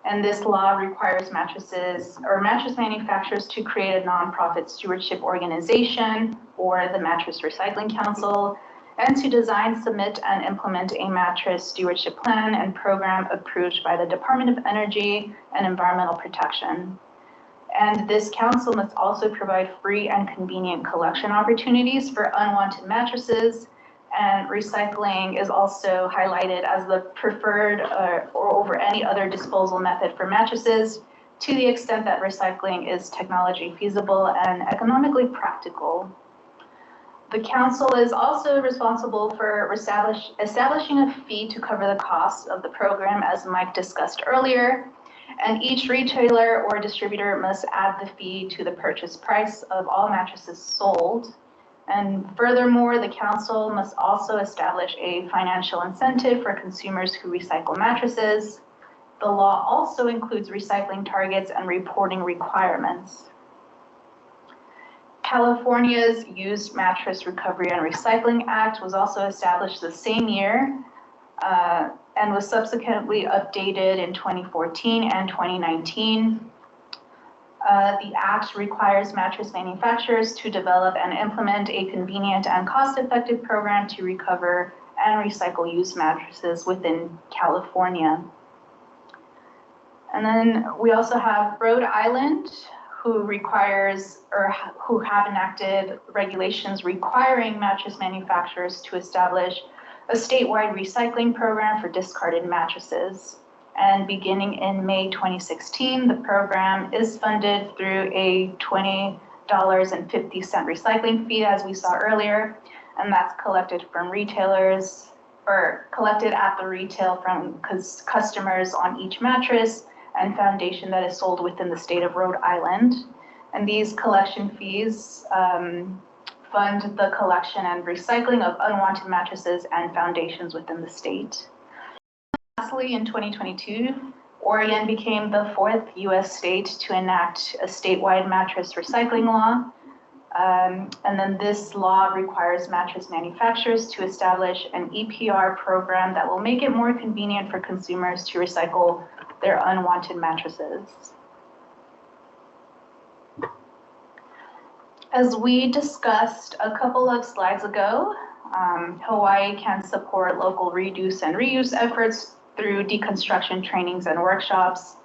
S10: And this law requires mattresses or mattress manufacturers to create a nonprofit stewardship organization, or the Mattress Recycling Council, and to design, submit, and implement a mattress stewardship plan and program approved by the Department of Energy and Environmental Protection. And this council must also provide free and convenient collection opportunities for unwanted mattresses, and recycling is also highlighted as the preferred or over any other disposal method for mattresses, to the extent that recycling is technology feasible and economically practical. The council is also responsible for establishing a fee to cover the costs of the program, as Mike discussed earlier, and each retailer or distributor must add the fee to the purchase price of all mattresses sold. And furthermore, the council must also establish a financial incentive for consumers who recycle mattresses. The law also includes recycling targets and reporting requirements. California's Used Mattress Recovery and Recycling Act was also established the same year and was subsequently updated in 2014 and 2019. The Act requires mattress manufacturers to develop and implement a convenient and cost-effective program to recover and recycle used mattresses within California. And then we also have Rhode Island, who requires or who have enacted regulations requiring mattress manufacturers to establish a statewide recycling program for discarded mattresses. And beginning in May 2016, the program is funded through a $20.50 recycling fee, as we saw earlier, and that's collected from retailers, or collected at the retail from customers on each mattress and foundation that is sold within the state of Rhode Island. And these collection fees fund the collection and recycling of unwanted mattresses and foundations within the state. Lastly, in 2022, Oregon became the 4th U.S. state to enact a statewide mattress recycling law. And then this law requires mattress manufacturers to establish an EPR program that will make it more convenient for consumers to recycle their unwanted mattresses. As we discussed a couple of slides ago, Hawaii can support local reduce and reuse efforts through deconstruction trainings and workshops.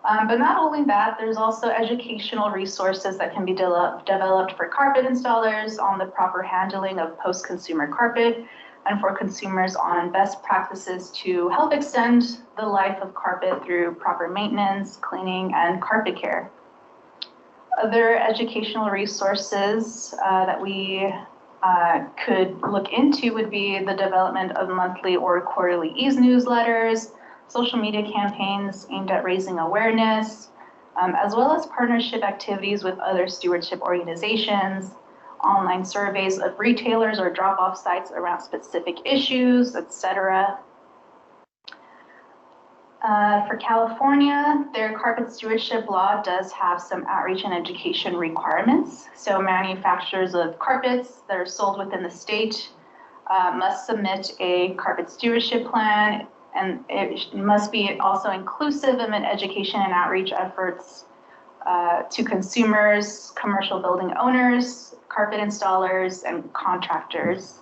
S10: But not only that, there's also educational resources that can be developed for carpet installers on the proper handling of post-consumer carpet, and for consumers on best practices to help extend the life of carpet through proper maintenance, cleaning, and carpet care. Other educational resources that we could look into would be the development of monthly or quarterly newsletters, social media campaigns aimed at raising awareness, as well as partnership activities with other stewardship organizations, online surveys of retailers or drop-off sites around specific issues, etc. For California, their carpet stewardship law does have some outreach and education requirements. So manufacturers of carpets that are sold within the state must submit a carpet stewardship plan, and it must be also inclusive of an education and outreach efforts to consumers, commercial building owners, carpet installers, and contractors.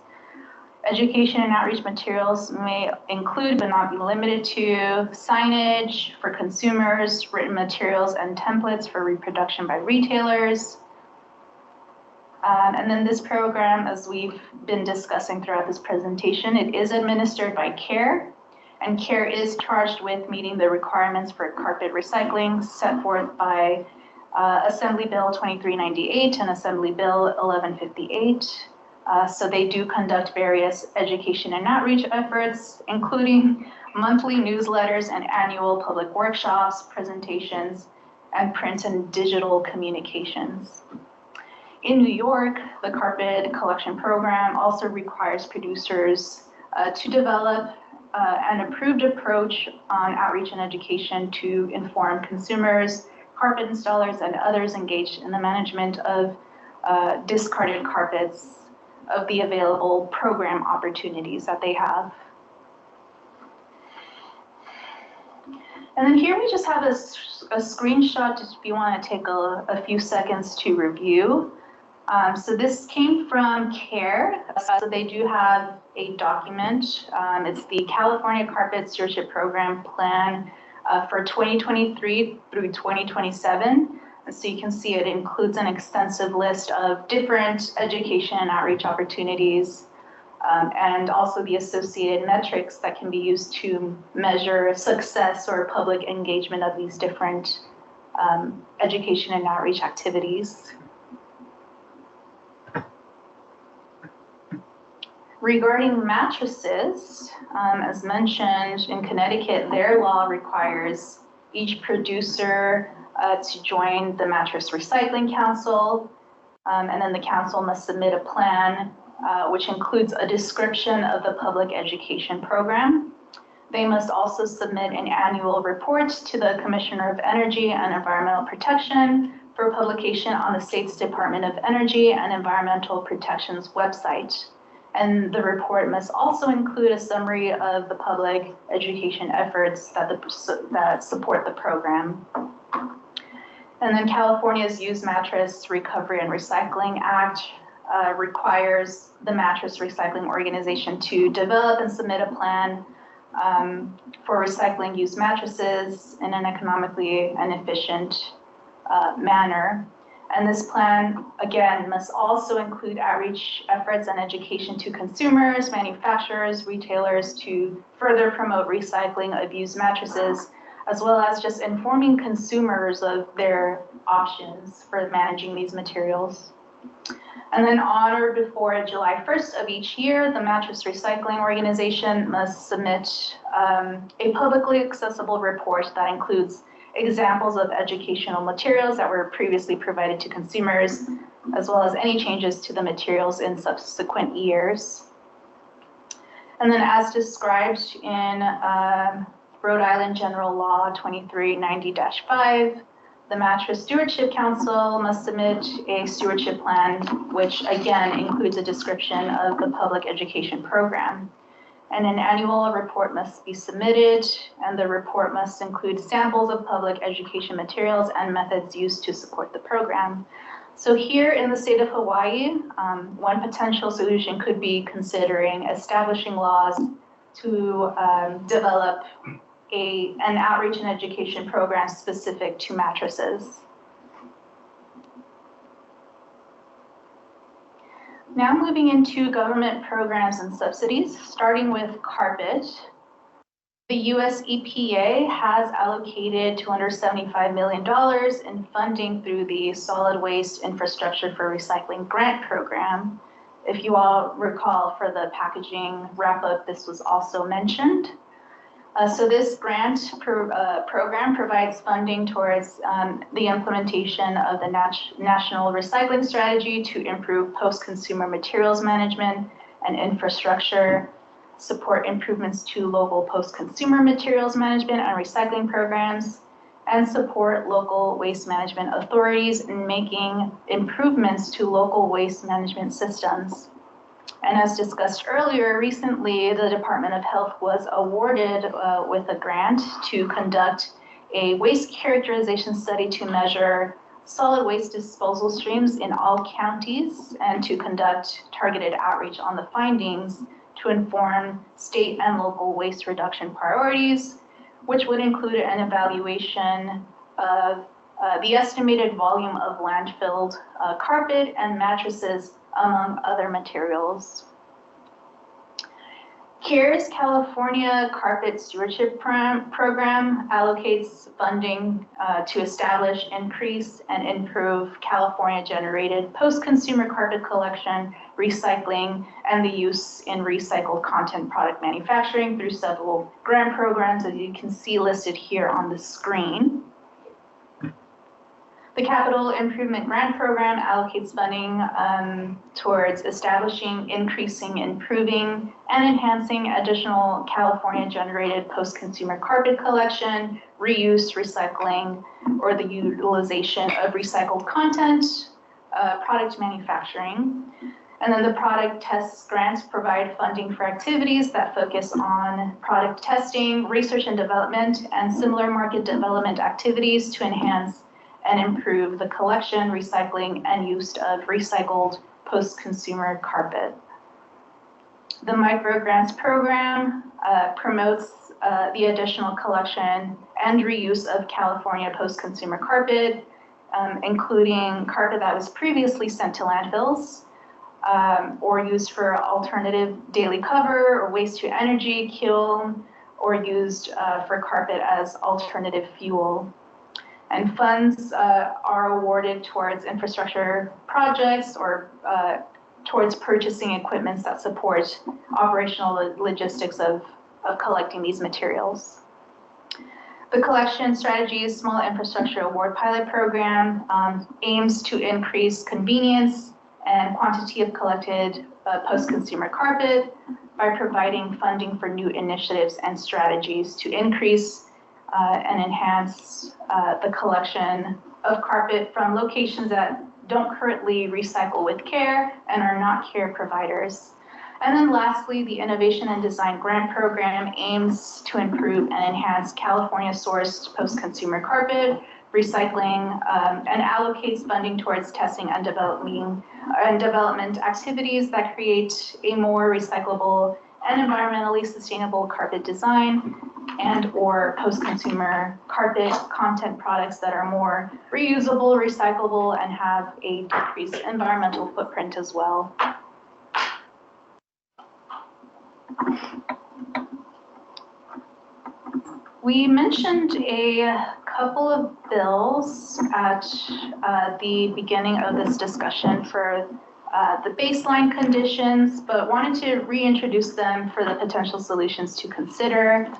S10: Education and outreach materials may include, but not be limited to, signage for consumers, written materials and templates for reproduction by retailers. And then this program, as we've been discussing throughout this presentation, it is administered by CARE, and CARE is charged with meeting the requirements for carpet recycling set forth by Assembly Bill 2398 and Assembly Bill 1158. So they do conduct various education and outreach efforts, including monthly newsletters and annual public workshops, presentations, and print and digital communications. In New York, the carpet collection program also requires producers to develop an approved approach on outreach and education to inform consumers, carpet installers, and others engaged in the management of discarded carpets of the available program opportunities that they have. And then here we just have a screenshot if you want to take a few seconds to review. So this came from CARE. So they do have a document. It's the California Carpet Stewardship Program Plan for 2023 through 2027. And so you can see it includes an extensive list of different education and outreach opportunities, and also the associated metrics that can be used to measure success or public engagement of these different education and outreach activities. Regarding mattresses, as mentioned, in Connecticut, their law requires each producer to join the Mattress Recycling Council, and then the council must submit a plan which includes a description of the public education program. They must also submit an annual report to the Commissioner of Energy and Environmental Protection for publication on the state's Department of Energy and Environmental Protection's website. And the report must also include a summary of the public education efforts that support the program. And then California's Used Mattress Recovery and Recycling Act requires the Mattress Recycling Organization to develop and submit a plan for recycling used mattresses in an economically and efficient manner. And this plan, again, must also include outreach efforts and education to consumers, manufacturers, retailers to further promote recycling of used mattresses, as well as just informing consumers of their options for managing these materials. And then on or before July 1st of each year, the Mattress Recycling Organization must submit a publicly accessible report that includes examples of educational materials that were previously provided to consumers, as well as any changes to the materials in subsequent years. And then as described in Rhode Island General Law 2390-5, the Mattress Stewardship Council must submit a stewardship plan, which again includes a description of the public education program. And an annual report must be submitted, and the report must include samples of public education materials and methods used to support the program. So here in the state of Hawaii, one potential solution could be considering establishing laws to develop an outreach and education program specific to mattresses. Now moving into government programs and subsidies, starting with carpet. The US EPA has allocated $275 million in funding through the Solid Waste Infrastructure for Recycling Grant Program. If you all recall, for the packaging wrap-up, this was also mentioned. So this grant program provides funding towards the implementation of the National Recycling Strategy to improve post-consumer materials management and infrastructure, support improvements to local post-consumer materials management and recycling programs, and support local waste management authorities in making improvements to local waste management systems. And as discussed earlier, recently the Department of Health was awarded with a grant to conduct a waste characterization study to measure solid waste disposal streams in all counties and to conduct targeted outreach on the findings to inform state and local waste reduction priorities, which would include an evaluation of the estimated volume of landfilled carpet and mattresses, among other materials. CARES California Carpet Stewardship Program allocates funding to establish, increase, and improve California-generated post-consumer carpet collection, recycling, and the use in recycled content product manufacturing through several grant programs, as you can see listed here on the screen. The Capital Improvement Grant Program allocates funding towards establishing, increasing, improving, and enhancing additional California-generated post-consumer carpet collection, reuse, recycling, or the utilization of recycled content, product manufacturing. And then the product tests grants provide funding for activities that focus on product testing, research and development, and similar market development activities to enhance and improve the collection, recycling, and use of recycled post-consumer carpet. The microgrants program promotes the additional collection and reuse of California post-consumer carpet, including carpet that was previously sent to landfills or used for alternative daily cover or waste to energy kiln, or used for carpet as alternative fuel. And funds are awarded towards infrastructure projects or towards purchasing equipment that support operational logistics of collecting these materials. The Collection Strategies Small Infrastructure Award Pilot Program aims to increase convenience and quantity of collected post-consumer carpet by providing funding for new initiatives and strategies to increase and enhance the collection of carpet from locations that don't currently recycle with care and are not care providers. And then lastly, the Innovation and Design Grant Program aims to improve and enhance California-sourced post-consumer carpet recycling and allocates funding towards testing and development activities that create a more recyclable and environmentally sustainable carpet design and or post-consumer carpet content products that are more reusable, recyclable, and have a decreased environmental footprint as well. We mentioned a couple of bills at the beginning of this discussion for the baseline conditions, but wanted to reintroduce them for the potential solutions to consider.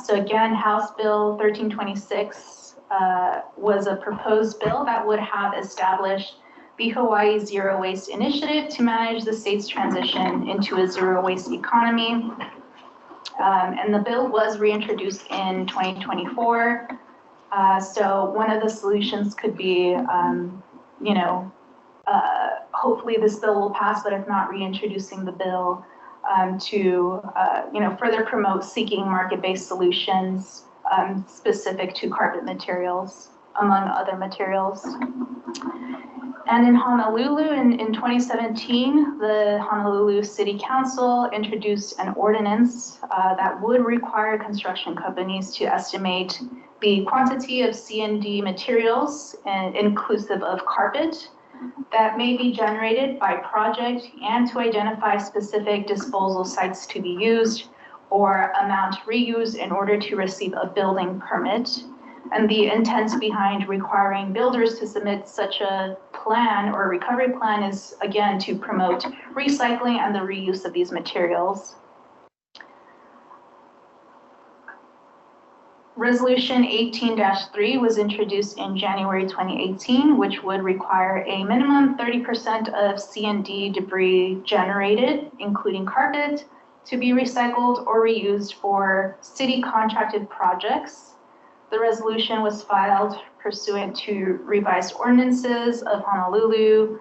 S10: So again, House Bill 1326 was a proposed bill that would have established the Hawaii Zero Waste Initiative to manage the state's transition into a zero waste economy. And the bill was reintroduced in 2024. So one of the solutions could be, hopefully this bill will pass, but if not, reintroducing the bill to, further promote seeking market-based solutions specific to carpet materials, among other materials. And in Honolulu, in 2017, the Honolulu City Council introduced an ordinance that would require construction companies to estimate the quantity of C&D materials, inclusive of carpet, that may be generated by project and to identify specific disposal sites to be used or amount reused in order to receive a building permit. And the intent behind requiring builders to submit such a plan or recovery plan is, again, to promote recycling and the reuse of these materials. Resolution 18-3 was introduced in January 2018, which would require a minimum 30% of C&D debris generated, including carpet, to be recycled or reused for city contracted projects. The resolution was filed pursuant to revised ordinances of Honolulu,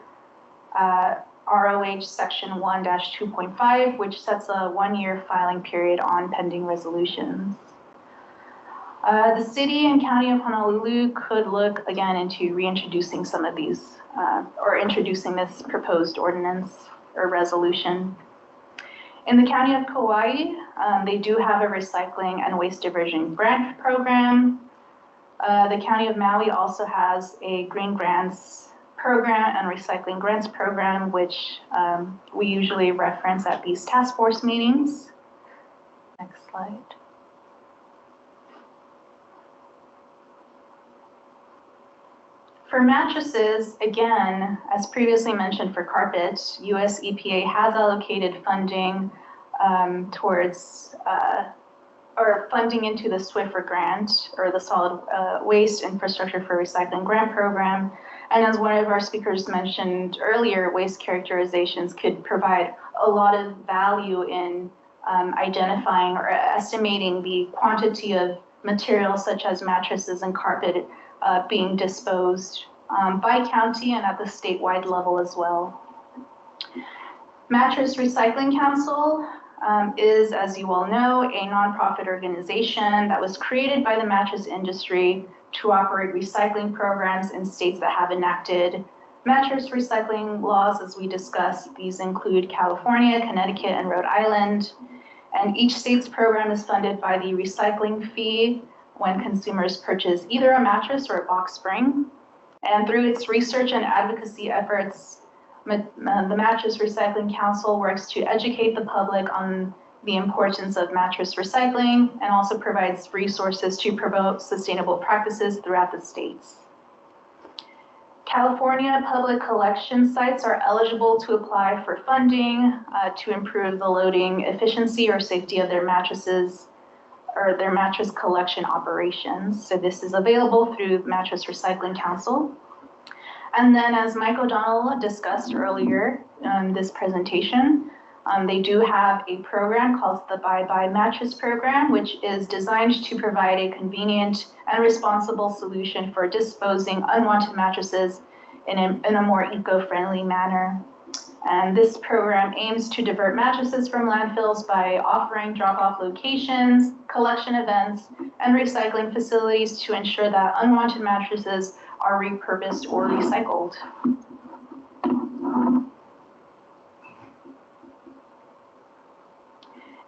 S10: ROH Section 1-2.5, which sets a 1-year filing period on pending resolutions. The city and county of Honolulu could look again into reintroducing some of these or introducing this proposed ordinance or resolution. In the county of Kauai, they do have a recycling and waste diversion grant program. The county of Maui also has a green grants program and recycling grants program, which we usually reference at these task force meetings. Next slide. For mattresses, again, as previously mentioned for carpet, US EPA has allocated funding towards or funding into the SWIFR grant, or the Solid Waste Infrastructure for Recycling Grant Program. And as one of our speakers mentioned earlier, waste characterizations could provide a lot of value in identifying or estimating the quantity of materials such as mattresses and carpet being disposed by county and at the statewide level as well. Mattress Recycling Council is, as you all know, a nonprofit organization that was created by the mattress industry to operate recycling programs in states that have enacted mattress recycling laws. As we discussed, these include California, Connecticut, and Rhode Island. And each state's program is funded by the recycling fee when consumers purchase either a mattress or a box spring. And through its research and advocacy efforts, the Mattress Recycling Council works to educate the public on the importance of mattress recycling and also provides resources to promote sustainable practices throughout the states. California public collection sites are eligible to apply for funding to improve the loading efficiency or safety of their mattresses or their mattress collection operations. So this is available through Mattress Recycling Council. And then, as Mike O'Donnell discussed earlier in this presentation, they do have a program called the Bye Bye Mattress Program, which is designed to provide a convenient and responsible solution for disposing unwanted mattresses in a more eco-friendly manner. And this program aims to divert mattresses from landfills by offering drop-off locations, collection events, and recycling facilities to ensure that unwanted mattresses are repurposed or recycled.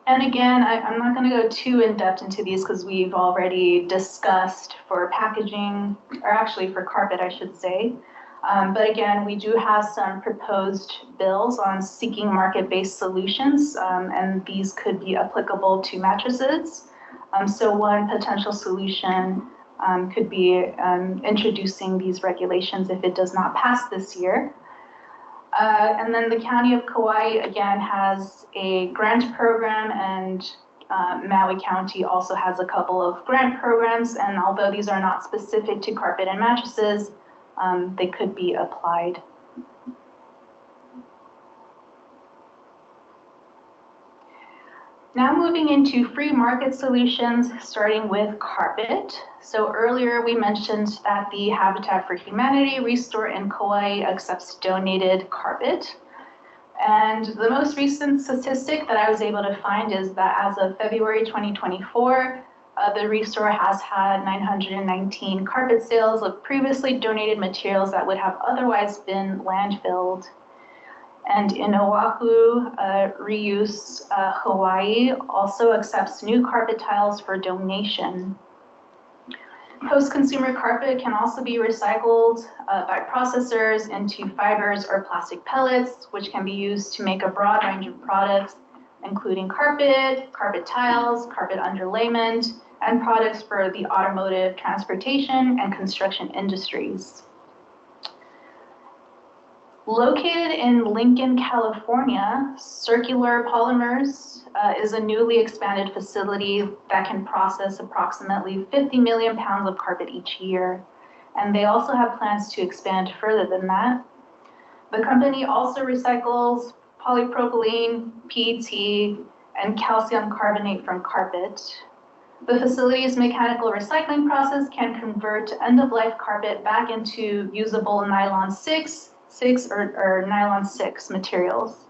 S10: And again, I'm not going to go too in-depth into these because we've already discussed for packaging, or actually for carpet, I should say. But again, we do have some proposed bills on seeking market-based solutions, and these could be applicable to mattresses. So one potential solution could be introducing these regulations if it does not pass this year. And then the County of Kauai, again, has a grant program, and Maui County also has a couple of grant programs. And although these are not specific to carpet and mattresses, they could be applied. Now moving into free market solutions, starting with carpet. So earlier we mentioned that the Habitat for Humanity Restore in Kauai accepts donated carpet. And the most recent statistic that I was able to find is that as of February 2024, the Restore has had 919 carpet sales of previously donated materials that would have otherwise been landfilled. And in Oahu, Reuse Hawaii also accepts new carpet tiles for donation. Post-consumer carpet can also be recycled by processors into fibers or plastic pellets, which can be used to make a broad range of products, including carpet, carpet tiles, carpet underlayment, and products for the automotive, transportation, and construction industries. Located in Lincoln, California, Circular Polymers is a newly expanded facility that can process approximately 50 million pounds of carpet each year. And they also have plans to expand further than that. The company also recycles polypropylene, PET, and calcium carbonate from carpet. The facility's mechanical recycling process can convert end-of-life carpet back into usable nylon 6 or nylon 6 materials.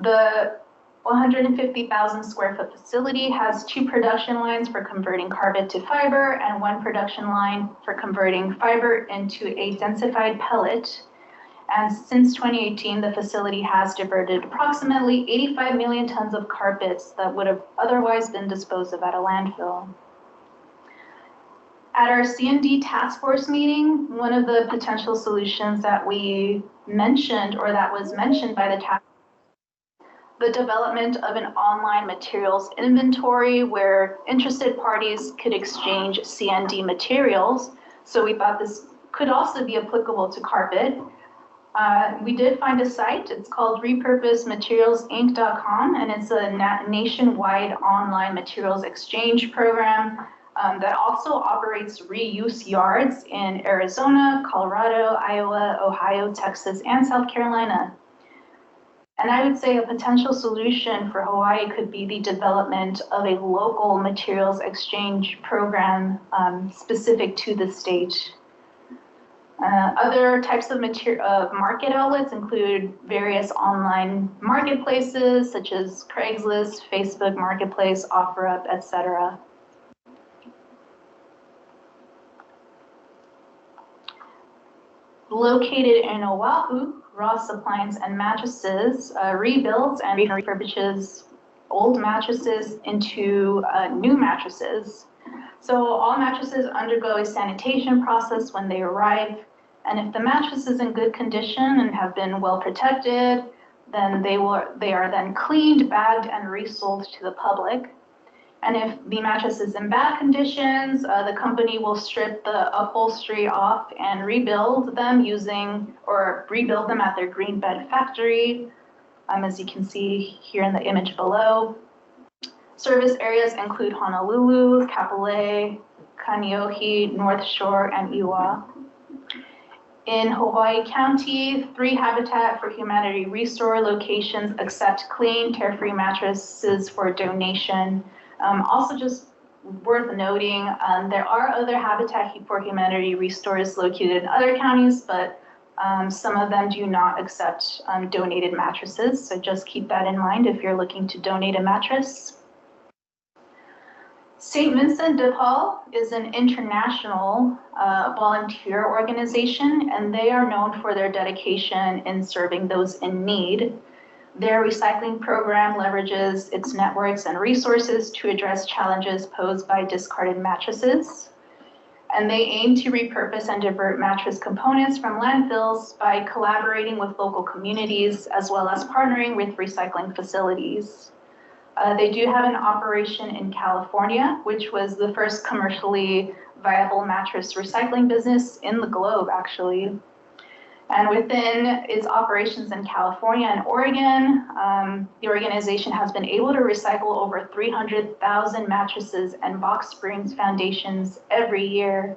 S10: The 150,000 square foot facility has 2 production lines for converting carpet to fiber and 1 production line for converting fiber into a densified pellet. And since 2018, the facility has diverted approximately 85 million tons of carpets that would have otherwise been disposed of at a landfill. At our C&D task force meeting, one of the potential solutions that we mentioned, or that was mentioned by the task, the development of an online materials inventory where interested parties could exchange C&D materials. So we thought this could also be applicable to carpet. We did find a site. It's called repurposematerialsinc.com, and it's a nationwide online materials exchange program that also operates reuse yards in Arizona, Colorado, Iowa, Ohio, Texas, and South Carolina. And I would say a potential solution for Hawaii could be the development of a local materials exchange program specific to the state. Other types of market outlets include various online marketplaces such as Craigslist, Facebook Marketplace, OfferUp, etc. Located in Oahu, Ross Appliance and Mattresses rebuilds and refurbishes old mattresses into new mattresses. So all mattresses undergo a sanitation process when they arrive, and if the mattress is in good condition and have been well protected, then they are then cleaned, bagged, and resold to the public. And if the mattress is in bad conditions, the company will strip the upholstery off and rebuild them at their green bed factory, as you can see here in the image below. Service areas include Honolulu, Kapolei, Kaneohe, North Shore, and Iwa. In Hawaii County, 3 Habitat for Humanity Restore locations accept clean, tear-free mattresses for donation. Also just worth noting, there are other Habitat for Humanity Restores located in other counties, but some of them do not accept donated mattresses. So just keep that in mind if you're looking to donate a mattress. St. Vincent de Paul is an international volunteer organization, and they are known for their dedication in serving those in need. Their recycling program leverages its networks and resources to address challenges posed by discarded mattresses. And they aim to repurpose and divert mattress components from landfills by collaborating with local communities as well as partnering with recycling facilities. They do have an operation in California, which was the first commercially viable mattress recycling business in the globe, actually. And within its operations in California and Oregon, the organization has been able to recycle over 300,000 mattresses and box springs foundations every year.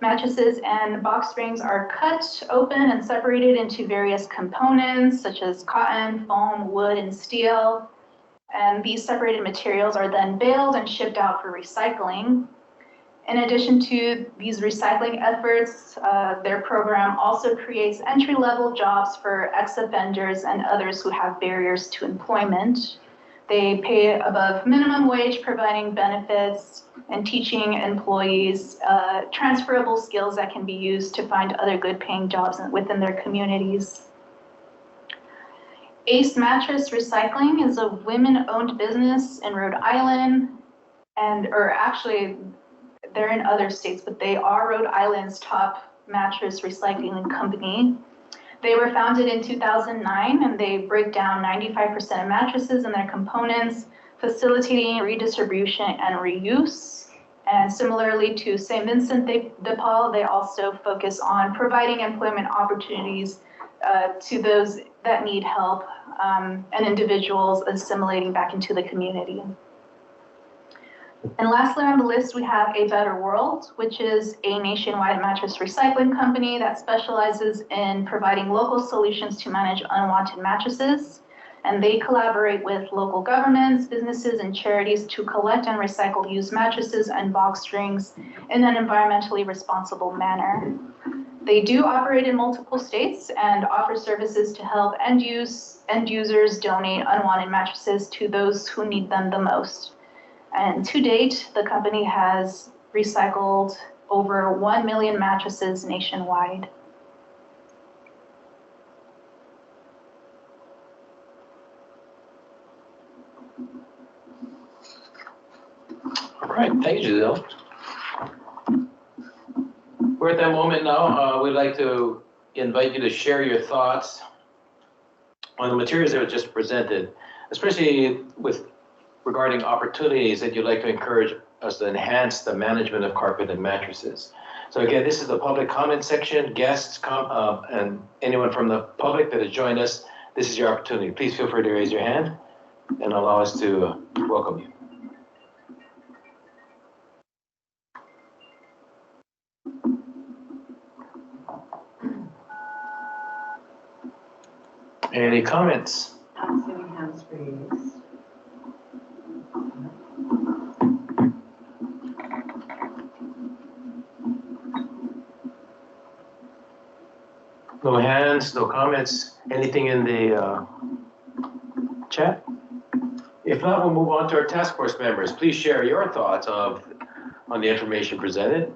S10: Mattresses and box springs are cut open and separated into various components such as cotton, foam, wood, and steel. And these separated materials are then baled and shipped out for recycling. In addition to these recycling efforts, their program also creates entry-level jobs for ex-offenders and others who have barriers to employment. They pay above minimum wage, providing benefits and teaching employees transferable skills that can be used to find other good-paying jobs within their communities. Ace Mattress Recycling is a women-owned business in Rhode Island, or actually, they're in other states, but they are Rhode Island's top mattress recycling company. They were founded in 2009, and they break down 95% of mattresses and their components, facilitating redistribution and reuse. And similarly to St. Vincent de Paul, they also focus on providing employment opportunities to those that need help and individuals assimilating back into the community. And lastly on the list, we have A Better World, which is a nationwide mattress recycling company that specializes in providing local solutions to manage unwanted mattresses. And they collaborate with local governments, businesses, and charities to collect and recycle used mattresses and box springs in an environmentally responsible manner. They do operate in multiple states and offer services to help end users donate unwanted mattresses to those who need them the most. And to date, the company has recycled over 1 million mattresses nationwide.
S3: All right, thank you, Giselle. We're at that moment now. We'd like to invite you to share your thoughts on the materials that were just presented, especially regarding opportunities that you'd like to encourage us to enhance the management of carpet and mattresses. So again, this is the public comment section. Guests and anyone from the public that has joined us, this is your opportunity. Please feel free to raise your hand and allow us to welcome you. Any comments?
S1: I'm seeing hands raised.
S3: No hands, no comments, anything in the chat? If not, we'll move on to our task force members. Please share your thoughts on the information presented.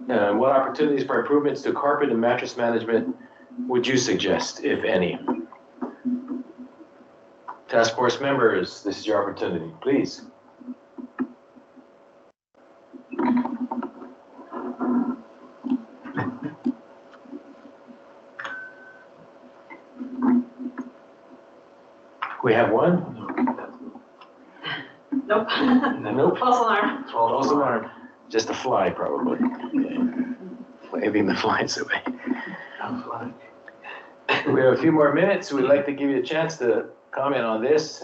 S3: What opportunities for improvements to carpet and mattress management would you suggest, if any? Task force members, this is your opportunity, please. We have one?
S1: Nope.
S3: Nope.
S1: False alarm.
S3: False alarm. Just a fly, probably. Waving the flies away. We have a few more minutes. We'd like to give you a chance to comment on this.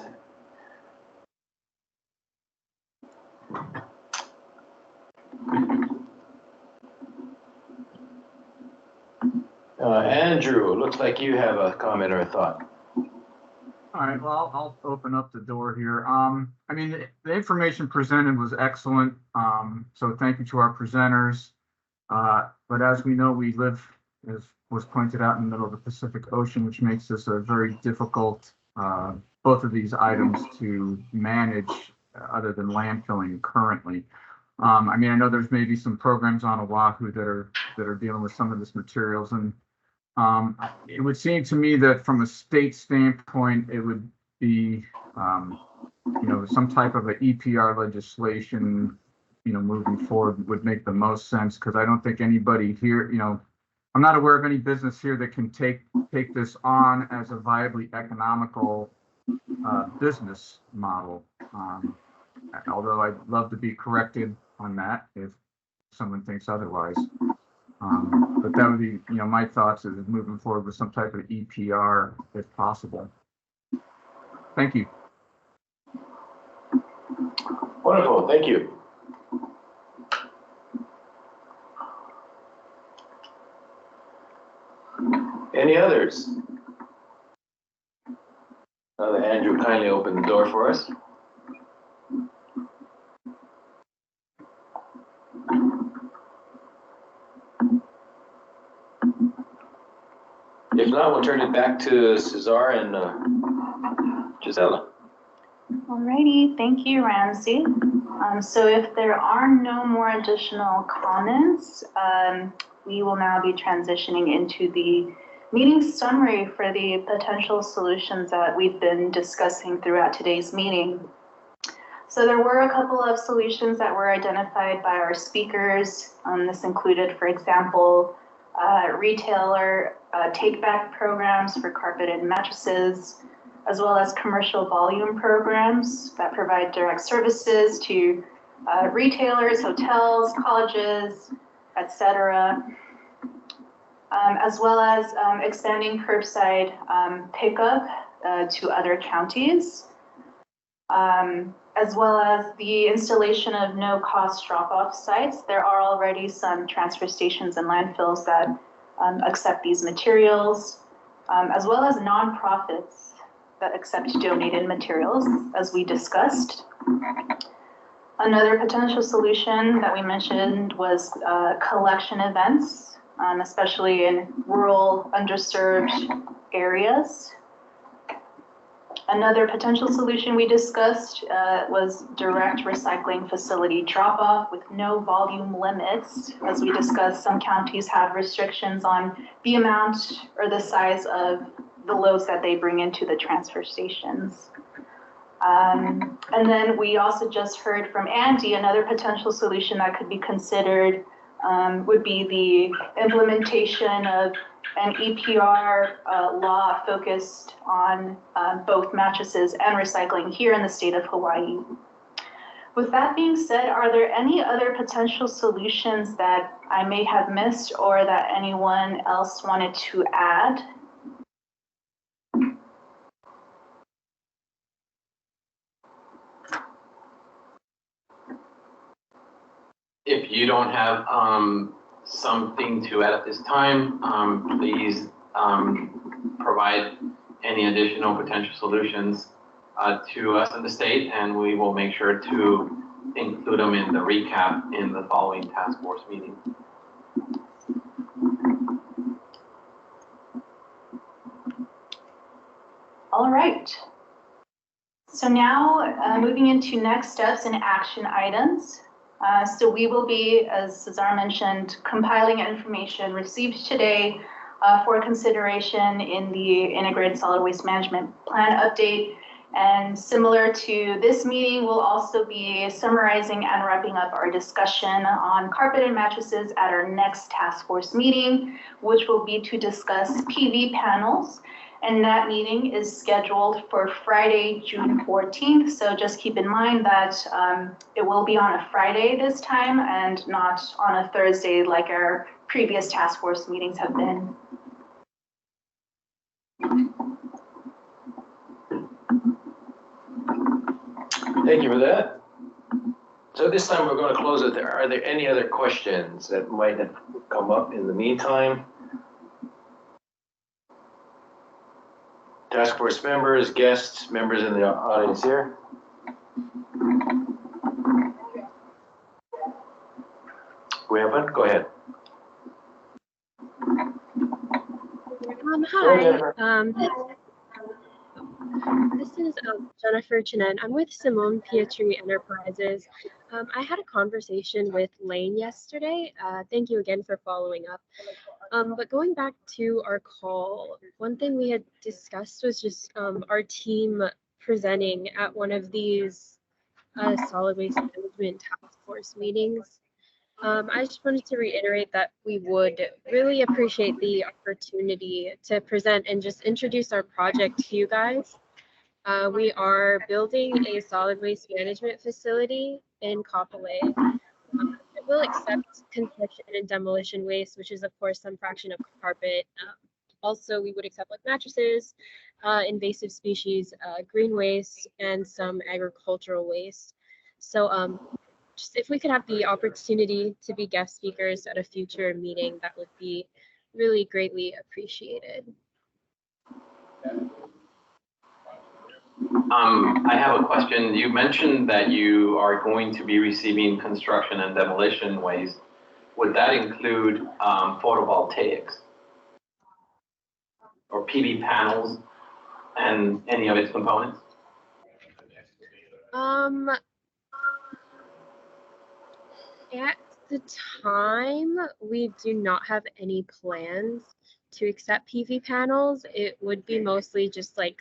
S3: Andrew, looks like you have a comment or a thought.
S6: All right, well, I'll open up the door here. I mean, the information presented was excellent. So thank you to our presenters. But as we know, we live, as was pointed out, in the middle of the Pacific Ocean, which makes this a very difficult, both of these items to manage other than landfilling currently. I mean, I know there's maybe some programs on Oahu that are dealing with some of this materials, and it would seem to me that from a state standpoint, it would be, some type of an EPR legislation, moving forward would make the most sense, because I don't think anybody here, I'm not aware of any business here that can take this on as a viably economical business model. Although I'd love to be corrected on that if someone thinks otherwise. But that would be, my thoughts is moving forward with some type of EPR if possible. Thank you.
S3: Wonderful, thank you. Any others? Andrew kindly open the door for us. If not, we'll turn it back to Cesar and Gisela.
S10: Alrighty, thank you, Ramsey. So if there are no more additional comments, we will now be transitioning into the meeting summary for the potential solutions that we've been discussing throughout today's meeting. So there were a couple of solutions that were identified by our speakers. This included, for example, retailer take-back programs for carpet and mattresses, as well as commercial volume programs that provide direct services to retailers, hotels, colleges, etc. as well as expanding curbside pickup to other counties, as well as the installation of no-cost drop-off sites. There are already some transfer stations and landfills that accept these materials, as well as nonprofits that accept donated materials, as we discussed. Another potential solution that we mentioned was collection events, especially in rural, underserved areas. Another potential solution we discussed was direct recycling facility drop-off with no volume limits. As we discussed, some counties have restrictions on the amount or the size of the loads that they bring into the transfer stations. And then we also just heard from Andy, another potential solution that could be considered would be the implementation of an EPR law focused on both mattresses and recycling here in the state of Hawaii. With that being said, are there any other potential solutions that I may have missed or that anyone else wanted to add?
S11: If you don't have something to add at this time, please provide any additional potential solutions to us in the state, and we will make sure to include them in the recap in the following task force meeting.
S10: All right. So now moving into next steps and action items. So we will be, as Cesar mentioned, compiling information received today for consideration in the Integrated Solid Waste Management Plan update. And similar to this meeting, we'll also be summarizing and wrapping up our discussion on carpet and mattresses at our next task force meeting, which will be to discuss PV panels. And that meeting is scheduled for Friday, June 14th. So just keep in mind that it will be on a Friday this time and not on a Thursday like our previous task force meetings have been.
S3: Thank you for that. So this time we're going to close it there. Are there any other questions that might have come up in the meantime? Task force members, guests, members in the audience here. We have one? Go ahead.
S9: Hi. This is Jennifer Chinen. I'm with Simone Pietri Enterprises. I had a conversation with Lane yesterday. Thank you again for following up. But going back to our call, one thing we had discussed was just our team presenting at one of these solid waste management task force meetings. I just wanted to reiterate that we would really appreciate the opportunity to present and just introduce our project to you guys. We are building a solid waste management facility in Kapolei. It will accept construction and demolition waste, which is of course some fraction of carpet. Also, we would accept like mattresses, invasive species, green waste, and some agricultural waste. So just if we could have the opportunity to be guest speakers at a future meeting, that would be really greatly appreciated.
S11: I have a question. You mentioned that you are going to be receiving construction and demolition waste. Would that include photovoltaics or PV panels and any of its components?
S9: At the time, we do not have any plans to accept PV panels. It would be mostly just like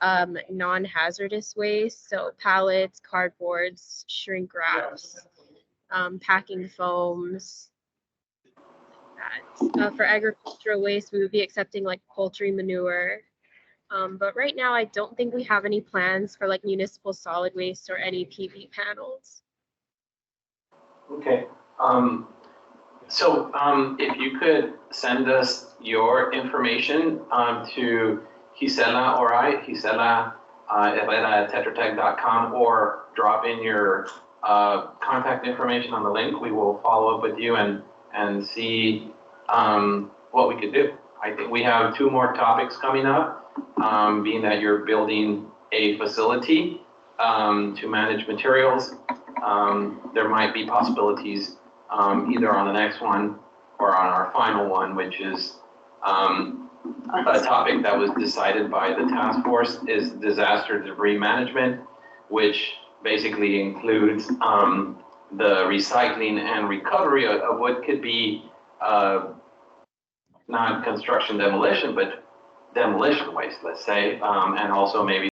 S9: non-hazardous waste, so pallets, cardboards, shrink wraps, packing foams, like that. For agricultural waste, we would be accepting like poultry manure. But right now, I don't think we have any plans for like municipal solid waste or any PV panels.
S11: Okay. So if you could send us your information to Gisela or Gisela Herrera@tetratech.com, or drop in your contact information on the link. We will follow up with you and see what we could do. I think we have 2 more topics coming up, being that you're building a facility to manage materials. There might be possibilities either on the next one or on our final one, which is a topic that was decided by the task force, is disaster debris management, which basically includes the recycling and recovery of what could be not construction demolition, but demolition waste, let's say, and also maybe